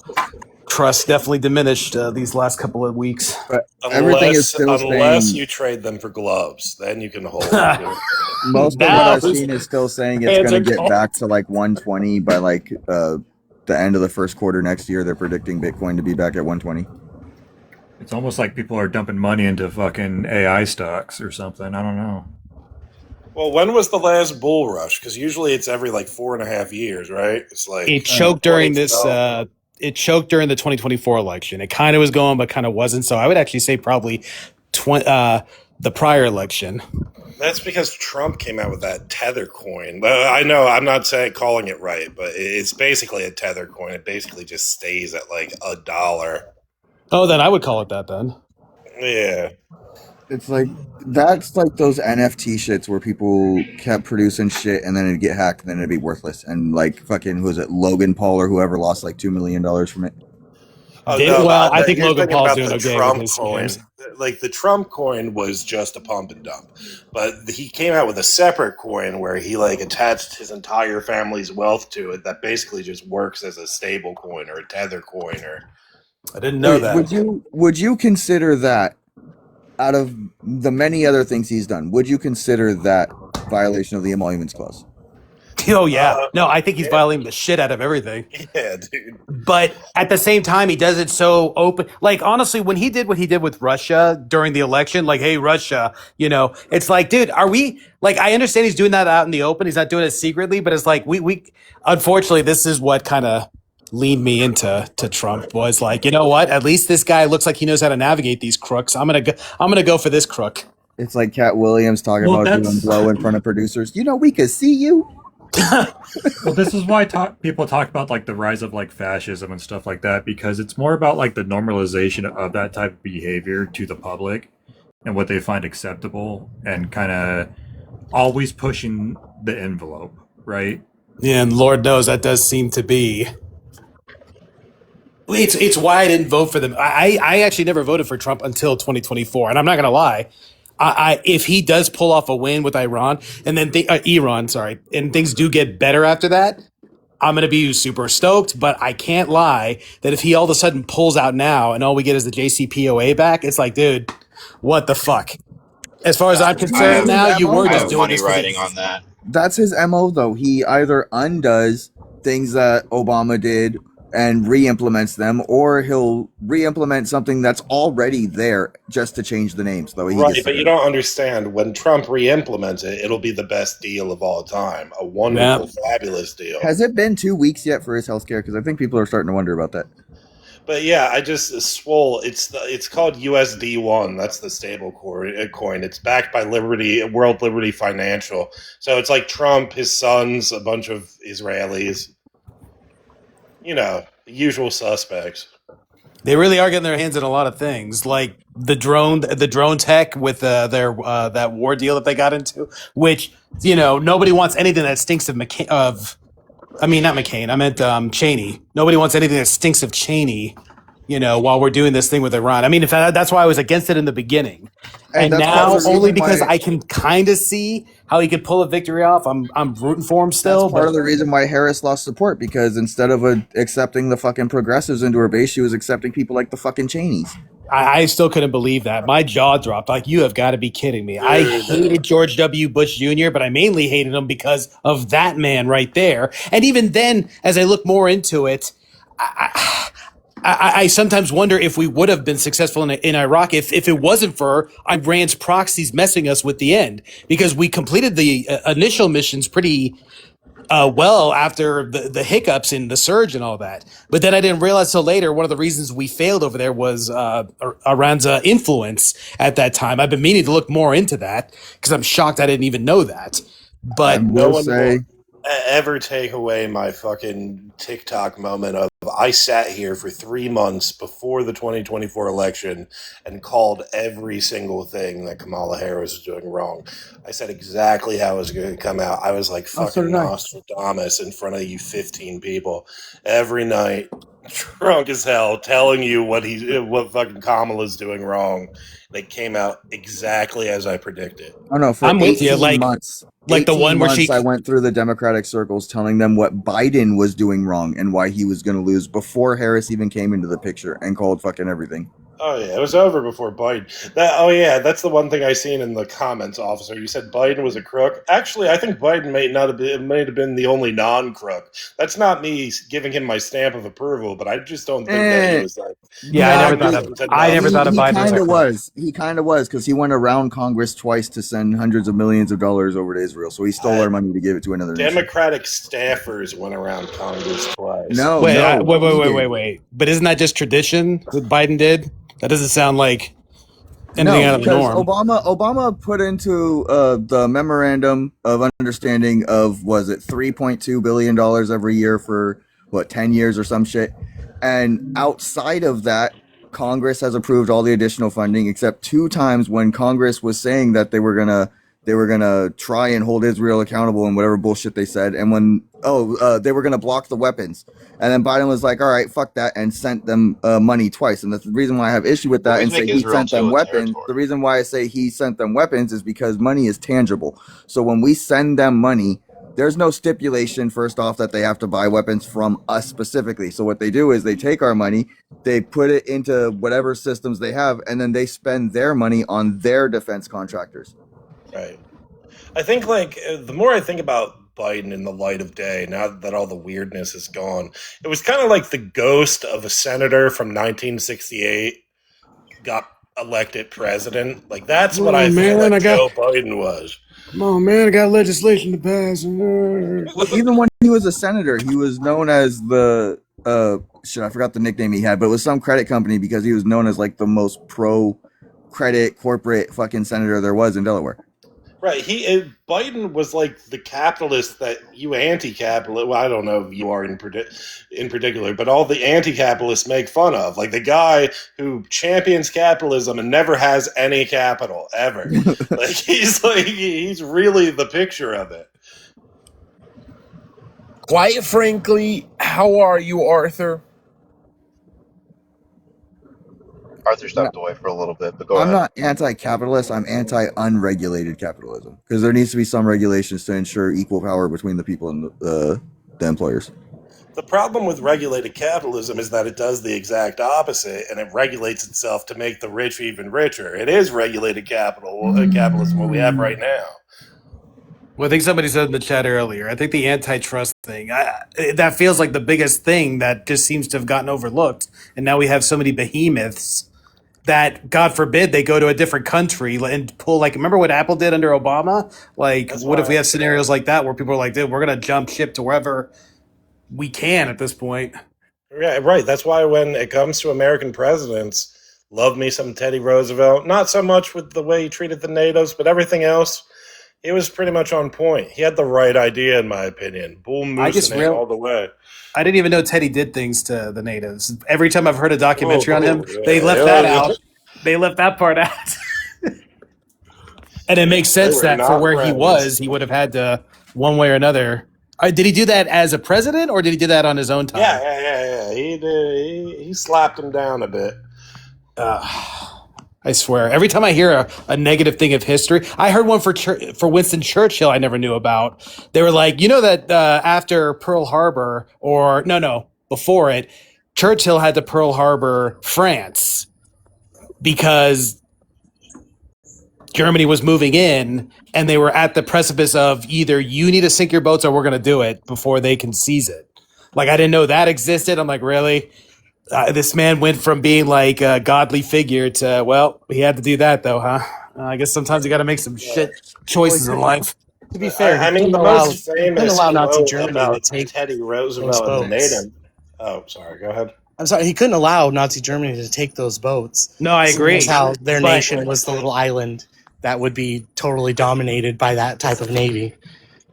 trust definitely diminished these last couple of weeks. But everything is still unless staying. you trade them for gloves, then you can hold them. Most of what I've seen is still saying it's going to get back to like 120 by like the end of the first quarter next year. They're predicting Bitcoin to be back at 120. It's almost like people are dumping money into fucking AI stocks or something. I don't know. Well, when was the last bull rush? Because usually it's every like 4.5 years, right? It's like It choked during this. It choked during the 2024 election. It kind of was going, but kind of wasn't. So I would actually say probably the prior election. That's because Trump came out with that Tether coin. I know I'm not calling it right, but it's basically a Tether coin. It basically just stays at like $1. Oh, then I would call it that then. Yeah. It's like that's like those NFT shits where people kept producing shit and then it'd get hacked and then it'd be worthless. And like fucking who was it, Logan Paul or whoever lost like $2 million from it. Oh They- no, well, I think you're Logan thinking Paul's about doing the okay with Trump his coin. scams. Like the Trump coin was just a pump and dump, but he came out with a separate coin where he like attached his entire family's wealth to it. That basically just works as a stable coin or a tether coin. Or I didn't know Wait, that. would you consider that out of the many other things he's done? Would you consider that violation of the emoluments clause? Oh yeah, no, I think he's violating the shit out of everything. Yeah, dude. But at the same time, he does it so open. Like honestly, when he did what he did with Russia during the election, like, hey, Russia, it's like, dude, are we like? I understand he's doing that out in the open. He's not doing it secretly, but it's like we unfortunately, this is what kind of leaned me into Trump was like, you know what? At least this guy looks like he knows how to navigate these crooks. I'm gonna go for this crook. It's like Cat Williams talking Well, about doing that's- blow in front of producers. We could see you. Well, this is why people talk about like the rise of like fascism and stuff like that, because it's more about like the normalization of that type of behavior to the public and what they find acceptable, and kind of always pushing the envelope, right? Yeah, and Lord knows that does seem to be. It's why I didn't vote for them. I actually never voted for Trump until 2024, and I'm not gonna lie. If he does pull off a win with Iran, and then Iran, sorry, and things do get better after that, I'm gonna be super stoked. But I can't lie that if he all of a sudden pulls out now, and all we get is the JCPOA back, it's like, dude, what the fuck? As far as I'm concerned, now you were just doing money this riding on that. That's his MO, though. He either undoes things that Obama did and re-implements them, or he'll re-implement something that's already there just to change the names, though. Right, but you don't understand. When Trump re-implements it, it'll be the best deal of all time. A wonderful, fabulous deal. Has it been 2 weeks yet for his healthcare? Because I think people are starting to wonder about that. But yeah, I just swole. It's called USD1. That's the stable coin. It's backed by World Liberty Financial. So it's like Trump, his sons, a bunch of Israelis. Usual suspects. They really are getting their hands in a lot of things, like the drone tech with their that war deal that they got into, which nobody wants anything that stinks of not McCain. I meant Cheney. Nobody wants anything that stinks of Cheney. While we're doing this thing with Iran. I mean, that's why I was against it in the beginning, and that's now part of the only reason because why- I can kind of see how he could pull a victory off. I'm rooting for him still. That's part of the reason why Harris lost support, because instead of accepting the fucking progressives into her base, she was accepting people like the fucking Cheneys. I still couldn't believe that. My jaw dropped. Like, you have got to be kidding me. I hated George W. Bush Jr., but I mainly hated him because of that man right there. And even then, as I look more into it, I sometimes wonder if we would have been successful in Iraq if it wasn't for Iran's proxies messing us with the end, because we completed the initial missions pretty well after the hiccups in the surge and all that. But then I didn't realize till later one of the reasons we failed over there was Iran's influence at that time. I've been meaning to look more into that because I'm shocked I didn't even know that. But No one will ever take away my fucking TikTok moment of I sat here for 3 months before the 2024 election and called every single thing that Kamala Harris was doing wrong. I said exactly how it was going to come out. I was like so fucking did I. Nostradamus in front of you 15 people every night, drunk as hell, telling you what fucking Kamala's doing wrong. They came out exactly as I predicted. Oh no, for I'm with you, 18 like- months. like the 18 one where months she- I went through the Democratic circles telling them what Biden was doing wrong and why he was going to lose before Harris even came into the picture, and called fucking everything. Oh yeah, it was over before Biden. That's the one thing I seen in the comments, officer. You said Biden was a crook. Actually, I think Biden may have been the only non-crook. That's not me giving him my stamp of approval, but I just don't think that he was like. Yeah, I never thought of Biden as a crook. He kind of was, because he went around Congress twice to send hundreds of millions of dollars over to Israel. So he stole our money to give it to another nation. Democratic staffers went around Congress twice. No, Wait, no, wait. But isn't that just tradition that Biden did? That doesn't sound like anything out of the because norm. Obama put into the memorandum of understanding of, was it $3.2 billion every year for 10 years or some shit. And outside of that, Congress has approved all the additional funding except 2 times when Congress was saying that they were going to they were gonna try and hold Israel accountable and whatever bullshit they said. And when they were gonna block the weapons, and then Biden was like, "All right, fuck that," and sent them money twice. And that's the reason why I have issue with that Always and say make he Israel sent them too a weapons. territory. The reason why I say he sent them weapons is because money is tangible. So when we send them money, there's no stipulation, first off, that they have to buy weapons from us specifically. So what they do is they take our money, they put it into whatever systems they have, and then they spend their money on their defense contractors. Right. I think, like, the more I think about Biden in the light of day, now that all the weirdness is gone, it was kind of like the ghost of a senator from 1968 got elected president. Like, that's what I feel like Joe Biden was. Come on, man! I got legislation to pass. Well, even when he was a senator, he was known as the I forgot the nickname he had, but it was some credit company because he was known as like the most pro credit corporate fucking senator there was in Delaware. Right. Biden was like the capitalist that you anti-capitalist. Well, I don't know if you are in particular, but all the anti-capitalists make fun of, like the guy who champions capitalism and never has any capital ever. He's really the picture of it. Quite frankly, how are you, Arthur? Arthur stepped away for a little bit, but go I'm ahead. not anti-capitalist. I'm anti-unregulated capitalism because there needs to be some regulations to ensure equal power between the people and the employers. The problem with regulated capitalism is that it does the exact opposite, and it regulates itself to make the rich even richer. It is regulated capitalism what we have right now. Well, I think somebody said in the chat earlier, I think the antitrust thing, that feels like the biggest thing that just seems to have gotten overlooked. And now we have so many behemoths that, God forbid, they go to a different country and pull, like, remember what Apple did under Obama? Like, what if we have scenarios like that where people are like, dude, we're going to jump ship to wherever we can at this point. Yeah, right. That's why when it comes to American presidents, love me some Teddy Roosevelt. Not so much with the way he treated the natives, but everything else, he was pretty much on point. He had the right idea, in my opinion. Bull moose all the way. I didn't even know Teddy did things to the natives. Every time I've heard a documentary on him, they left that out. They left that part out. And it makes sense that for where he was, he would have had to, one way or another. Did he do that as a president, or did he do that on his own time? Yeah. He did. He slapped him down a bit. I swear, every time I hear a negative thing of history, I heard one for Winston Churchill I never knew about. They were like, you know that after Pearl Harbor, or no, before it, Churchill had to Pearl Harbor France because Germany was moving in, and they were at the precipice of either you need to sink your boats or we're going to do it before they can seize it. Like, I didn't know that existed. I'm like, really? This man went from being like a godly figure to, well, he had to do that though, huh? I guess sometimes you got to make some shit choices in life. To be fair, I mean, the most famous allow Nazi quote Germany about to take Teddy those Roosevelt and the boats. native. Oh, sorry. Go ahead. I'm sorry, he couldn't allow Nazi Germany to take those boats. No, I agree. Seeing as how their But- nation was the little island that would be totally dominated by that type of navy.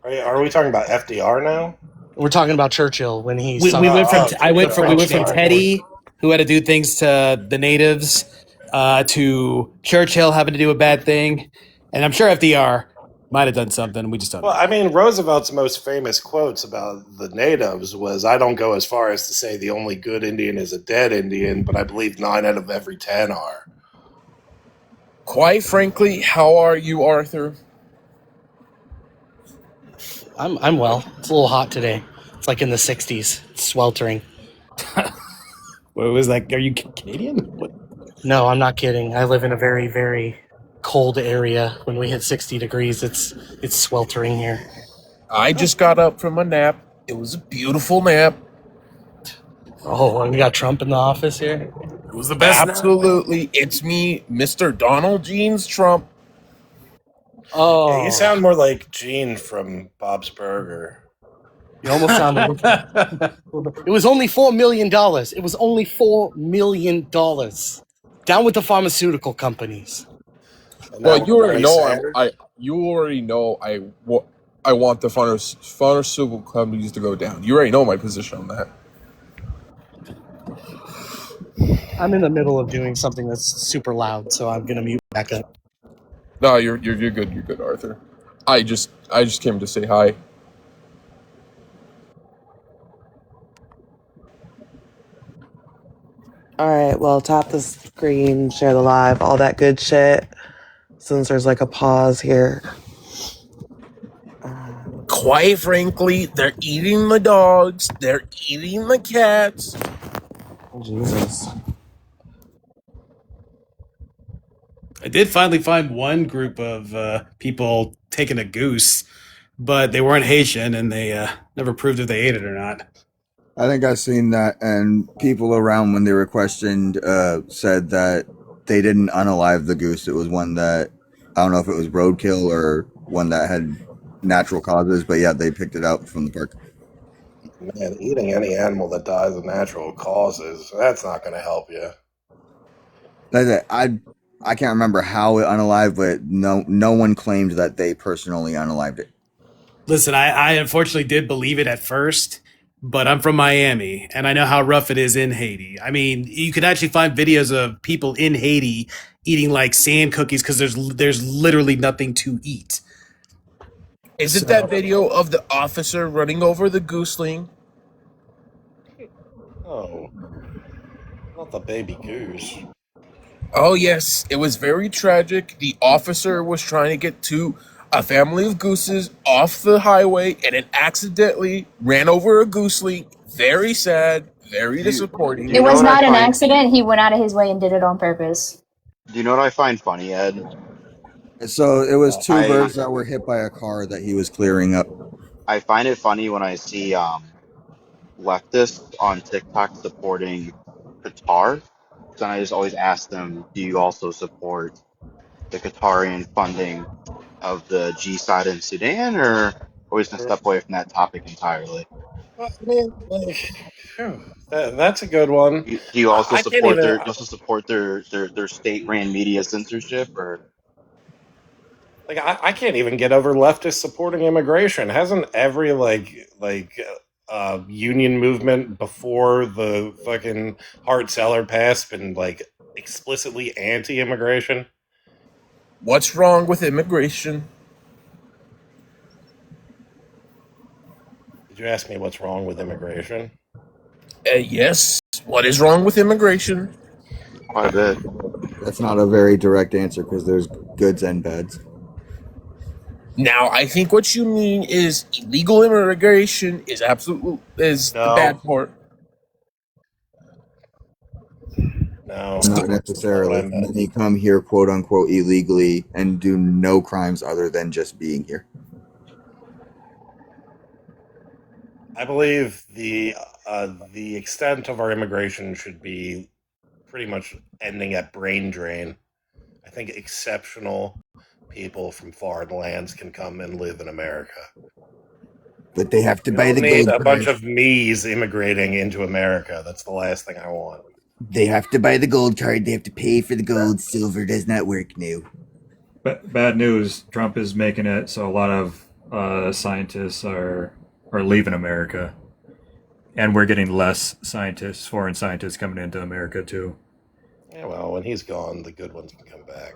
Are we talking about FDR now? We're talking about Churchill when he. We went from we French went from navy. Teddy, who had to do things to the natives, to Churchill having to do a bad thing, and I'm sure FDR might have done something. We just don't know. Well, I mean, Roosevelt's most famous quotes about the natives was, I don't go as far as to say the only good Indian is a dead Indian, but I believe 9 out of every 10 are. Quite frankly, how are you, Arthur? I'm well. It's a little hot today. It's like in the 60s. It's sweltering. What was that? Are you Canadian? What? No, I'm not kidding. I live in a very, very cold area. When we hit 60 degrees, it's sweltering here. I just got up from a nap. It was a beautiful nap. Oh, and we got Trump in the office here. It was the best. Absolutely. It's me, Mr. Donald Jeans Trump. Oh, Yeah, you sound more like Gene from Bob's Burger. You almost sounded. It was only $4 million. It was only $4 million. Down with the pharmaceutical companies. Well, you already know. You already know. I want the pharmaceutical companies to go down. You already know my position on that. I'm in the middle of doing something that's super loud, so I'm gonna mute back up. No, you're good. You're good, Arthur. I just came to say hi. All right, well, tap the screen, share the live, all that good shit. Since there's like a pause here. Quite frankly, they're eating the dogs. They're eating the cats. Jesus. I did finally find one group of people taking a goose, but they weren't Haitian, and they never proved if they ate it or not. I think I've seen that, and people around when they were questioned said that they didn't unalive the goose. It was one that, I don't know if it was roadkill or one that had natural causes, but yeah, they picked it out from the park. Man, eating any animal that dies of natural causes, that's not going to help you. That's it. I can't remember how it unalived, but no one claimed that they personally unalived it. Listen, I unfortunately did believe it at first, but I'm from Miami, and I know how rough it is in Haiti. I mean, you could actually find videos of people in Haiti eating like sand cookies because there's literally nothing to eat. Is it that video of the officer running over the gooseling? Oh, not the baby goose. Oh, yes. It was very tragic. The officer was trying to get a family of gooses off the highway and it accidentally ran over a gooseling. Very sad. Very disappointing. It was not an accident. He went out of his way and did it on purpose. Do you know what I find funny, Ed? So it was two birds that were hit by a car that he was clearing up. I find it funny when I see leftists on TikTok supporting Qatar. Then I just always ask them, do you also support the Qatarian funding of the G-side in Sudan, or are we just going to step away from that topic entirely? Well, I mean, like, that's a good one. Do you also I can't support their state-ran media censorship, or? Like, I can't even get over leftists supporting immigration. Hasn't every union movement before the fucking Hart-Celler pass been like explicitly anti-immigration? What's wrong with immigration? Did you ask me what's wrong with immigration? Yes. What is wrong with immigration? Quite a bit. That's not a very direct answer because there's goods and bads. Now, I think what you mean is illegal immigration is the bad part. No, not necessarily. Many come here, quote unquote, illegally and do no crimes other than just being here. I believe the extent of our immigration should be pretty much ending at brain drain. I think exceptional people from foreign lands can come and live in America. But they have to buy the need gold a bunch card. of me's immigrating into America. That's the last thing I want. They have to buy the gold card. They have to pay for the gold. Silver does not work now. Bad news. Trump is making it so a lot of scientists are leaving America, and we're getting less scientists, foreign scientists, coming into America too. Yeah, well, when he's gone, the good ones can come back.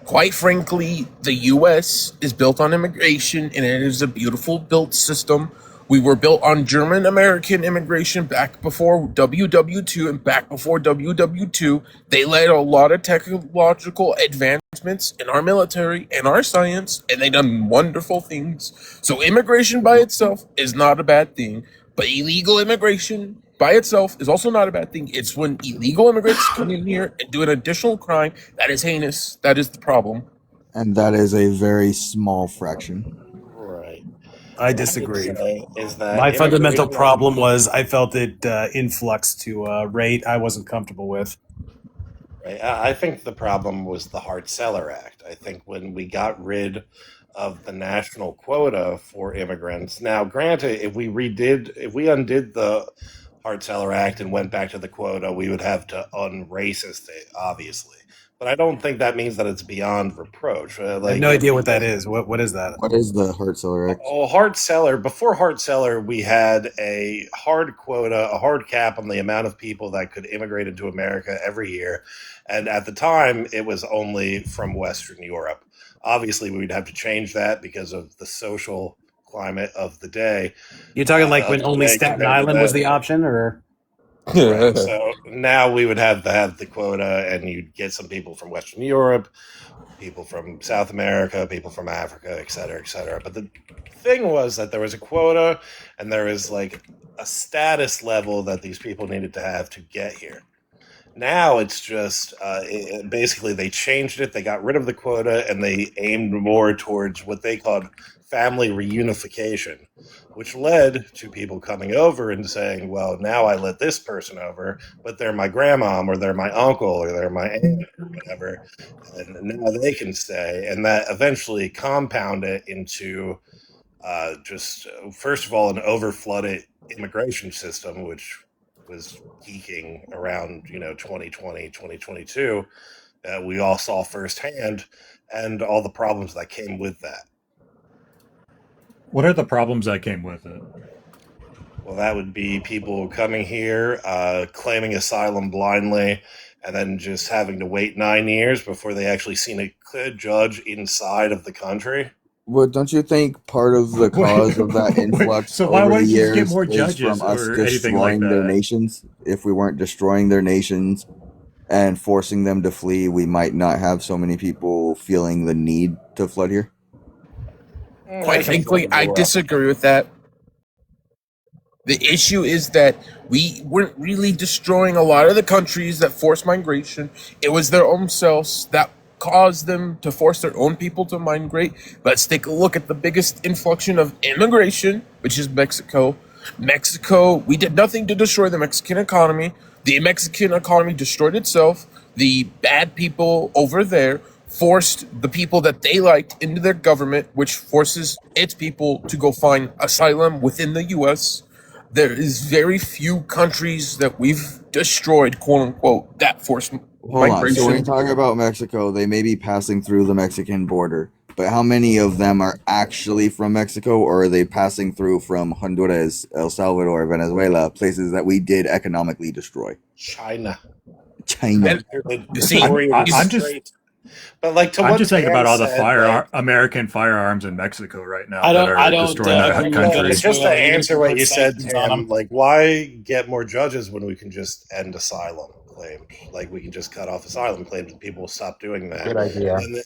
Quite frankly, the U.S. is built on immigration, and it is a beautiful built system. We were built on German-American immigration back before WW2 and back before WW2. They led a lot of technological advancements in our military and our science, and they done wonderful things. So immigration by itself is not a bad thing, but illegal immigration by itself is also not a bad thing. It's when illegal immigrants come in here and do an additional crime that is heinous. That is the problem. And that is a very small fraction. Right. I disagree. Is that My fundamental problem was I felt it influx to a rate I wasn't comfortable with. Right. I think the problem was the Hart-Celler Act. I think when we got rid of the national quota for immigrants. Now, granted, if we undid the Hart-Celler Act and went back to the quota, we would have to un-racist it, obviously. But I don't think that means that it's beyond reproach. I have no idea what that is. What is that? What is the Hart-Celler Act? Oh, Hart-Celler. Before Hart-Celler, we had a hard quota, a hard cap on the amount of people that could immigrate into America every year. And at the time, it was only from Western Europe. Obviously, we'd have to change that because of the social climate of the day. You're talking like when only Staten Island was the option, or? Right. So now we would have to have the quota, and you'd get some people from Western Europe, people from South America, people from Africa, et cetera, et cetera. But the thing was that there was a quota, and there was like a status level that these people needed to have to get here. Now it's just basically they changed it. They got rid of the quota, and they aimed more towards what they called family reunification, which led to people coming over and saying, well, now I let this person over, but they're my grandma or they're my uncle or they're my aunt or whatever, and now they can stay. And that eventually compounded into first of all, an overflooded immigration system, which was peaking around 2020, 2022. We all saw firsthand, and all the problems that came with that. What are the problems that came with it? Well, that would be people coming here, claiming asylum blindly, and then just having to wait 9 years before they actually seen a clear judge inside of the country. Well, don't you think part of the cause of that influx So why over the wouldn't you just years get more is judges from us or anything like destroying their that? nations? If we weren't destroying their nations and forcing them to flee, we might not have so many people feeling the need to flood here. Quite frankly, I disagree with that. The issue is that we weren't really destroying a lot of the countries that forced migration. It was their own selves that caused them to force their own people to migrate. Let's take a look at the biggest influxion of immigration, which is Mexico. Mexico, we did nothing to destroy the Mexican economy. The Mexican economy destroyed itself. The bad people over there forced the people that they liked into their government, which forces its people to go find asylum within the U.S. There is very few countries that we've destroyed, quote unquote, that forced Hold on. migration. So when you talk about Mexico, they may be passing through the Mexican border, but how many of them are actually from Mexico, or are they passing through from Honduras, El Salvador, Venezuela, places that we did economically destroy? China. China. I'm just But like to I'm what just thinking about all the Dan said, American firearms in Mexico right now I don't- that I are don't, destroying agree that with country. that. just to answer what you said, Sanctions on 'em. Tim, like why get more judges when we can just end asylum claims? Like we can just cut off asylum claims and people will stop doing that. Good idea. And then-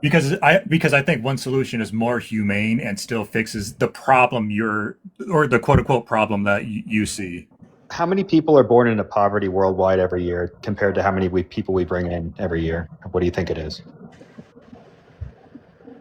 Because I think one solution is more humane and still fixes the problem or the quote unquote problem that you see. How many people are born into poverty worldwide every year compared to how many people we bring in every year? What do you think it is?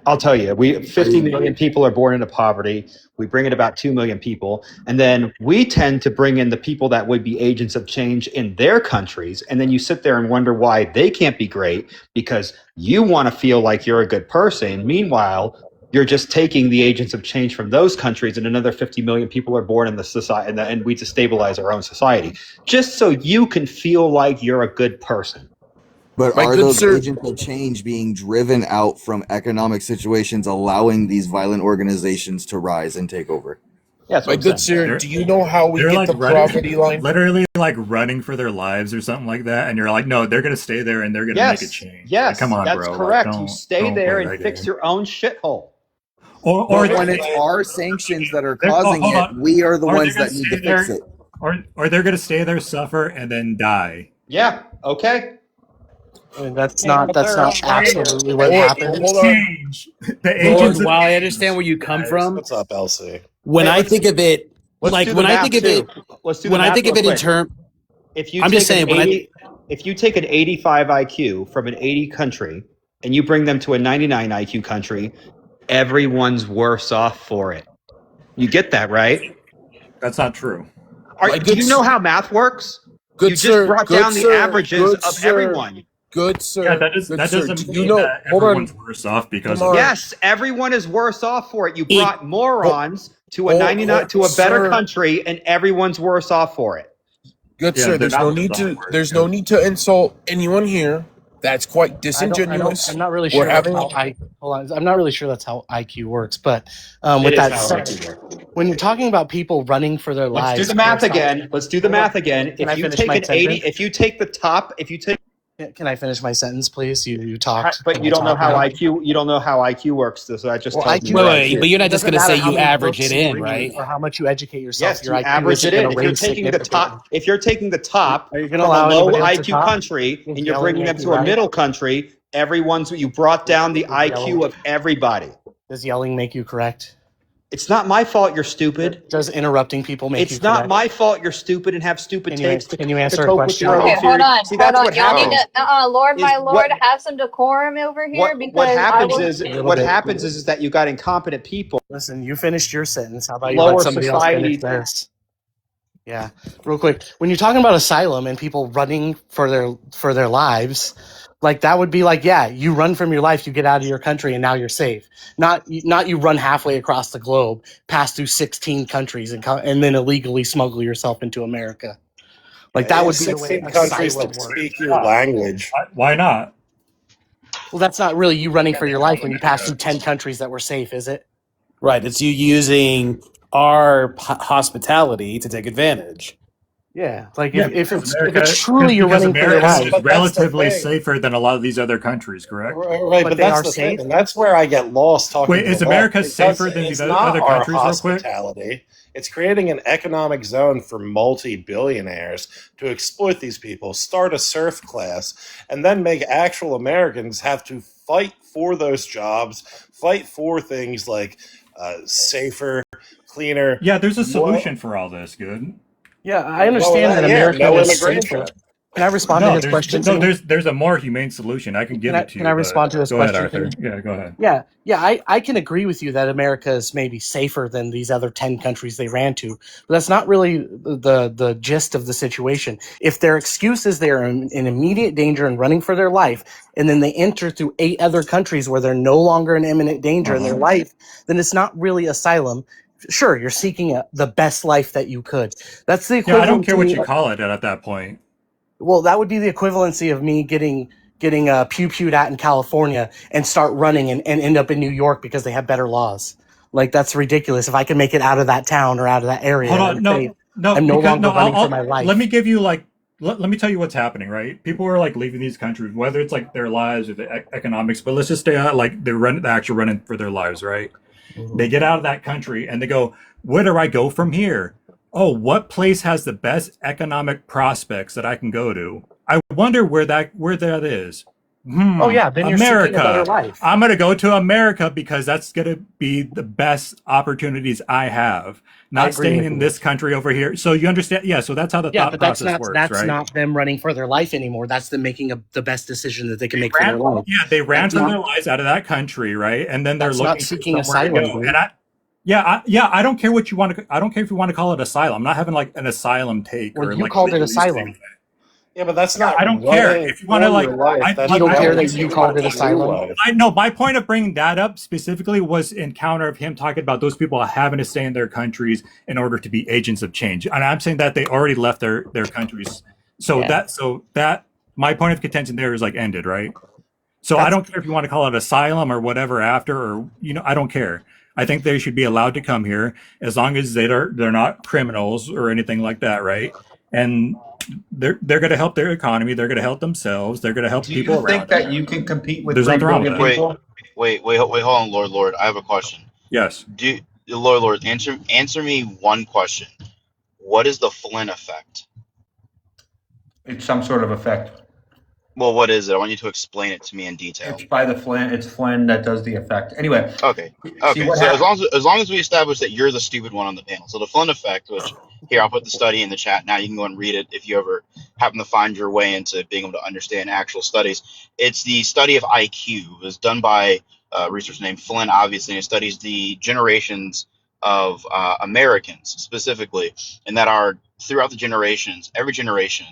I'll tell you, 50 million people are born into poverty. We bring in about 2 million people. And then we tend to bring in the people that would be agents of change in their countries. And then you sit there and wonder why they can't be great because you want to feel like you're a good person. Meanwhile, you're just taking the agents of change from those countries, and another 50 million people are born in the society, and we destabilize our own society just so you can feel like you're a good person. But My are good those sir- agents of change being driven out from economic situations, allowing these violent organizations to rise and take over? Yeah, that's My what I'm good saying. sir, do you know how we They're get like the poverty line? literally like running for their lives or something like that, and you're like, no, they're gonna stay there and they're gonna make a change. Yes, Like, come on, that's bro. Like, correct. You don't- stay don't there play and that fix game. your own shithole. Or But when it's our sanctions that are They're- causing hold it, on. we are the Or they're ones gonna that need stay to fix there- it. Or they're gonna stay there, suffer, and then die. Yeah. Okay. I mean, that's not absolutely what happens. Hold on. Change. The Lord, agents. while I understand where you come from, What's up, Elsie? when I think of it, Let's like do the when I math, think of too. it, Let's do the when I math think of real it in quick. term, If you I'm just take an saying, when 80 if you take an 85 IQ from an 80 country and you bring them to a 99 IQ country, everyone's worse off for it. You get that, right? That's not true. Do you know how math works? Good you just sir, brought good down the sir, averages good of sir. everyone. Good sir. Yeah, Good that sir. doesn't You mean know, that hold on. everyone's worse off because of Lamar. it. Yes, everyone is worse off for it. You brought morons to a hold- 99 hold- to a better sir. country, and everyone's worse off for it. Good Yeah, sir. they're There's not no worse need off to. for it, There's no need to insult anyone here. That's quite disingenuous. I'm not really We're sure that's having. I'm not really sure that's how IQ works. But It with is that how said, IQ works. when you're talking about people running for their Let's lives, do the math for a side- again. Let's do the Hold on. math again. Can I If you finish take my an 80, sentence? if you take the top, if you take, Can I finish my sentence, please? You talked, but you don't know how IQ. You don't know how IQ works. So I just Well, told IQ. you. Wait, but you're not It just doesn't going to say matter how you many average books it you in, read right? or how much you educate yourself. Yes, Your you IQ average isn't it in. going If to you're raise taking the significantly. top, if you're taking the top Are you from going to a allow low anybody else to IQ talk? country Is and you're yelling bringing them make to you a right? middle country, you brought down the IQ yelling- of everybody. Does yelling make you correct? It's not my fault you're stupid. Does interrupting people make you It's not correct? my fault you're stupid and have stupid Can you- takes can you to answer a cope with question? your Okay, own Hold theory. on, See, hold that's on. what Y'all need happens. to, Lord, Is my what- Lord, have some decorum over here because What happens I will, is that you got incompetent people. Listen, you finished your sentence. How about you Lower let somebody else society. finish theirs? Yeah, real quick. When you're talking about asylum and people running for their lives, like that would be like, yeah, you run from your life, you get out of your country, and now you're safe. Not you run halfway across the globe, pass through 16 countries, and then illegally smuggle yourself into America. Like that would be the way 16 countries asylum that works. speak your language. Why not? Well, that's not really you running for your life when you pass through 10 countries that were safe, is it? Right. It's you using our hospitality to take advantage. Yeah, like Yeah, if America, it's truly you're because running for your America life, is But that's the relatively thing. safer than a lot of these other countries, correct? Right, But but they that's are the safe? thing, and that's where I get lost talking. Wait, to is the America left, safer because than these it's other not our countries, real quick? hospitality. It's creating an economic zone for multi-billionaires to exploit these people, start a serf class, and then make actual Americans have to fight for those jobs, fight for things like safer, cleaner. Yeah, there's a solution for all this, good. yeah, I understand that yeah, America no is immigration. safer. Can I respond to No, his question? there's a more humane solution. I can give it to you. Can I respond to his go ahead, question? Arthur. Yeah, go ahead. Yeah, I can agree with you that America is maybe safer than these other 10 countries they ran to, but that's not really the gist of the situation. If their excuse is they're in immediate danger and running for their life, and then they enter through 8 other countries where they're no longer in imminent danger in their life, then it's not really asylum. Sure, you're seeking the best life that you could. That's the Yeah, equivalent. I don't care to what me- you call it at that point. Well, that would be the equivalency of me getting pew-pewed at in California and start running and end up in New York because they have better laws. Like that's ridiculous. If I can make it out of that town or out of that area, Hold I'm on, no, safe. no, I'm no because longer running for my life. Let me give you like let me tell you what's happening, right? People are like leaving these countries, whether it's like their lives or the economics, but let's just stay out like they're actually running for their lives, right? Mm-hmm. They get out of that country and they go, where do I go from here? Oh, what place has the best economic prospects that I can go to? I wonder where that is. Oh yeah, then you're seeking a better America. life. I'm going to go to America because that's going to be the best opportunities I have. Not agree staying with in you. this country over here. So you understand? Yeah. So that's how the Yeah, thought but that's process not works, right? not them running for their life anymore. That's them making the best decision that they can make for their life. Yeah, they ran That's for not- their lives out of that country, right? And then they're That's looking not for seeking somewhere to asylum, go. dude. And I don't care what you want to. I don't care if you want to call it asylum. I'm not having like an asylum take. Well, or you like called it legally asylum. stating that. Yeah, but that's not. I don't care running if you want to for like. your life. That's You don't care running that you for called it your asylum? life. I know my point of bringing that up specifically was in counter of him talking about those people having to stay in their countries in order to be agents of change, and I'm saying that they already left their countries. So Yeah. that my point of contention there is like ended, right? So I don't care if you want to call it asylum or whatever after, or I don't care. I think they should be allowed to come here as long as they're not criminals or anything like that, right? And they're going to help their economy. They're going to help themselves. They're going to help Do people you think around that them. you can compete with There's 3 nothing wrong billion with that. people? Wait, hold on, Lord. I have a question. Yes. Lord, answer me one question. What is the Flynn effect? It's some sort of effect. Well, what is it? I want you to explain it to me in detail. It's by the Flynn. It's Flynn that does the effect. Anyway. Okay. See what So happens. as long as we establish that you're the stupid one on the panel. So the Flynn effect, which here I'll put the study in the chat. Now you can go and read it if you ever happen to find your way into being able to understand actual studies. It's the study of IQ. It was done by a researcher named Flynn, obviously, and it studies the generations of Americans specifically, and that are throughout the generations. Every generation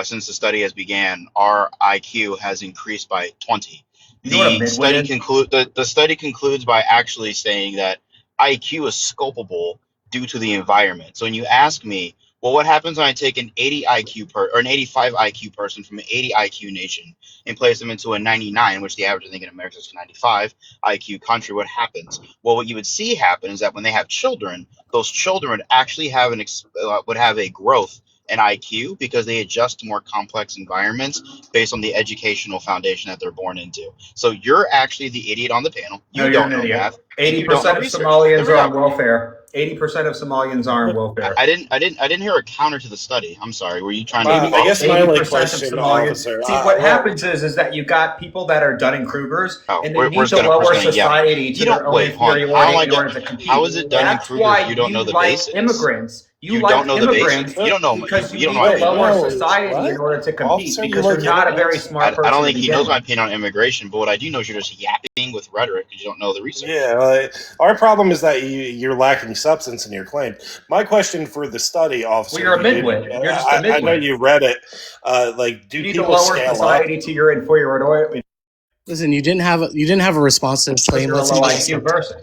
since the study has began, our IQ has increased by 20. You know what a The midwit study is? the study concludes by actually saying that IQ is scopable due to the environment. So when you ask me, well, what happens when I take an 80 IQ or an 85 IQ person from an 80 IQ nation and place them into a 99, which the average I think in America is 95 IQ country? What happens? Well, what you would see happen is that when they have children, those children would actually have would have a growth in IQ because they adjust to more complex environments based on the educational foundation that they're born into. So you're actually the idiot on the panel. No, You you're don't an know idiot. math. And you don't 80% know of research. Somalians There we are on go. welfare. 80% of Somalians are on welfare. I didn't hear a counter to the study. I'm sorry. Were you trying to? I guess my only 80% question, of Somalians. officer. See, what happens is that you got people that are Dunning-Krugers, and they need where's to lower Dunning-Kruger? Yeah. society to You their don't own wait. Hold on. inferiority in order to compete. How is it That's Dunning-Kruger why if you don't know the like basics? immigrants. You like don't know the immigrants basics. You don't know. because you You don't need know my to opinion. lower society in order to compete Officer, you because like you're not a very immigrants? smart person. I don't to think he begin knows my with. opinion on immigration, but what I do know is you're just yapping with rhetoric because you don't know the research. Yeah, our problem is that you're lacking substance in your claim. My question for the study, officer. Well, you're a midwit. You're just a midwit. I know you read it. Do You need to people lower scale society to your inferiority Listen, you didn't have a response to this because claim. you're a Let's low just- IQ person.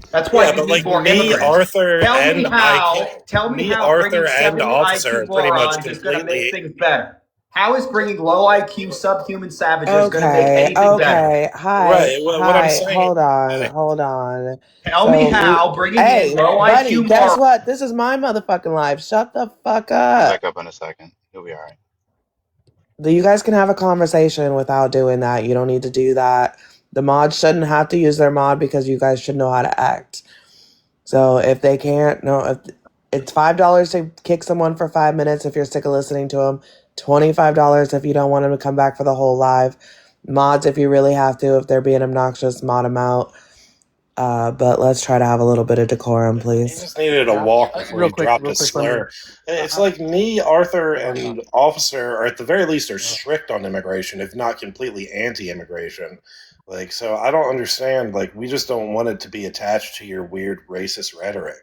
That's why you need more immigrants. Arthur, Tell and me how. Tell me me, how Arthur, bringing and 70 officer IQ are pretty much morons is going to make completely. things better. How is bringing low IQ subhuman savages going to make Okay, anything better? okay. Hi. Right, what I'm Hi. saying- Hold on. Tell me how bringing Hey, in low buddy, IQ guess morons. what? This is my motherfucking life. Shut the fuck up. Back up in a second. You'll be all right. You guys can have a conversation without doing that. You don't need to do that. The mods shouldn't have to use their mod because you guys should know how to act. So if they can't, no, if it's $5 to kick someone for 5 minutes if you're sick of listening to them, $25 if you don't want them to come back for the whole live. Mods if you really have to, if they're being obnoxious, mod them out. But let's try to have a little bit of decorum, He please. just needed a walk before Real he quick, dropped real a quick, slur. It's like me, Arthur, and officer, or at the very least, are strict on immigration, if not completely anti-immigration. Like, so I don't understand. Like, we just don't want it to be attached to your weird racist rhetoric.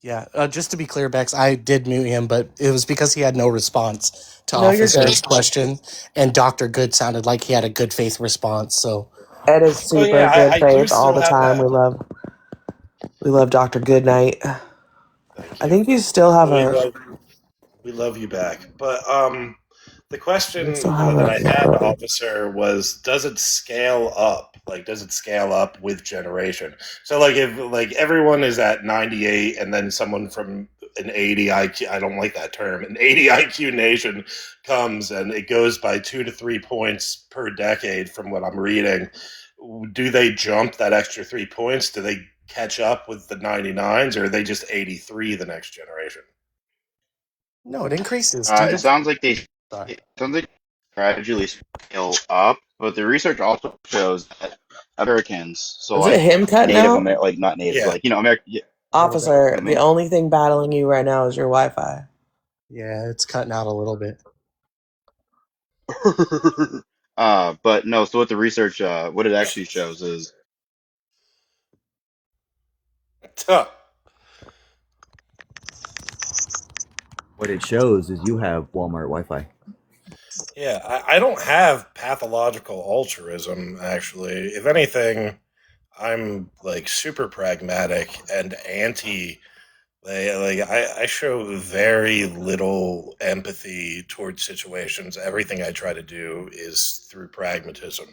Yeah, just to be clear, Bex, I did mute him, but it was because he had no response to No, you're Officer's good. question, and Dr. Good sounded like he had a good faith response. So Ed is super yeah, I good do faith all still the have time. that. We love Dr. Goodnight. I think you still have We love you back. But the question still have that I had, a officer, was does it scale up? Like, does it scale up with generation? So, like, if like everyone is at 98, and then someone from an 80 IQ, I don't like that term, an 80 IQ nation comes and it goes by 2 to 3 points per decade from what I'm reading. Do they jump that extra 3 points? Do they catch up with the 99s, or are they just 83 the next generation? no, it increases. It sounds like they gradually scale up, but the research also shows that Americans, so Is like it him cutting Native out? American, like not Native, Yeah. like American. Yeah, Officer, I mean, the only thing battling you right now is your Wi-Fi. Yeah, it's cutting out a little bit. but no. So what the research, what it actually shows is What it shows is you have Walmart Wi-Fi. Yeah, I don't have pathological altruism, actually. If anything, I'm like super pragmatic and anti. I show very little empathy towards situations. Everything I try to do is through pragmatism.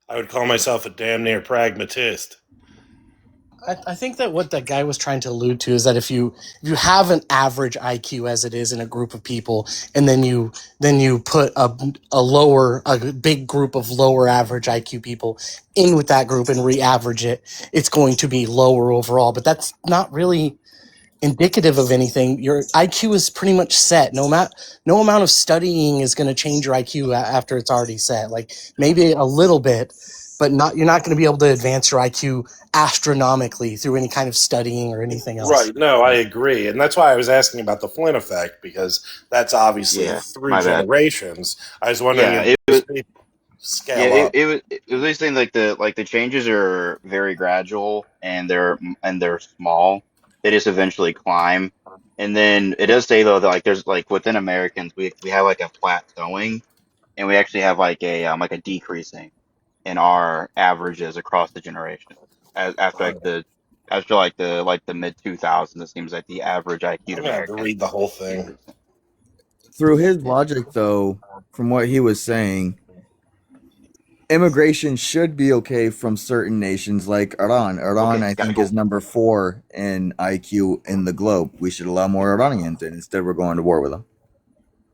I would call myself a damn near pragmatist. I think that what that guy was trying to allude to is that if you have an average IQ as it is in a group of people, and then you put a big group of lower average IQ people in with that group and re-average it, it's going to be lower overall. But that's not really indicative of anything. Your IQ is pretty much set. No amount of studying is going to change your IQ after it's already set. Like maybe a little bit, but you're not going to be able to advance your IQ astronomically through any kind of studying or anything else. Right, no, I agree. And that's why I was asking about the Flynn effect, because that's obviously through my bad. generations. I was wondering Yeah, if it these people scale up. it was basically like the changes are very gradual and they're small. they just eventually climb. And then it does say though that like there's like within Americans we have like a plateauing, and we actually have like a decreasing in our averages across the generations. As after like the mid 2000s, it seems like the average IQ I'm to gonna have to American read the whole is thing. decreasing. Through his logic, though, from what he was saying, immigration should be okay from certain nations like Iran. Iran, Okay, I gotta think, go. is number 4 in IQ in the globe. We should allow more Iranians in. Instead, we're going to war with them.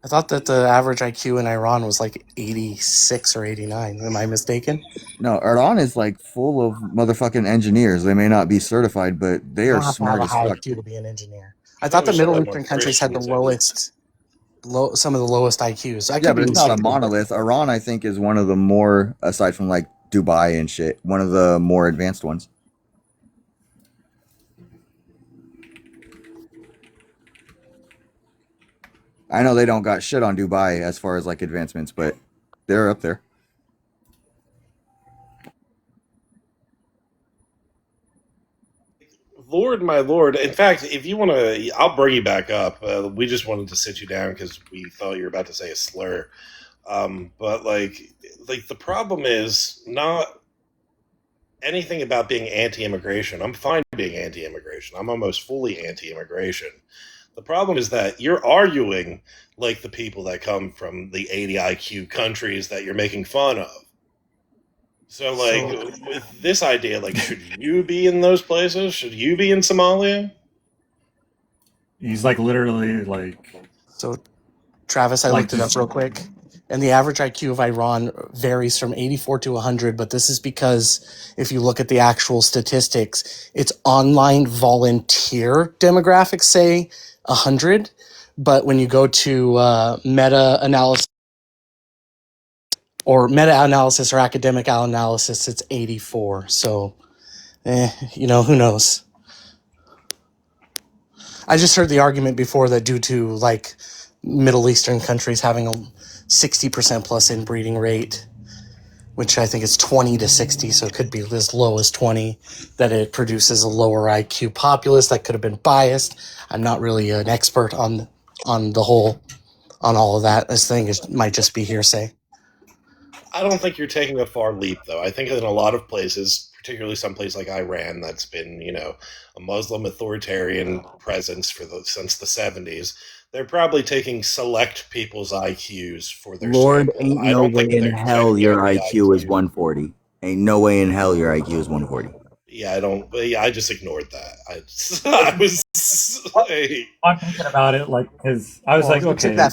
I thought that the average IQ in Iran was like 86 or 89. Am I mistaken? No, Iran is like full of motherfucking engineers. They may not be certified, but they You are don't have to have smart a as high fuck. IQ to be an engineer. I I thought thought the we should Middle let more Eastern countries had the Christians in. some of the lowest IQs. I Yeah, could but be it's not a mistaken. monolith. Iran, I think, is one of the more, aside from like Dubai and shit, one of the more advanced ones. I know they don't got shit on Dubai as far as like advancements, but they're up there. Lord, my lord. In fact, if you want to, I'll bring you back up. We just wanted to sit you down because we thought you were about to say a slur. But like the problem is not anything about being anti-immigration. I'm fine being anti-immigration. I'm almost fully anti-immigration. The problem is that you're arguing like the people that come from the 80 IQ countries that you're making fun of. So, like, with this idea, like, should you be in those places? Should you be in Somalia? He's like literally like. So, Travis, I Like looked it up real quick, and the average IQ of Iran varies from 84 to 100, but this is because if you look at the actual statistics, its online volunteer demographics say 100, but when you go to meta-analysis or academic analysis, it's 84. So, who knows? I just heard the argument before that due to like Middle Eastern countries having a 60% plus inbreeding rate, which I think is 20 to 60, so it could be as low as 20, that it produces a lower IQ populace. That could have been biased. I'm not really an expert on all of that. This thing might just be hearsay. I don't think you're taking a far leap, though. I think in a lot of places, particularly some place like Iran, that's been, a Muslim authoritarian presence since the 70s, they're probably taking select people's IQs for their Lord, sample. ain't I no don't way think in they're hell checking your every IQ is 140. Ain't no way in hell your IQ is 140. I just ignored that. I was. I'm thinking about it because I was Well, like, you okay. took that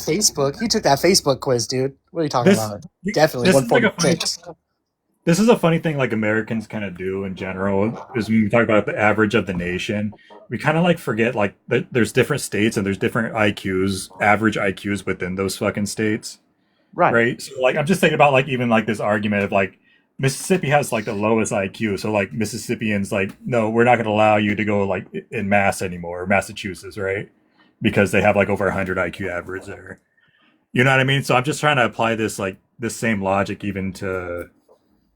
Facebook quiz, dude. What are you talking about? Definitely This is like 146. This is a funny thing like Americans kind of do in general is when we talk about the average of the nation, we kind of like forget like that there's different states and there's different IQs, average IQs within those fucking states. Right. So like I'm just thinking about like even like this argument of like Mississippi has like the lowest IQ. So like Mississippians like, no, we're not going to allow you to go like in Mass anymore, Massachusetts, right? Because they have like over 100 IQ average there. You know what I mean? So I'm just trying to apply this like this same logic even to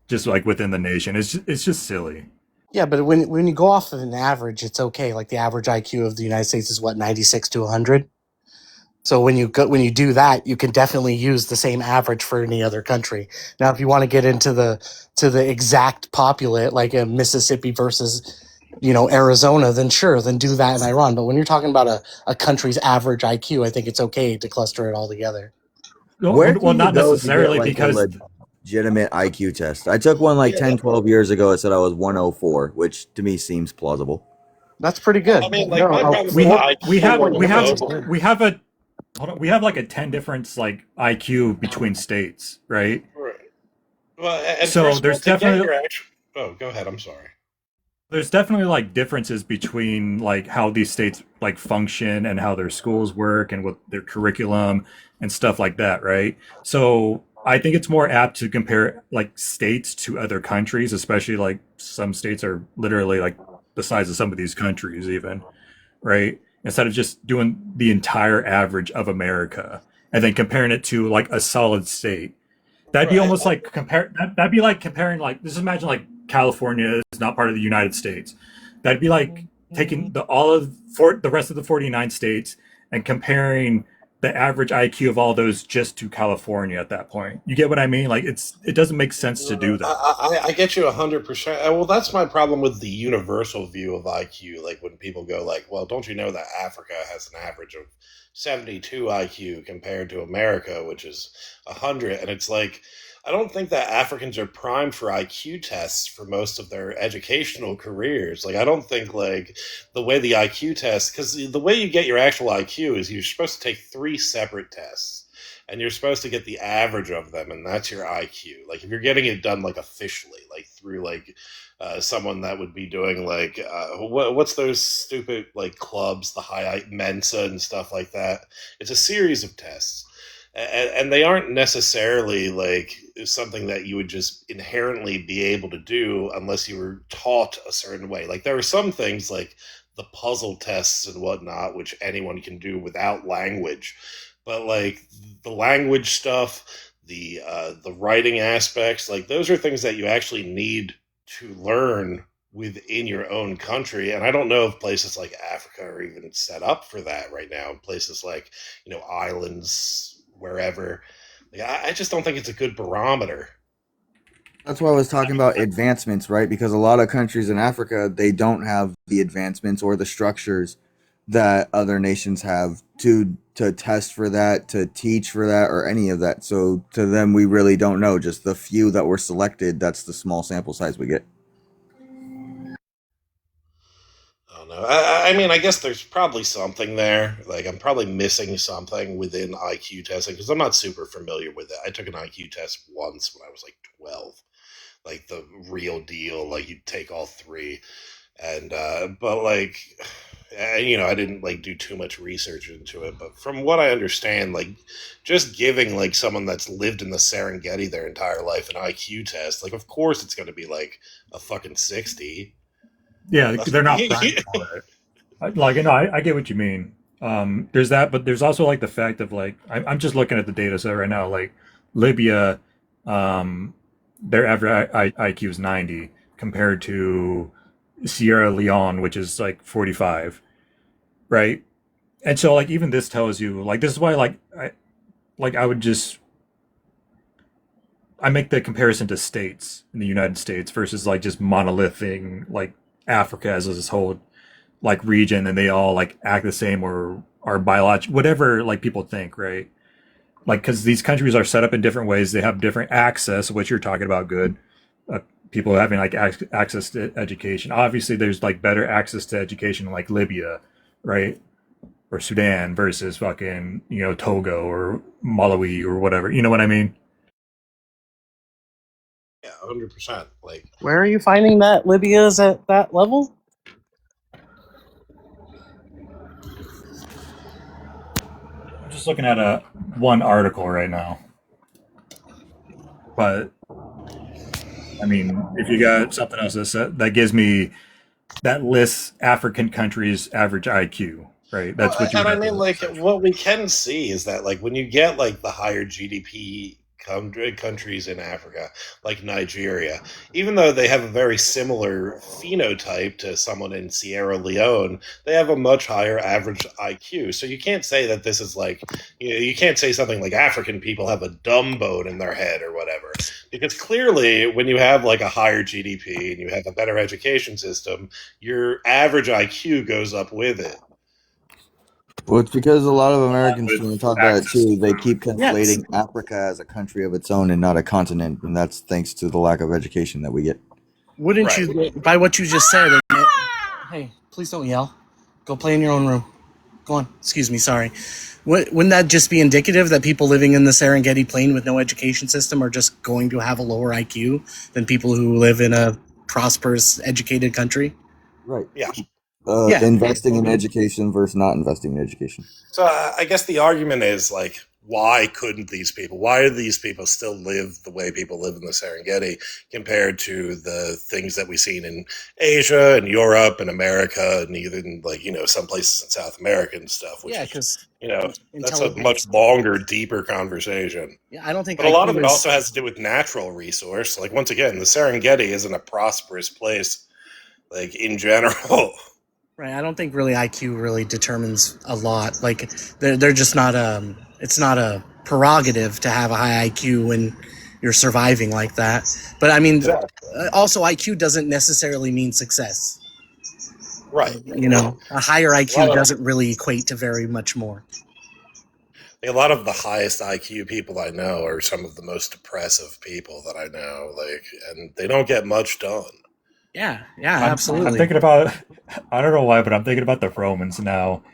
just like within the nation. It's just silly. Yeah, but when you go off of an average, it's okay. Like the average IQ of the United States is what, 96 to 100. So when you do that, you can definitely use the same average for any other country. Now, if you want to get into the exact populate, like a Mississippi versus Arizona, then sure, then do that in Iran. But when you're talking about a country's average IQ, I think it's okay to cluster it all together. Where can well, you not go necessarily to get, like, because a legitimate IQ test? I took one like 10, 12 years ago. It said I was 104, which to me seems plausible. That's pretty good. I mean, like, my problem with IQ we have global- we have like a 10 difference like IQ between states, right? Right. Well, and So first of there's all, to get definitely your actual. Oh, go ahead. I'm sorry. there's definitely like differences between like how these states like function and how their schools work and what their curriculum and stuff like that, right? So I think it's more apt to compare like states to other countries, especially like some states are literally like the size of some of these countries even, right? Instead of just doing the entire average of America and then comparing it to like a solid state. That'd be almost like that'd be like comparing like just imagine like California is not part of the United States. That'd be like taking the rest of the 49 states and comparing the average IQ of all those just to California at that point. You get what I mean? Like it doesn't make sense to do that. I get you 100%. Well, that's my problem with the universal view of IQ. Like when people go like, well, don't you know that Africa has an average of 72 IQ compared to America, which is 100? And it's like, I don't think that Africans are primed for IQ tests for most of their educational careers. Like, I don't think like the way the IQ test, because the way you get your actual IQ is you're supposed to take 3 separate tests. And you're supposed to get the average of them, and that's your IQ. Like, if you're getting it done, like, officially, like, through, like, someone that would be doing, like, what's those stupid, like, clubs, the high Mensa and stuff like that? It's a series of tests. And they aren't necessarily, like, something that you would just inherently be able to do unless you were taught a certain way. Like, there are some things, like the puzzle tests and whatnot, which anyone can do without language. But like the language stuff, the writing aspects, like those are things that you actually need to learn within your own country. And I don't know if places like Africa are even set up for that right now. Places like, islands, wherever. Like, I just don't think it's a good barometer. That's why I was talking about advancements, right? Because a lot of countries in Africa, they don't have the advancements or the structures that other nations have to test for that, to teach for that, or any of that. So to them, we really don't know. Just the few that were selected, that's the small sample size we get. I don't know. I mean, I guess there's probably something there. Like, I'm probably missing something within IQ testing because I'm not super familiar with it. I took an IQ test once when I was like 12, like the real deal. Like, you take all 3. And but like, I didn't like do too much research into it, but from what I understand, like just giving like someone that's lived in the Serengeti their entire life an IQ test, like of course it's going to be like a fucking 60. Yeah, they're not primed for it. I get what you mean. There's that, but there's also like the fact of like I'm just looking at the data set right now. Like Libya, their average IQ is 90 compared to Sierra Leone, which is like 45, right? And so like even this tells you like this is why I make the comparison to states in the United States versus like just monolithing like Africa as this whole like region and they all like act the same or are biological, whatever like people think, right? Like because these countries are set up in different ways, they have different access, what you're talking about, good. People having like access to education. Obviously, there's like better access to education in like Libya, right, or Sudan versus fucking Togo or Malawi or whatever. You know what I mean? Yeah, 100%. Like, Where are you finding that Libya is at that level? I'm just looking at one article right now, but I mean, if you got something else that gives me that lists African countries' average IQ, right? That's what you. And I mean, like, what we can see is that, like, when you get like the higher GDP countries in Africa, like Nigeria, even though they have a very similar phenotype to someone in Sierra Leone, they have a much higher average IQ. So you can't say that this is like, you can't say something like African people have a dumb bone in their head or whatever. Because clearly, when you have like a higher GDP and you have a better education system, your average IQ goes up with it. Well, it's because a lot of Americans, when we talk about it too, they keep conflating Africa as a country of its own and not a continent, and that's thanks to the lack of education that we get. Wouldn't you, by what you just said, hey, please don't yell. Go play in your own room. Go on. Excuse me, sorry. Wouldn't that just be indicative that people living in the Serengeti Plain with no education system are just going to have a lower IQ than people who live in a prosperous, educated country? Right. Yeah. Investing in education versus not investing in education. So I guess the argument is like, why do these people still live the way people live in the Serengeti compared to the things that we've seen in Asia and Europe and America and even like, some places in South America and stuff, which because that's a much longer, deeper conversation. Yeah, I don't think. But a lot of it also has to do with natural resource. Like, once again, the Serengeti isn't a prosperous place, like, in general. Right. I don't think really IQ really determines a lot. Like they're just not it's not a prerogative to have a high IQ when you're surviving like that. But I mean, also IQ doesn't necessarily mean success. Right. You know, a higher A IQ lot doesn't really equate to very much more. a lot of the highest IQ people I know are some of the most depressive people that I know. Like, and they don't get much done. Yeah, I'm thinking about, I don't know why, but I'm thinking about the Romans now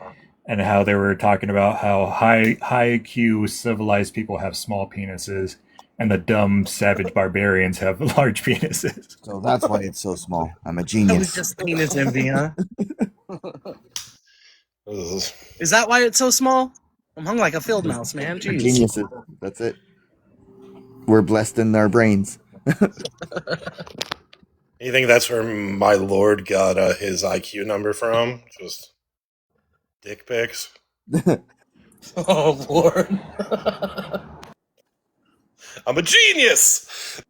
and how they were talking about how high IQ civilized people have small penises and the dumb savage barbarians have large penises. So that's why it's so small. I'm a That was genius. just penis envy, huh? Is that why it's so small? I'm hung like a field mouse, man. We're Jeez. geniuses. That's it. We're blessed in our brains. You think that's where my lord got his IQ number from? Just dick pics? Oh, Lord. I'm a genius!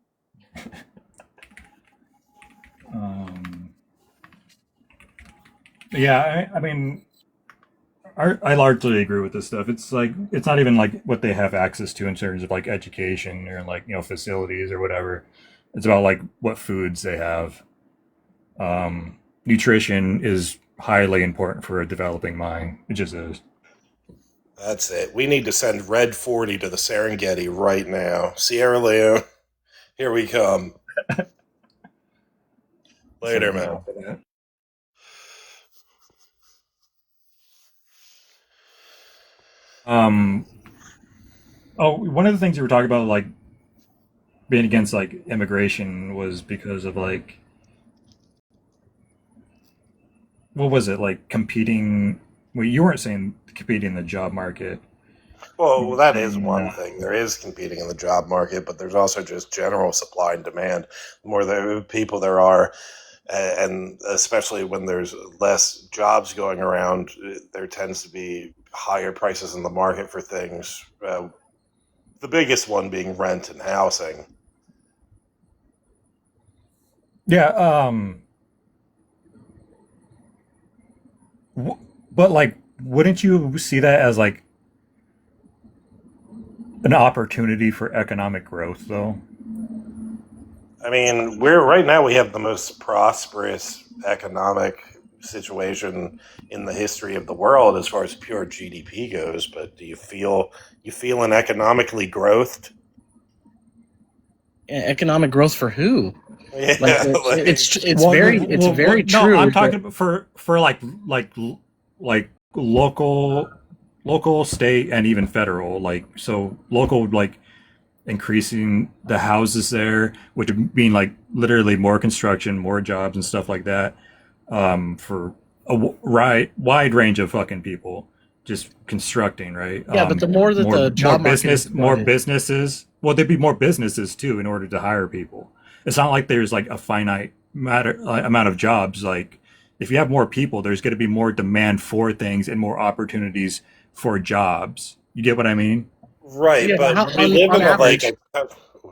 Yeah, I mean, I largely agree with this stuff. It's like, it's not even like what they have access to in terms of like education or like, facilities or whatever. It's about like what foods they have. Nutrition is highly important for a developing mind. It just is. That's it. We need to send Red 40 to the Serengeti right now. Sierra Leone, here we come. Later, man. One of the things you were talking about, like being against like immigration, was because of like, what was it, like competing? Well, you weren't saying competing in the job market. Well, that is one thing. There is competing in the job market, but there's also just general supply and demand. The more people there are, and especially when there's less jobs going around, there tends to be higher prices in the market for things. The biggest one being rent and housing. Yeah, but like, wouldn't you see that as like an opportunity for economic growth, though? I mean, right now we have the most prosperous economic situation in the history of the world as far as pure GDP goes. But do you feel an economically growth? Economic growth for who? Yeah, it's very true. No, I'm talking about for like local, state, and even federal. Like, so local, like increasing the houses there, which would mean like literally more construction, more jobs, and stuff like that. For a wide range of fucking people, just constructing, right? Yeah, but the more that the job market is more flooded. businesses. Well, there'd be more businesses too in order to hire people. It's not like there's like a finite amount of jobs. Like, if you have more people, there's going to be more demand for things and more opportunities for jobs. You get what I mean? Right, Yeah, but we live in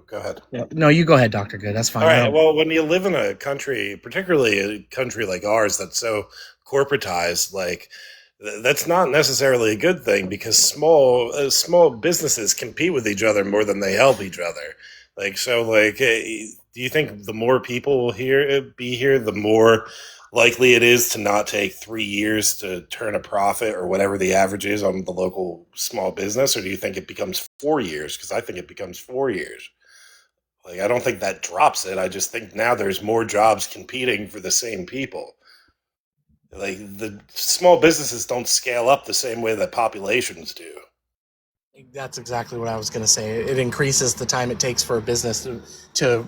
go ahead. No, you go ahead, Dr. Good. That's fine. All right. No. Well, when you live in a country, particularly a country like ours that's so corporatized, like that's not necessarily a good thing, because small businesses compete with each other more than they help each other. Like, so, like, do you think the more people be here, the more likely it is to not take 3 years to turn a profit, or whatever the average is on the local small business? Or do you think it becomes 4 years? Because I think it becomes 4 years. Like, I don't think that drops it. I just think now there's more jobs competing for the same people. Like, the small businesses don't scale up the same way that populations do. That's exactly what I was going to say. It increases the time it takes for a business to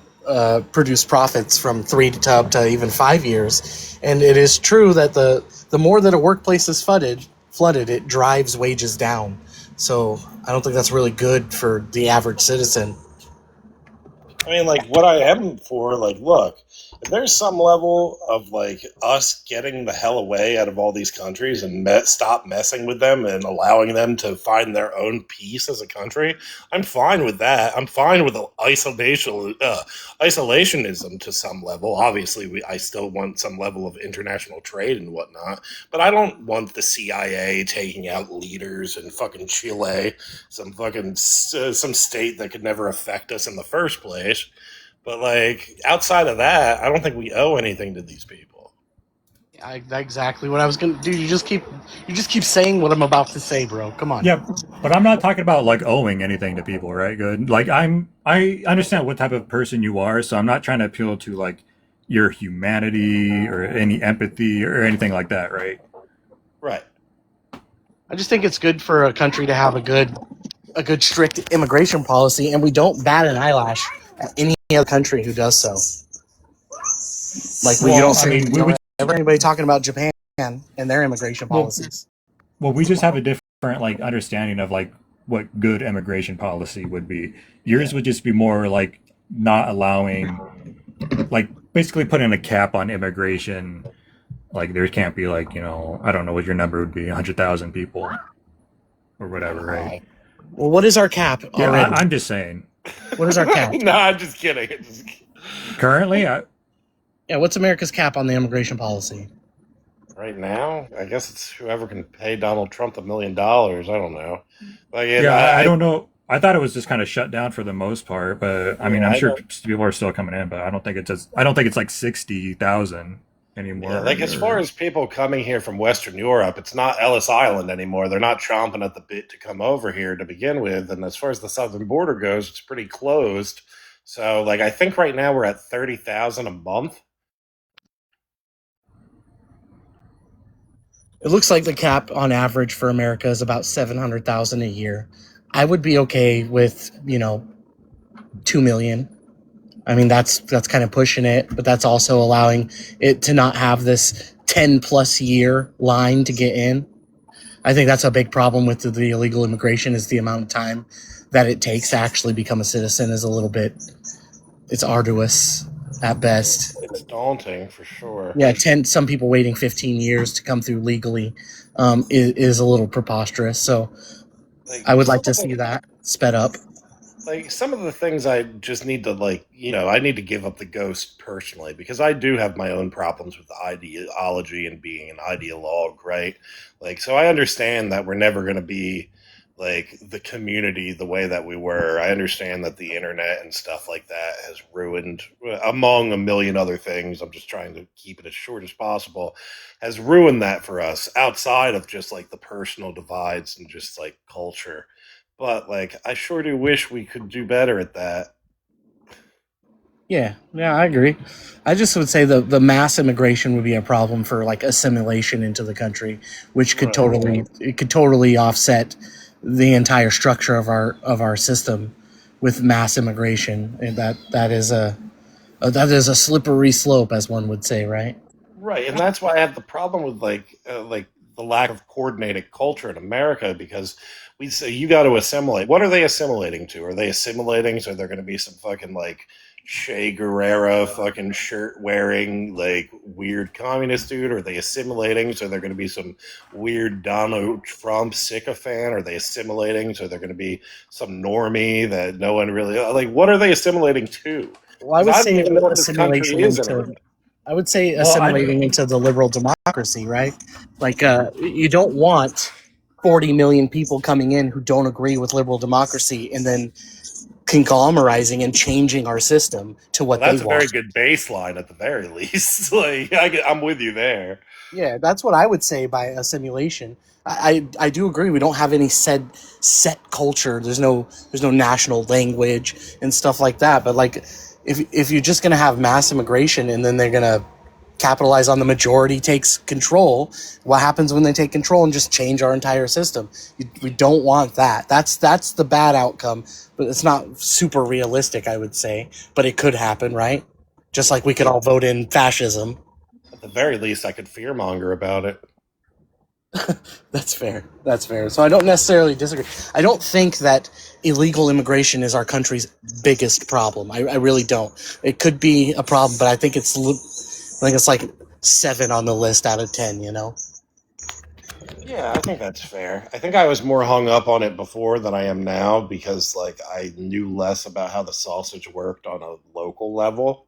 produce profits from 3 to up to even 5 years. And it is true that the more that a workplace is flooded, it drives wages down. So I don't think that's really good for the average citizen. I mean, like, what I am for, like, look, there's some level of like us getting the hell away out of all these countries and stop messing with them and allowing them to find their own peace as a country. I'm fine with that. I'm fine with isolationism to some level. Obviously, I still want some level of international trade and whatnot, but I don't want the CIA taking out leaders in fucking Chile, some state that could never affect us in the first place. But like outside of that, I don't think we owe anything to these people. Exactly what I was gonna do. You just keep saying what I'm about to say, bro. Come on. Yeah, but I'm not talking about like owing anything to people, right? Good. Like I understand what type of person you are, so I'm not trying to appeal to like your humanity or any empathy or anything like that, right? Right. I just think it's good for a country to have a good strict immigration policy, and we don't bat an eyelash at any other country who does so. Like you don't ever anybody talking about Japan and their immigration policies. Well, we just have a different like understanding of like what good immigration policy would be. Yours would just be more like not allowing, like basically putting a cap on immigration. Like there can't be like, you know, I don't know what your number would be, 100,000 people or whatever, right? Well, what is our cap? Yeah, I'm just saying. What is our cap? No, I'm just kidding. Currently, yeah, what's America's cap on the immigration policy? Right now, I guess it's whoever can pay Donald Trump $1 million. I don't know. Like, I don't know. I thought it was just kind of shut down for the most part, but I mean, I'm sure people are still coming in, but I don't think it's like 60,000 anymore. Yeah, like as far as people coming here from Western Europe, it's not Ellis Island anymore. They're not chomping at the bit to come over here to begin with. And as far as the southern border goes, it's pretty closed. So, like, I think right now we're at 30,000 a month. It looks like the cap on average for America is about 700,000 a year. I would be okay with, 2 million. I mean, that's kind of pushing it, but that's also allowing it to not have this 10 plus year line to get in. I think that's a big problem with the illegal immigration is the amount of time that it takes to actually become a citizen is a little bit, it's arduous at best. It's daunting for sure. Yeah, some people waiting 15 years to come through legally is a little preposterous. So I would like to see that sped up. Like some of the things I just need to I need to give up the ghost personally because I do have my own problems with ideology and being an ideologue, right? Like, so I understand that we're never going to be like the community the way that we were. I understand that the internet and stuff like that has ruined, among a million other things, I'm just trying to keep it as short as possible, has ruined that for us outside of just like the personal divides and just like culture. But like, I sure do wish we could do better at that. Yeah, I agree. I just would say the mass immigration would be a problem for like assimilation into the country, which could totally offset the entire structure of our system with mass immigration, and that is a slippery slope, as one would say, right? Right, and that's why I have the problem with like the lack of coordinated culture in America because we say you got to assimilate. What are they assimilating to? Are they assimilating so they're going to be some fucking like Che Guevara fucking shirt wearing like weird communist dude? Or are they assimilating so they're going to be some weird Donald Trump sycophant? Are they assimilating so they're going to be some normie that no one really like? What are they assimilating to? Well, I would say assimilation into the liberal democracy, right? Like you don't want 40 million people coming in who don't agree with liberal democracy and then conglomerizing and changing our system to what they want. That's a very good baseline at the very least. Like I'm with you there. Yeah, that's what I would say by assimilation. I do agree we don't have any set culture. There's no national language and stuff like that. But like if you're just gonna have mass immigration and then they're gonna capitalize on the majority takes control, what happens when they take control and just change our entire system? We don't want that. That's the bad outcome, but it's not super realistic, I would say, but it could happen, right? Just like we could all vote in fascism. At the very least, I could fearmonger about it. That's fair. That's fair. So I don't necessarily disagree. I don't think that illegal immigration is our country's biggest problem. I really don't. It could be a problem, but I think it's like 7 on the list out of 10. You know. Yeah, I think that's fair. I think I was more hung up on it before than I am now because like I knew less about how the sausage worked on a local level.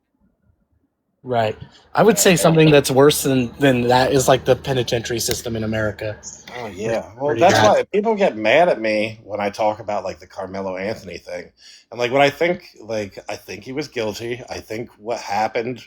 Right. I would say something that's worse than that is like the penitentiary system in America. Oh yeah. Well, Pretty that's bad. why people get mad at me when I talk about like the Carmelo Anthony thing. And like when I think he was guilty. I think what happened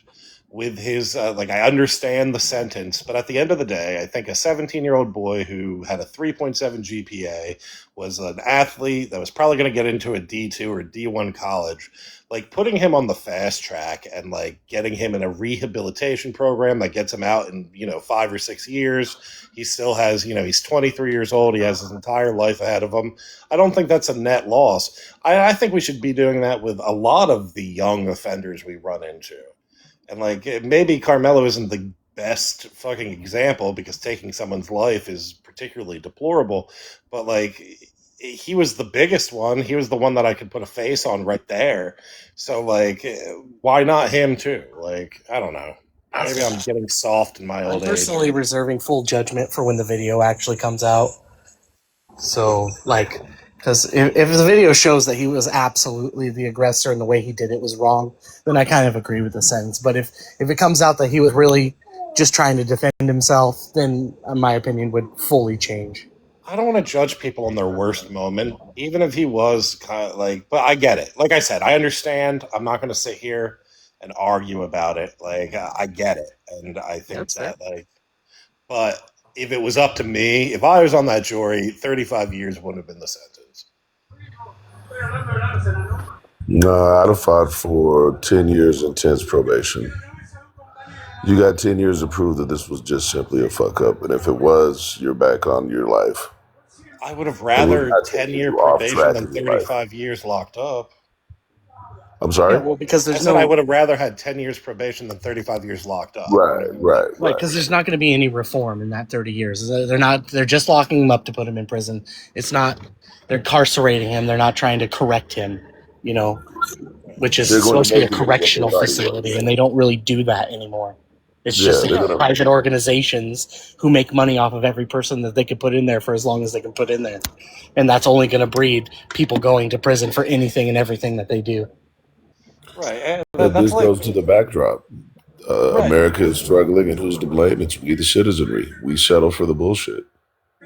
with his I understand the sentence, but at the end of the day, I think a 17-year-old boy who had a 3.7 GPA was an athlete that was probably going to get into a D2 or D1 college. Like putting him on the fast track and like getting him in a rehabilitation program that gets him out in 5 or 6 years. He still has he's 23 years old. He has his entire life ahead of him. I don't think that's a net loss. I think we should be doing that with a lot of the young offenders we run into. And like maybe Carmelo isn't the best fucking example because taking someone's life is particularly deplorable, but like he was the biggest one. He was the one that I could put a face on right there. So like why not him too? Like I don't know. Maybe I'm getting soft in my I'm old age. personally reserving full judgment for when the video actually comes out. So, like, because if the video shows that he was absolutely the aggressor and the way he did it was wrong, then I kind of agree with the sentence. But if it comes out that he was really just trying to defend himself, then my opinion would fully change. I don't want to judge people on their worst moment, even if he was kind of like, but I get it. Like I said, I understand. I'm not going to sit here and argue about it. Like, I get it. And I think but if it was up to me, if I was on that jury, 35 years wouldn't have been the sentence. Nah, I'd have fought for 10 years intense probation. You got 10 years to prove that this was just simply a fuck up, and if it was, you're back on your life. I would have rather 10-year probation than 35 years locked up. I'm sorry? Yeah, well, because I there's said no I would have rather had 10 years probation than 35 years locked up. Right. because there's not going to be any reform in that 30 years. They're just locking him up to put him in prison. It's not, they're incarcerating him. They're not trying to correct him, which is They're gonna supposed to be a make him what correctional they thought he facility, was. and they don't really do that anymore. It's Yeah, just they're gonna- private organizations who make money off of every person that they can put in there for as long as they can put in there. And that's only going to breed people going to prison for anything and everything that they do. Right. And But that's this like, goes to the backdrop. Right. America is struggling, and who's to blame? It's we, the citizenry. We settle for the bullshit.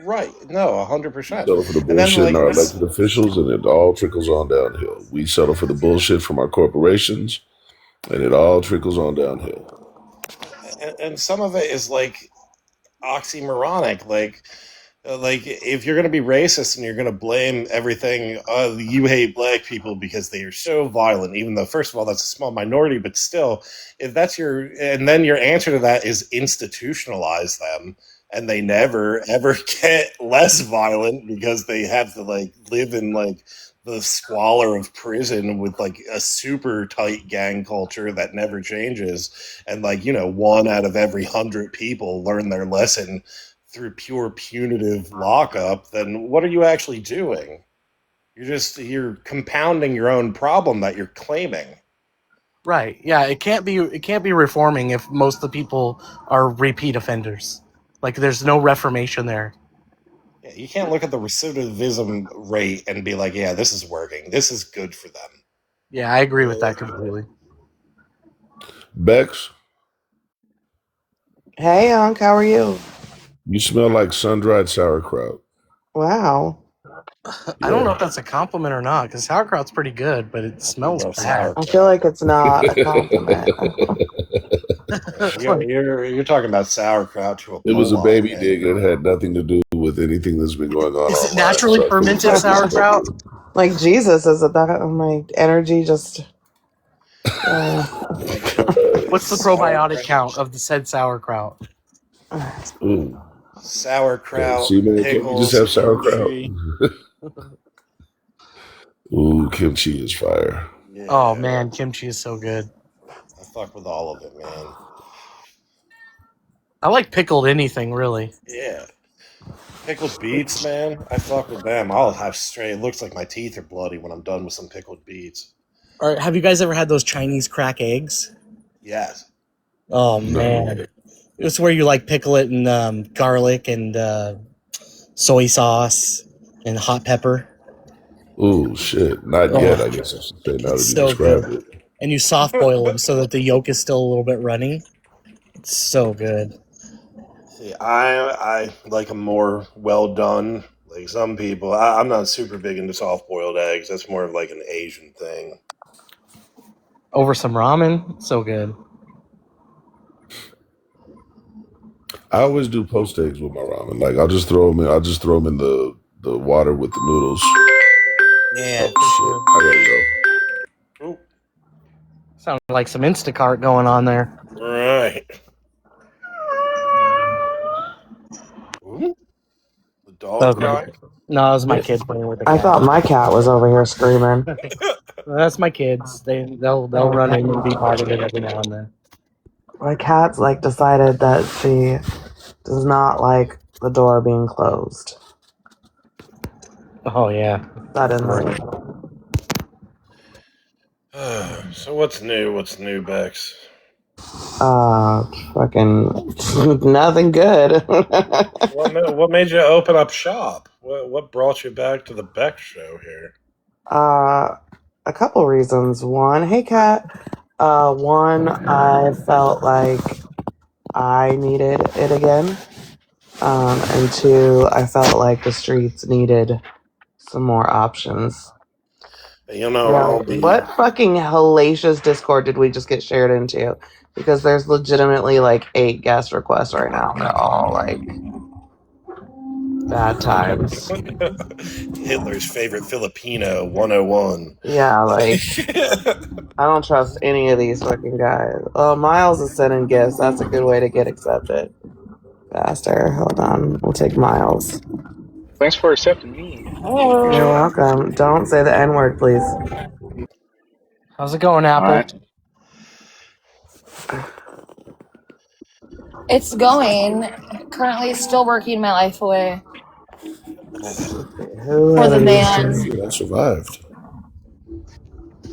right. No, 100%. Settle for the And then, bullshit in like, our this- elected officials, and it all trickles on downhill. We settle for the bullshit from our corporations, and it all trickles on downhill. and some of it is like oxymoronic. Like if you're going to be racist and you're going to blame everything, you hate black people because they are so violent, even though first of all that's a small minority, but still, if that's and then your answer to that is institutionalize them, and they never ever get less violent because they have to like live in like the squalor of prison with like a super tight gang culture that never changes, and like 1 out of every 100 people learn their lesson through pure punitive lockup, then what are you actually doing? You're compounding your own problem that you're claiming. Right. Yeah, it can't be reforming if most of the people are repeat offenders. Like there's no reformation there. Yeah, you can't look at the recidivism rate and be like, yeah, this is working. This is good for them. Yeah, I agree with that completely. Bex, Hey, Unc, how are you? you smell like sun-dried sauerkraut. Wow. I don't know if that's a compliment or not, because sauerkraut's pretty good, but it smells bad. I feel like it's not a compliment. You're talking about sauerkraut to a It was a Polack, baby man. dig. It had nothing to do with anything that's been going on. Is it online. naturally So I think fermented it's sauerkraut? Like Jesus, is it that my energy just What's the probiotic count of the said sauerkraut? Ooh. Sauerkraut, See, man, can't we just have pickles, sauerkraut? kimchi. Ooh, kimchi is fire. Oh man, kimchi is so good. I fuck with all of it, man. I like pickled anything, really. Yeah. Pickled beets, man. I fuck with them. I'll have straight. It looks like my teeth are bloody when I'm done with some pickled beets. Or have you guys ever had those Chinese crack eggs? Yes. Oh man, it's where you like pickle it in garlic and soy sauce and hot pepper. Ooh, shit. Not yet, I guess I should say, now that It's you so described good. it. And you soft boil them so that the yolk is still a little bit runny. It's so good. See, I like them more well done. Like some people, I'm not super big into soft boiled eggs. That's more of like an Asian thing. Over some ramen, so good. I always do poached eggs with my ramen. Like I'll just throw them in. I'll just throw them in the water with the noodles. Yeah. Oh shit! I gotta go. Sounds like some Instacart going on there. Right. Ooh. The dog That was crying? No, it was my kids playing with the I cat. thought my cat was over here screaming. That's my kids. They'll run in and be part of it every now and then. My cat's like decided that she does not like the door being closed. Oh yeah. Suddenly. So what's new? What's new, Bex? Fucking nothing good. What made you open up shop? What brought you back to the Beck show here? A couple reasons. One, hey cat. One, I felt like I needed it again. And two, I felt like the streets needed some more options. You know, Yeah, I'll be. what fucking hellacious Discord did we just get shared into? Because there's legitimately like 8 guest requests right now. They're all like bad times. Hitler's favorite Filipino 101. Yeah, like I don't trust any of these fucking guys. Oh, Miles is sending gifts. That's a good way to get accepted. Faster. Hold on. We'll take Miles. Thanks for accepting me. You're welcome. Don't say the N-word, please. How's it going, Apple? Alright. It's going. Currently still working my life away. For the man I survived.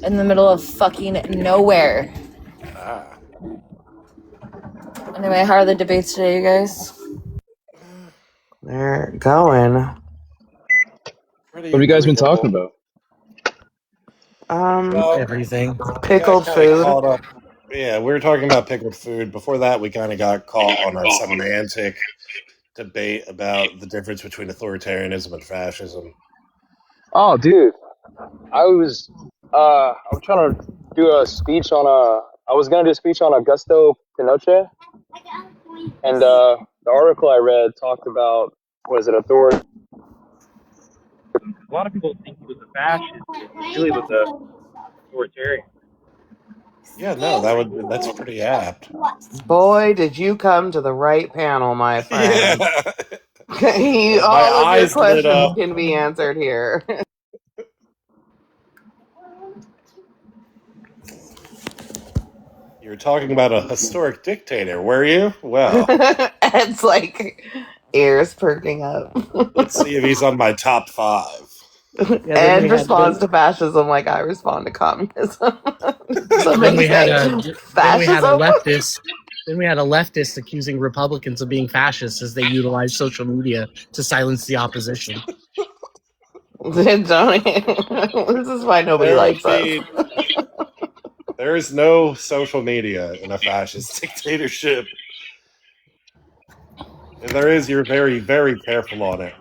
in the middle of fucking nowhere. Anyway, how are the debates today, you guys? They're going. What have you guys been talking about? Everything. Pickled Got kinda food. caught up. Yeah, we were talking about pickled food. Before that, we kind of got caught on a semantic debate about the difference between authoritarianism and fascism. Oh, dude, I'm trying to do a speech on I was gonna do a speech on Augusto Pinochet, and the article I read talked about authority. A lot of people think he was a fascist. He really was a authoritarian. Yeah, no, that's pretty apt. Boy, did you come to the right panel, my friend. My All of your eyes lit questions up. can be answered here. You were talking about a historic dictator, were you? Well, Ed's like ears perking up. let's see if he's on my top 5. Ed responds to fascism like I respond to communism. Then we had a Fascism? leftist. Then we had a leftist accusing Republicans of being fascists as they utilize social media to silence the opposition. This is why nobody likes us. There is no social media in a fascist dictatorship. If there is, you're very, very careful on it.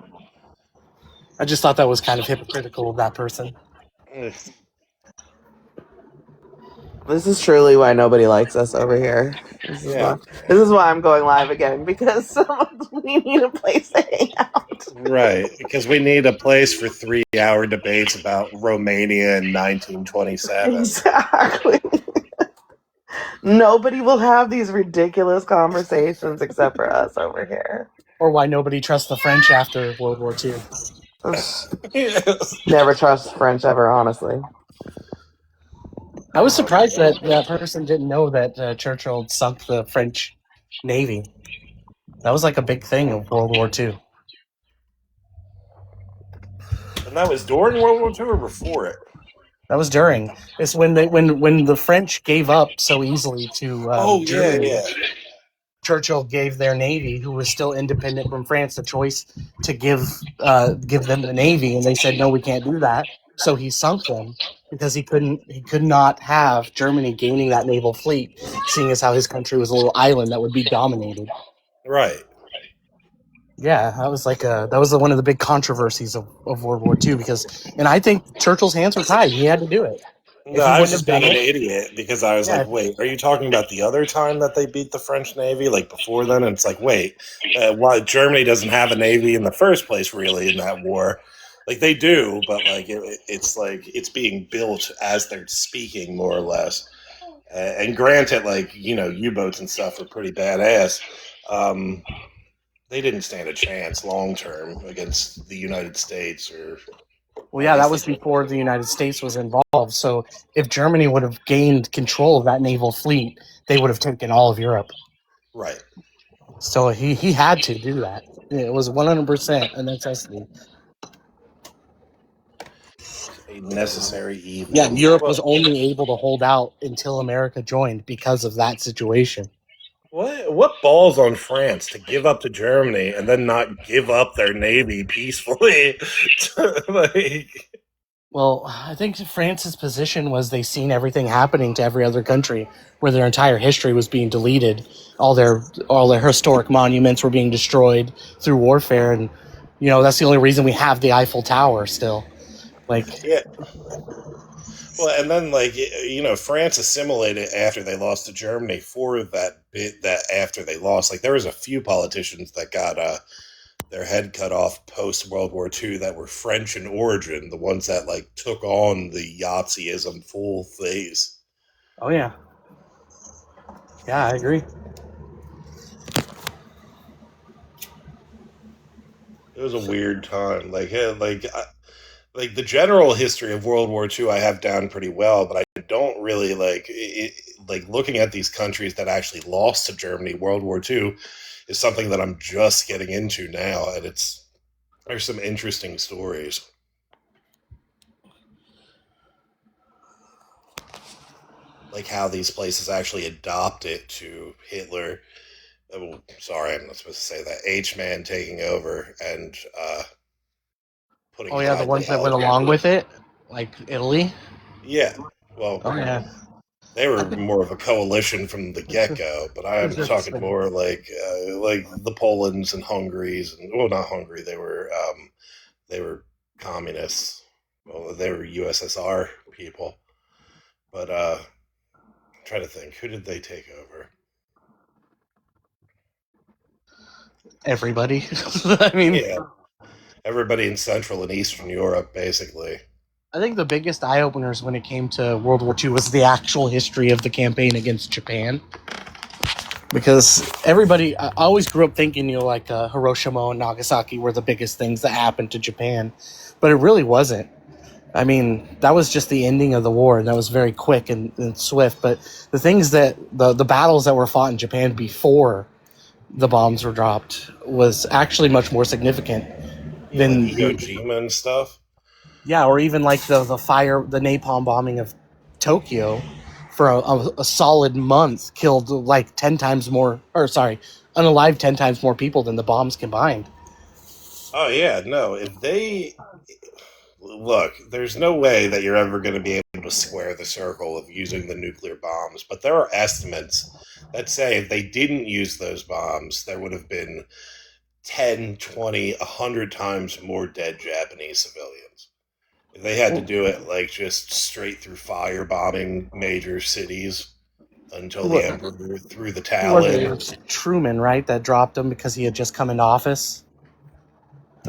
I just thought that was kind of hypocritical of that person. This is truly why nobody likes us over here. This is why I'm going live again, because we need a place to hang out. Right, because we need a place for 3-hour debates about Romania in 1927. Exactly. Nobody will have these ridiculous conversations except for us over here. Or why nobody trusts the French after World War II. Never trust French ever, honestly. I was surprised that that person didn't know that Churchill sunk the French Navy. That was like a big thing of World War II. And that was during World War II or before it? That was during. It's when the French gave up so easily to Germany. Yeah. Churchill gave their navy, who was still independent from France, the choice to give them the navy, and they said no, we can't do that. So he sunk them because he could not have Germany gaining that naval fleet, seeing as how his country was a little island that would be dominated. Right. Yeah, that was one of the big controversies of World War II and I think Churchill's hands were tied. He had to do it. No, I was just being an idiot because I was like, wait, are you talking about the other time that they beat the French Navy, like before then? And it's like, wait, why Germany doesn't have a navy in the first place, really, in that war? Like, they do, but like it's like it's being built as they're speaking, more or less. And granted, like, you know, U-boats and stuff are pretty badass. They didn't stand a chance long term against the United States or. Well, yeah, that was before the United States was involved. So if Germany would have gained control of that naval fleet, they would have taken all of Europe. Right. So he had to do that. It was 100% a necessity. A necessary evil. Yeah, Europe was only able to hold out until America joined because of that situation. What balls on France to give up to Germany and then not give up their navy peacefully? Well, I think France's position was they seen everything happening to every other country, where their entire history was being deleted. All their historic monuments were being destroyed through warfare, and you know that's the only reason we have the Eiffel Tower still. Yeah. Well, and then, like, you know, France assimilated after they lost to Germany for that bit that after they lost. Like, there was a few politicians that got their head cut off post-World War II that were French in origin, the ones that, like, took on the Nazism full phase. Oh, yeah. Yeah, I agree. It was a weird time. Like the general history of World War II I have down pretty well, but I don't really like looking at these countries that actually lost to Germany. World War II is something that I'm just getting into now, and there's some interesting stories. Like how these places actually adopted to Hitler. Oh, sorry, I'm not supposed to say that. H-Man taking over and Oh yeah, the ones that went along with it, like Italy. Yeah, well, oh yeah, they were more of a coalition from the get-go, but I'm talking more like the Polands and Hungaries, and well, not Hungary. They were communists. Well, they were USSR people, but I'm trying to think, who did they take over? Everybody. I mean, yeah. Everybody in Central and Eastern Europe, basically. I think the biggest eye-openers when it came to World War II was the actual history of the campaign against Japan. Because everybody, I always grew up thinking, you know, like Hiroshima and Nagasaki were the biggest things that happened to Japan. But it really wasn't. I mean, that was just the ending of the war, and that was very quick and swift. But the things that, the battles that were fought in Japan before the bombs were dropped was actually much more significant. Than Iwo Jima and stuff. Yeah, or even like the napalm bombing of Tokyo for a solid month killed like 10 times more, unalive 10 times more people than the bombs combined. Oh yeah, no. If they look, there's no way that you're ever going to be able to square the circle of using the nuclear bombs. But there are estimates that say if they didn't use those bombs, there would have been 10, 20, 100 times more dead Japanese civilians. If they had to do it like just straight through firebombing major cities until the emperor threw the towel in. It was Truman, right, that dropped him because he had just come into office?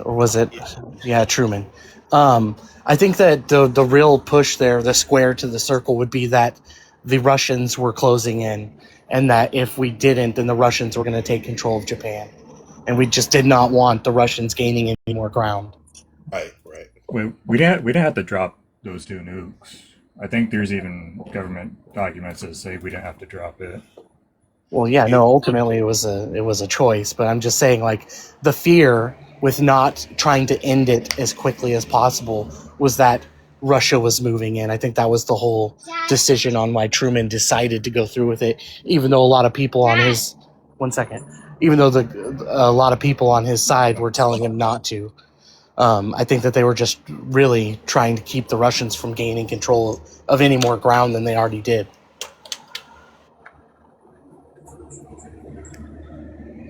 Or was it? Yeah, Truman. I think that the real push there, the square to the circle, would be that the Russians were closing in, and that if we didn't, then the Russians were going to take control of Japan. And we just did not want the Russians gaining any more ground. Right. We didn't have to drop those 2 nukes. I think there's even government documents that say we didn't have to drop it. Well, yeah, no. Ultimately, it was a choice. But I'm just saying, like, the fear with not trying to end it as quickly as possible was that Russia was moving in. I think that was the whole decision on why Truman decided to go through with it, even though a lot of people on his even though a lot of people on his side were telling him not to. I think that they were just really trying to keep the Russians from gaining control of any more ground than they already did.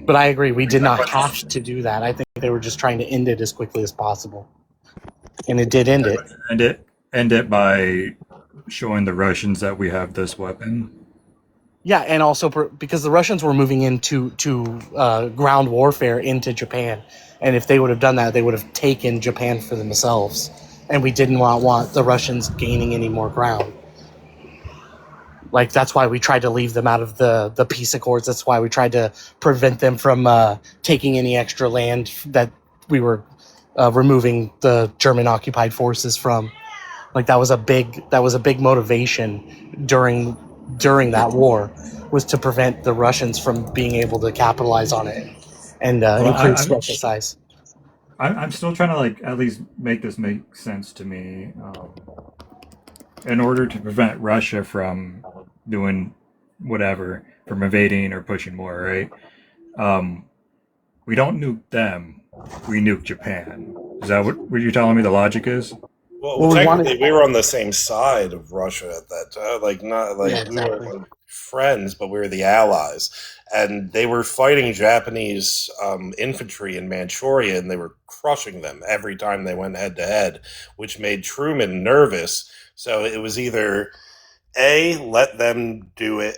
But I agree, we did not have to do that. I think they were just trying to end it as quickly as possible. And it did end it. End it by showing the Russians that we have this weapon. Yeah, and also because the Russians were moving into ground warfare into Japan. And if they would have done that, they would have taken Japan for themselves. And we didn't want the Russians gaining any more ground. Like, that's why we tried to leave them out of the peace accords. That's why we tried to prevent them from taking any extra land that we were removing the German occupied forces from. Like, that was a big motivation during that war, was to prevent the Russians from being able to capitalize on it and increase Russia's size. I'm still trying to, like, at least make this make sense to me. In order to prevent Russia from doing whatever, from invading or pushing more, right? We don't nuke them, we nuke Japan. Is that what you're telling me the logic is? Well, technically, we were on the same side of Russia at that time. Like, not like exactly. we were friends, but we were the allies, and they were fighting Japanese infantry in Manchuria, and they were crushing them every time they went head to head, which made Truman nervous. So it was either A, let them do it,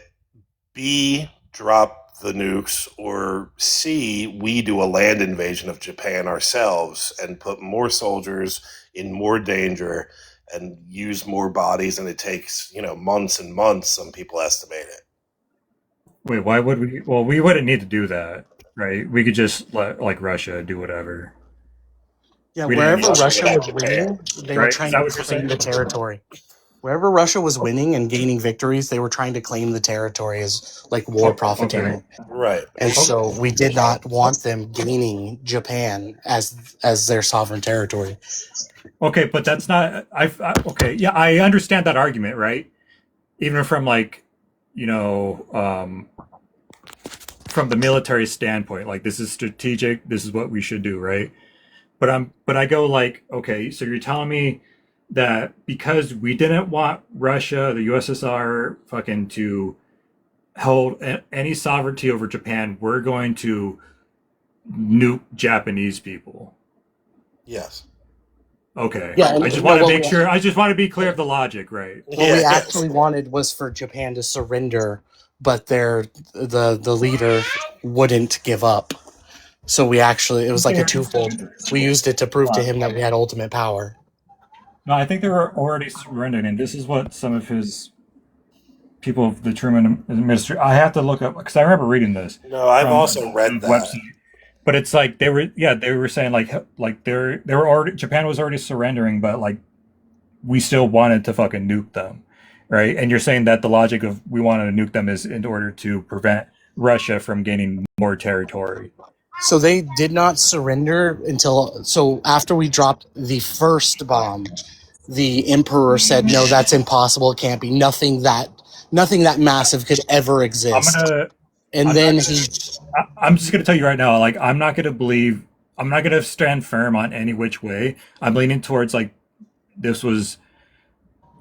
B, drop the nukes, or C, we do a land invasion of Japan ourselves and put more soldiers in more danger and use more bodies, and it takes, months and months, some people estimate it. Wait, why would we? Well, we wouldn't need to do that, right? We could just let, like, Russia do whatever. Yeah, We didn't wherever need to Russia do was that. winning, they were Right? trying Is that to what you're claim saying? the territory. Wherever Russia was winning and gaining victories, they were trying to claim the territory as, like, war profiteering. Right. And so we did not want them gaining Japan as their sovereign territory. Okay, but that's not. Okay, yeah, I understand that argument, right? Even from, like, from the military standpoint, like, this is strategic. This is what we should do, right? But I go, like, okay, so you're telling me that because we didn't want Russia, the USSR, fucking to hold any sovereignty over Japan, we're going to nuke Japanese people. Yes. Okay. Yeah, I just want to make sure. I just want to be clear of the logic, right? What we actually wanted was for Japan to surrender, but the leader wouldn't give up. So it was like a twofold. We used it to prove to him that we had ultimate power. No, I think they were already surrendered, and this is what some of his people of the Truman administration. I have to look up because I remember reading this. No, I've also read that. Website. But it's like they were saying like they were already, Japan was already surrendering, but, like, we still wanted to fucking nuke them, right? And you're saying that the logic of we wanted to nuke them is in order to prevent Russia from gaining more territory. So they did not surrender so after we dropped the first bomb, the emperor said, no, that's impossible. It can't be. Nothing that massive could ever exist. I'm just going to tell you right now, like, I'm not going to stand firm on any which way. I'm leaning towards, like,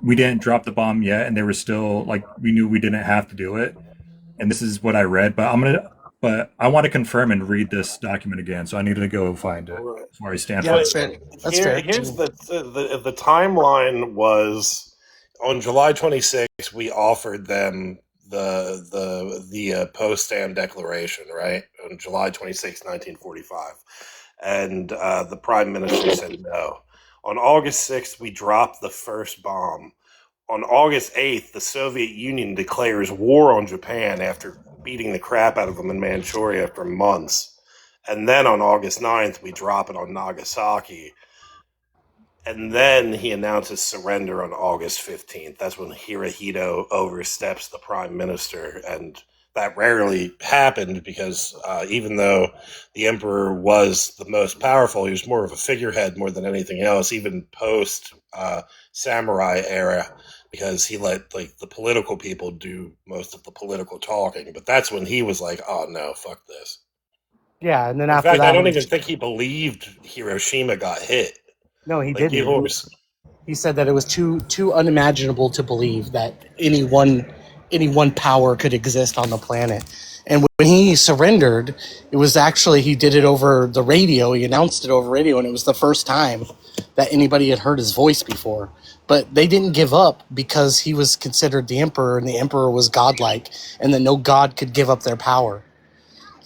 we didn't drop the bomb yet, and they were still, like, we knew we didn't have to do it. And this is what I read, but I want to confirm and read this document again, so I needed to go find it before I stand for it. That's fair. Here's the timeline was on July 26th. We offered them the Potsdam Declaration, right? On July 26, 1945, and the Prime Minister said no. On August 6th, we dropped the first bomb. On August 8th, the Soviet Union declares war on Japan after beating the crap out of them in Manchuria for months. And then on August 9th, we drop it on Nagasaki. And then he announces surrender on August 15th. That's when Hirohito oversteps the prime minister, and that rarely happened because even though the emperor was the most powerful, he was more of a figurehead more than anything else, even post samurai era, because he let like the political people do most of the political talking. But that's when he was like, "Oh no, fuck this." Yeah, and then In after fact, I that, don't even think he believed Hiroshima got hit. no, he Like didn't. He said that it was too unimaginable to believe that any one power could exist on the planet. And when he surrendered, it was actually he did it over the radio. He announced it over radio, and it was the first time that anybody had heard his voice before. But they didn't give up because he was considered the emperor, and the emperor was godlike, and that no god could give up their power.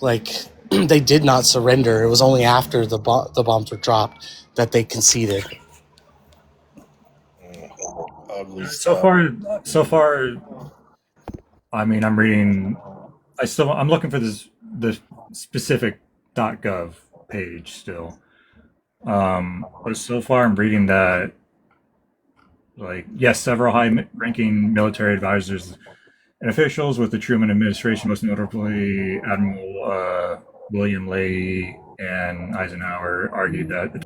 Like they did not surrender. It was only after the bombs were dropped that they conceded. Ugly So stuff. far, I mean, I'm reading. I'm looking for the specific .gov page still. But so far, I'm reading that, like, yes, several high-ranking military advisors and officials with the Truman administration, most notably Admiral William Leahy and Eisenhower, argued that.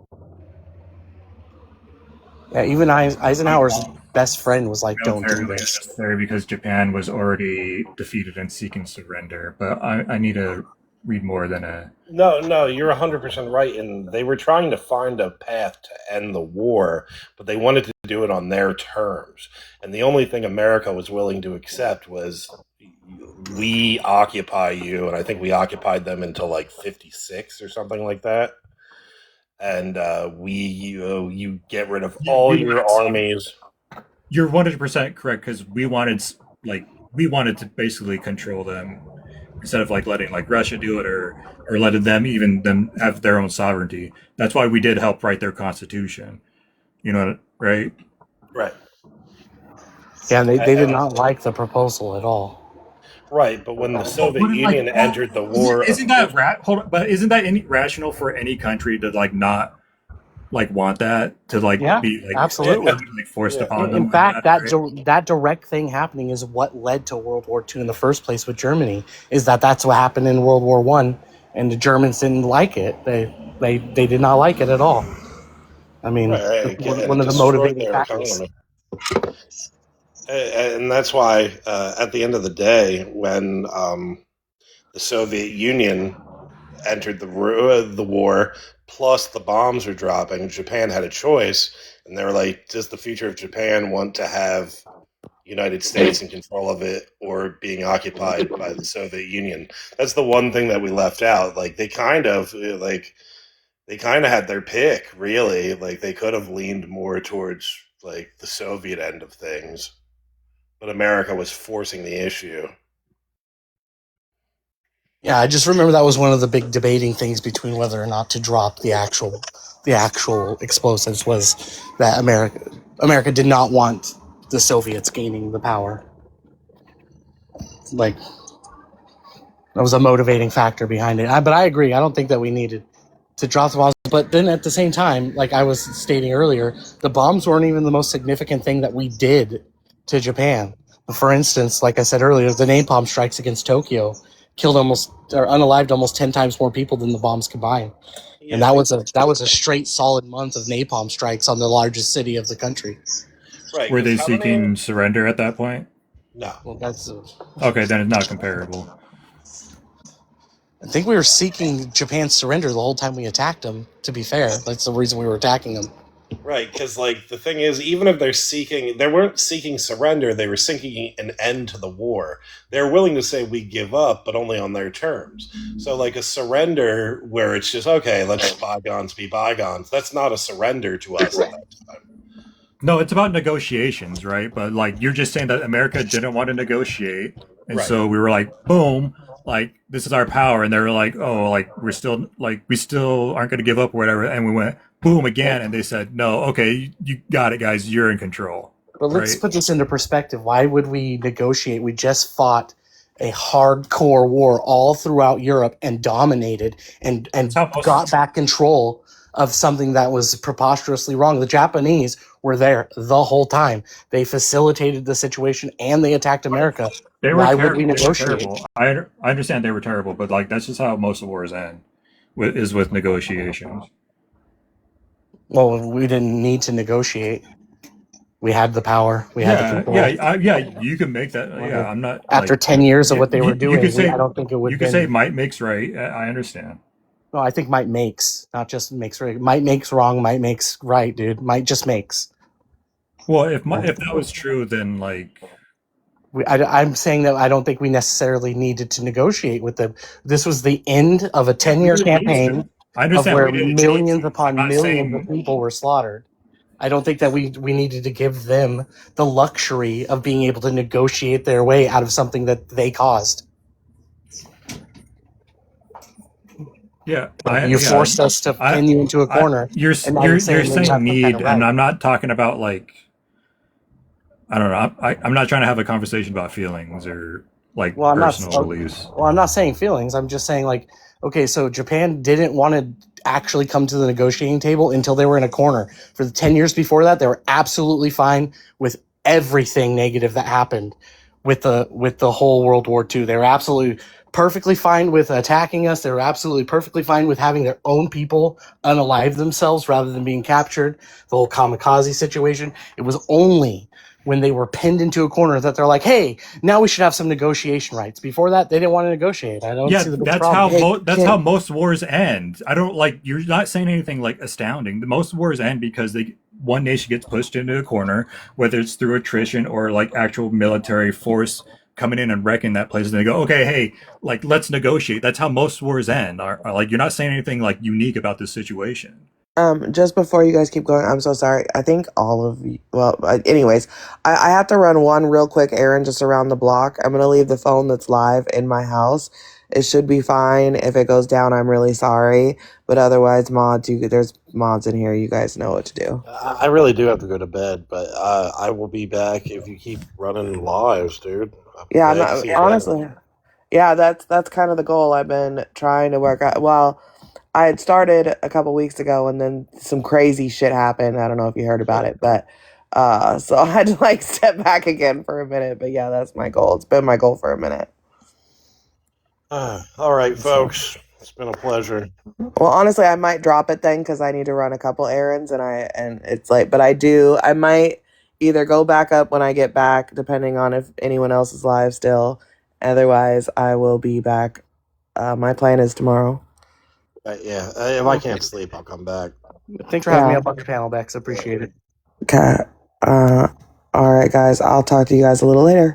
Yeah, even Eisenhower's best friend was like, "Don't do Militarily this." necessary because Japan was already defeated and seeking surrender. But I need to read more than a. No, you're 100% right. And they were trying to find a path to end the war, but they wanted to do it on their terms. And the only thing America was willing to accept was we occupy you. And I think we occupied them until like 56 or something like that. And you get rid of all your armies. You're 100% correct because we wanted to basically control them instead of like letting like Russia do it or letting them have their own sovereignty. That's why we did help write their constitution. You know, right? Right. Yeah, they did not like the proposal at all. Right, but when the Soviet Union entered the war, isn't that isn't that rational for any country to like not like want that to like be like absolutely like forced upon them? In fact, that direct thing happening is what led to World War II in the first place with Germany. Is that's what happened in World War I, and the Germans didn't like it. They did not like it at all. I mean, one of the motivating factors. And that's why, at the end of the day, when the Soviet Union entered the war, plus the bombs were dropping, Japan had a choice, and they were like, does the future of Japan want to have United States in control of it or being occupied by the Soviet Union? That's the one thing that we left out. Like, they kind of had their pick, really. Like, they could have leaned more towards like the Soviet end of things. But America was forcing the issue. Yeah, I just remember that was one of the big debating things between whether or not to drop the actual explosives was that America did not want the Soviets gaining the power. Like, that was a motivating factor behind it. But I agree. I don't think that we needed to drop the bombs. But then at the same time, like I was stating earlier, the bombs weren't even the most significant thing that we did to Japan. For instance, like I said earlier, the napalm strikes against Tokyo killed unalived almost 10 times more people than the bombs combined. Yeah, and that was a straight solid month of napalm strikes on the largest city of the country. Right. Were they seeking surrender at that point? No. Well, that's okay. Then it's not comparable. I think we were seeking Japan's surrender the whole time we attacked them. To be fair, that's the reason we were attacking them. Right, because like the thing is, even if they weren't seeking surrender, they were seeking an end to the war. They're willing to say we give up, but only on their terms. So like a surrender where it's just, okay, let's bygones be bygones. That's not a surrender to us at that time. No, it's about negotiations, right? But like you're just saying that America didn't want to negotiate, and so we were like, boom, like this is our power, and they were like, oh, like we still aren't going to give up or whatever, and we went boom again, and they said, no, okay, you got it, guys, you're in control. But let's put this into perspective. Why would we negotiate? We just fought a hardcore war all throughout Europe and dominated and got back control of something that was preposterously wrong. The Japanese were there the whole time. They facilitated the situation and they attacked America. They were Why would we terrible. They were negotiate? terrible. I understand they were terrible, but like that's just how most of wars end, is with negotiations. Well, we didn't need to negotiate. We had the power. We had the people. Yeah. You can make that. Yeah, I'm not. After like, 10 years of what they were you doing, could say, I don't think it would. You could say might makes right. I understand. No, I think might makes, not just makes right. Might makes wrong. Might makes right, dude. Might just makes. Well, if that was true, then like. I'm saying that I don't think we necessarily needed to negotiate with them. This was the end of a 10-year campaign I understand of where we didn't millions upon I'm not millions saying- of people were slaughtered. I don't think that we needed to give them the luxury of being able to negotiate their way out of something that they caused. Yeah, You forced us to pin you into a corner. You're and now saying they have need, some kind of and right. I'm not talking about like. I don't know. I'm not trying to have a conversation about feelings or like Well, personal beliefs. I'm not saying feelings. I'm just saying like, okay, so Japan didn't want to actually come to the negotiating table until they were in a corner. For the 10 years before that, they were absolutely fine with everything negative that happened with the whole World War II. They were absolutely perfectly fine with attacking us. They were absolutely perfectly fine with having their own people unalive themselves rather than being captured. The whole kamikaze situation. It was only when they were pinned into a corner that they're like, hey, now we should have some negotiation rights. Before that, they didn't want to negotiate. I don't Yeah, see the big that's problem. how most wars end. I don't like you're not saying anything like astounding. The most wars end because one nation gets pushed into a corner, whether it's through attrition or like actual military force coming in and wrecking that place, and they go, okay, hey, like let's negotiate. That's how most wars end. Are like you're not saying anything like unique about this situation. Just before you guys keep going, I'm so sorry. I think all of you, well, anyways, I have to run one real quick errand just around the block. I'm going to leave the phone that's live in my house. It should be fine. If it goes down, I'm really sorry. But otherwise, there's mods in here. You guys know what to do. I really do have to go to bed, but I will be back if you keep running lives, dude. Yeah, I'm Glad to not, see you honestly, yeah, that's kind of the goal. I've been trying to work out. Well, I had started a couple weeks ago, and then some crazy shit happened. I don't know if you heard about it, but so I had to like step back again for a minute. But yeah, that's my goal. It's been my goal for a minute. all right, folks. It's been a pleasure. Well, honestly, I might drop it then because I need to run a couple errands, and it's like, but I might either go back up when I get back, depending on if anyone else is live still. Otherwise, I will be back. My plan is tomorrow. Yeah, if I can't sleep, I'll come back. Thanks for having me up on your panel, Bex. Appreciate it. Okay. All right, guys. I'll talk to you guys a little later.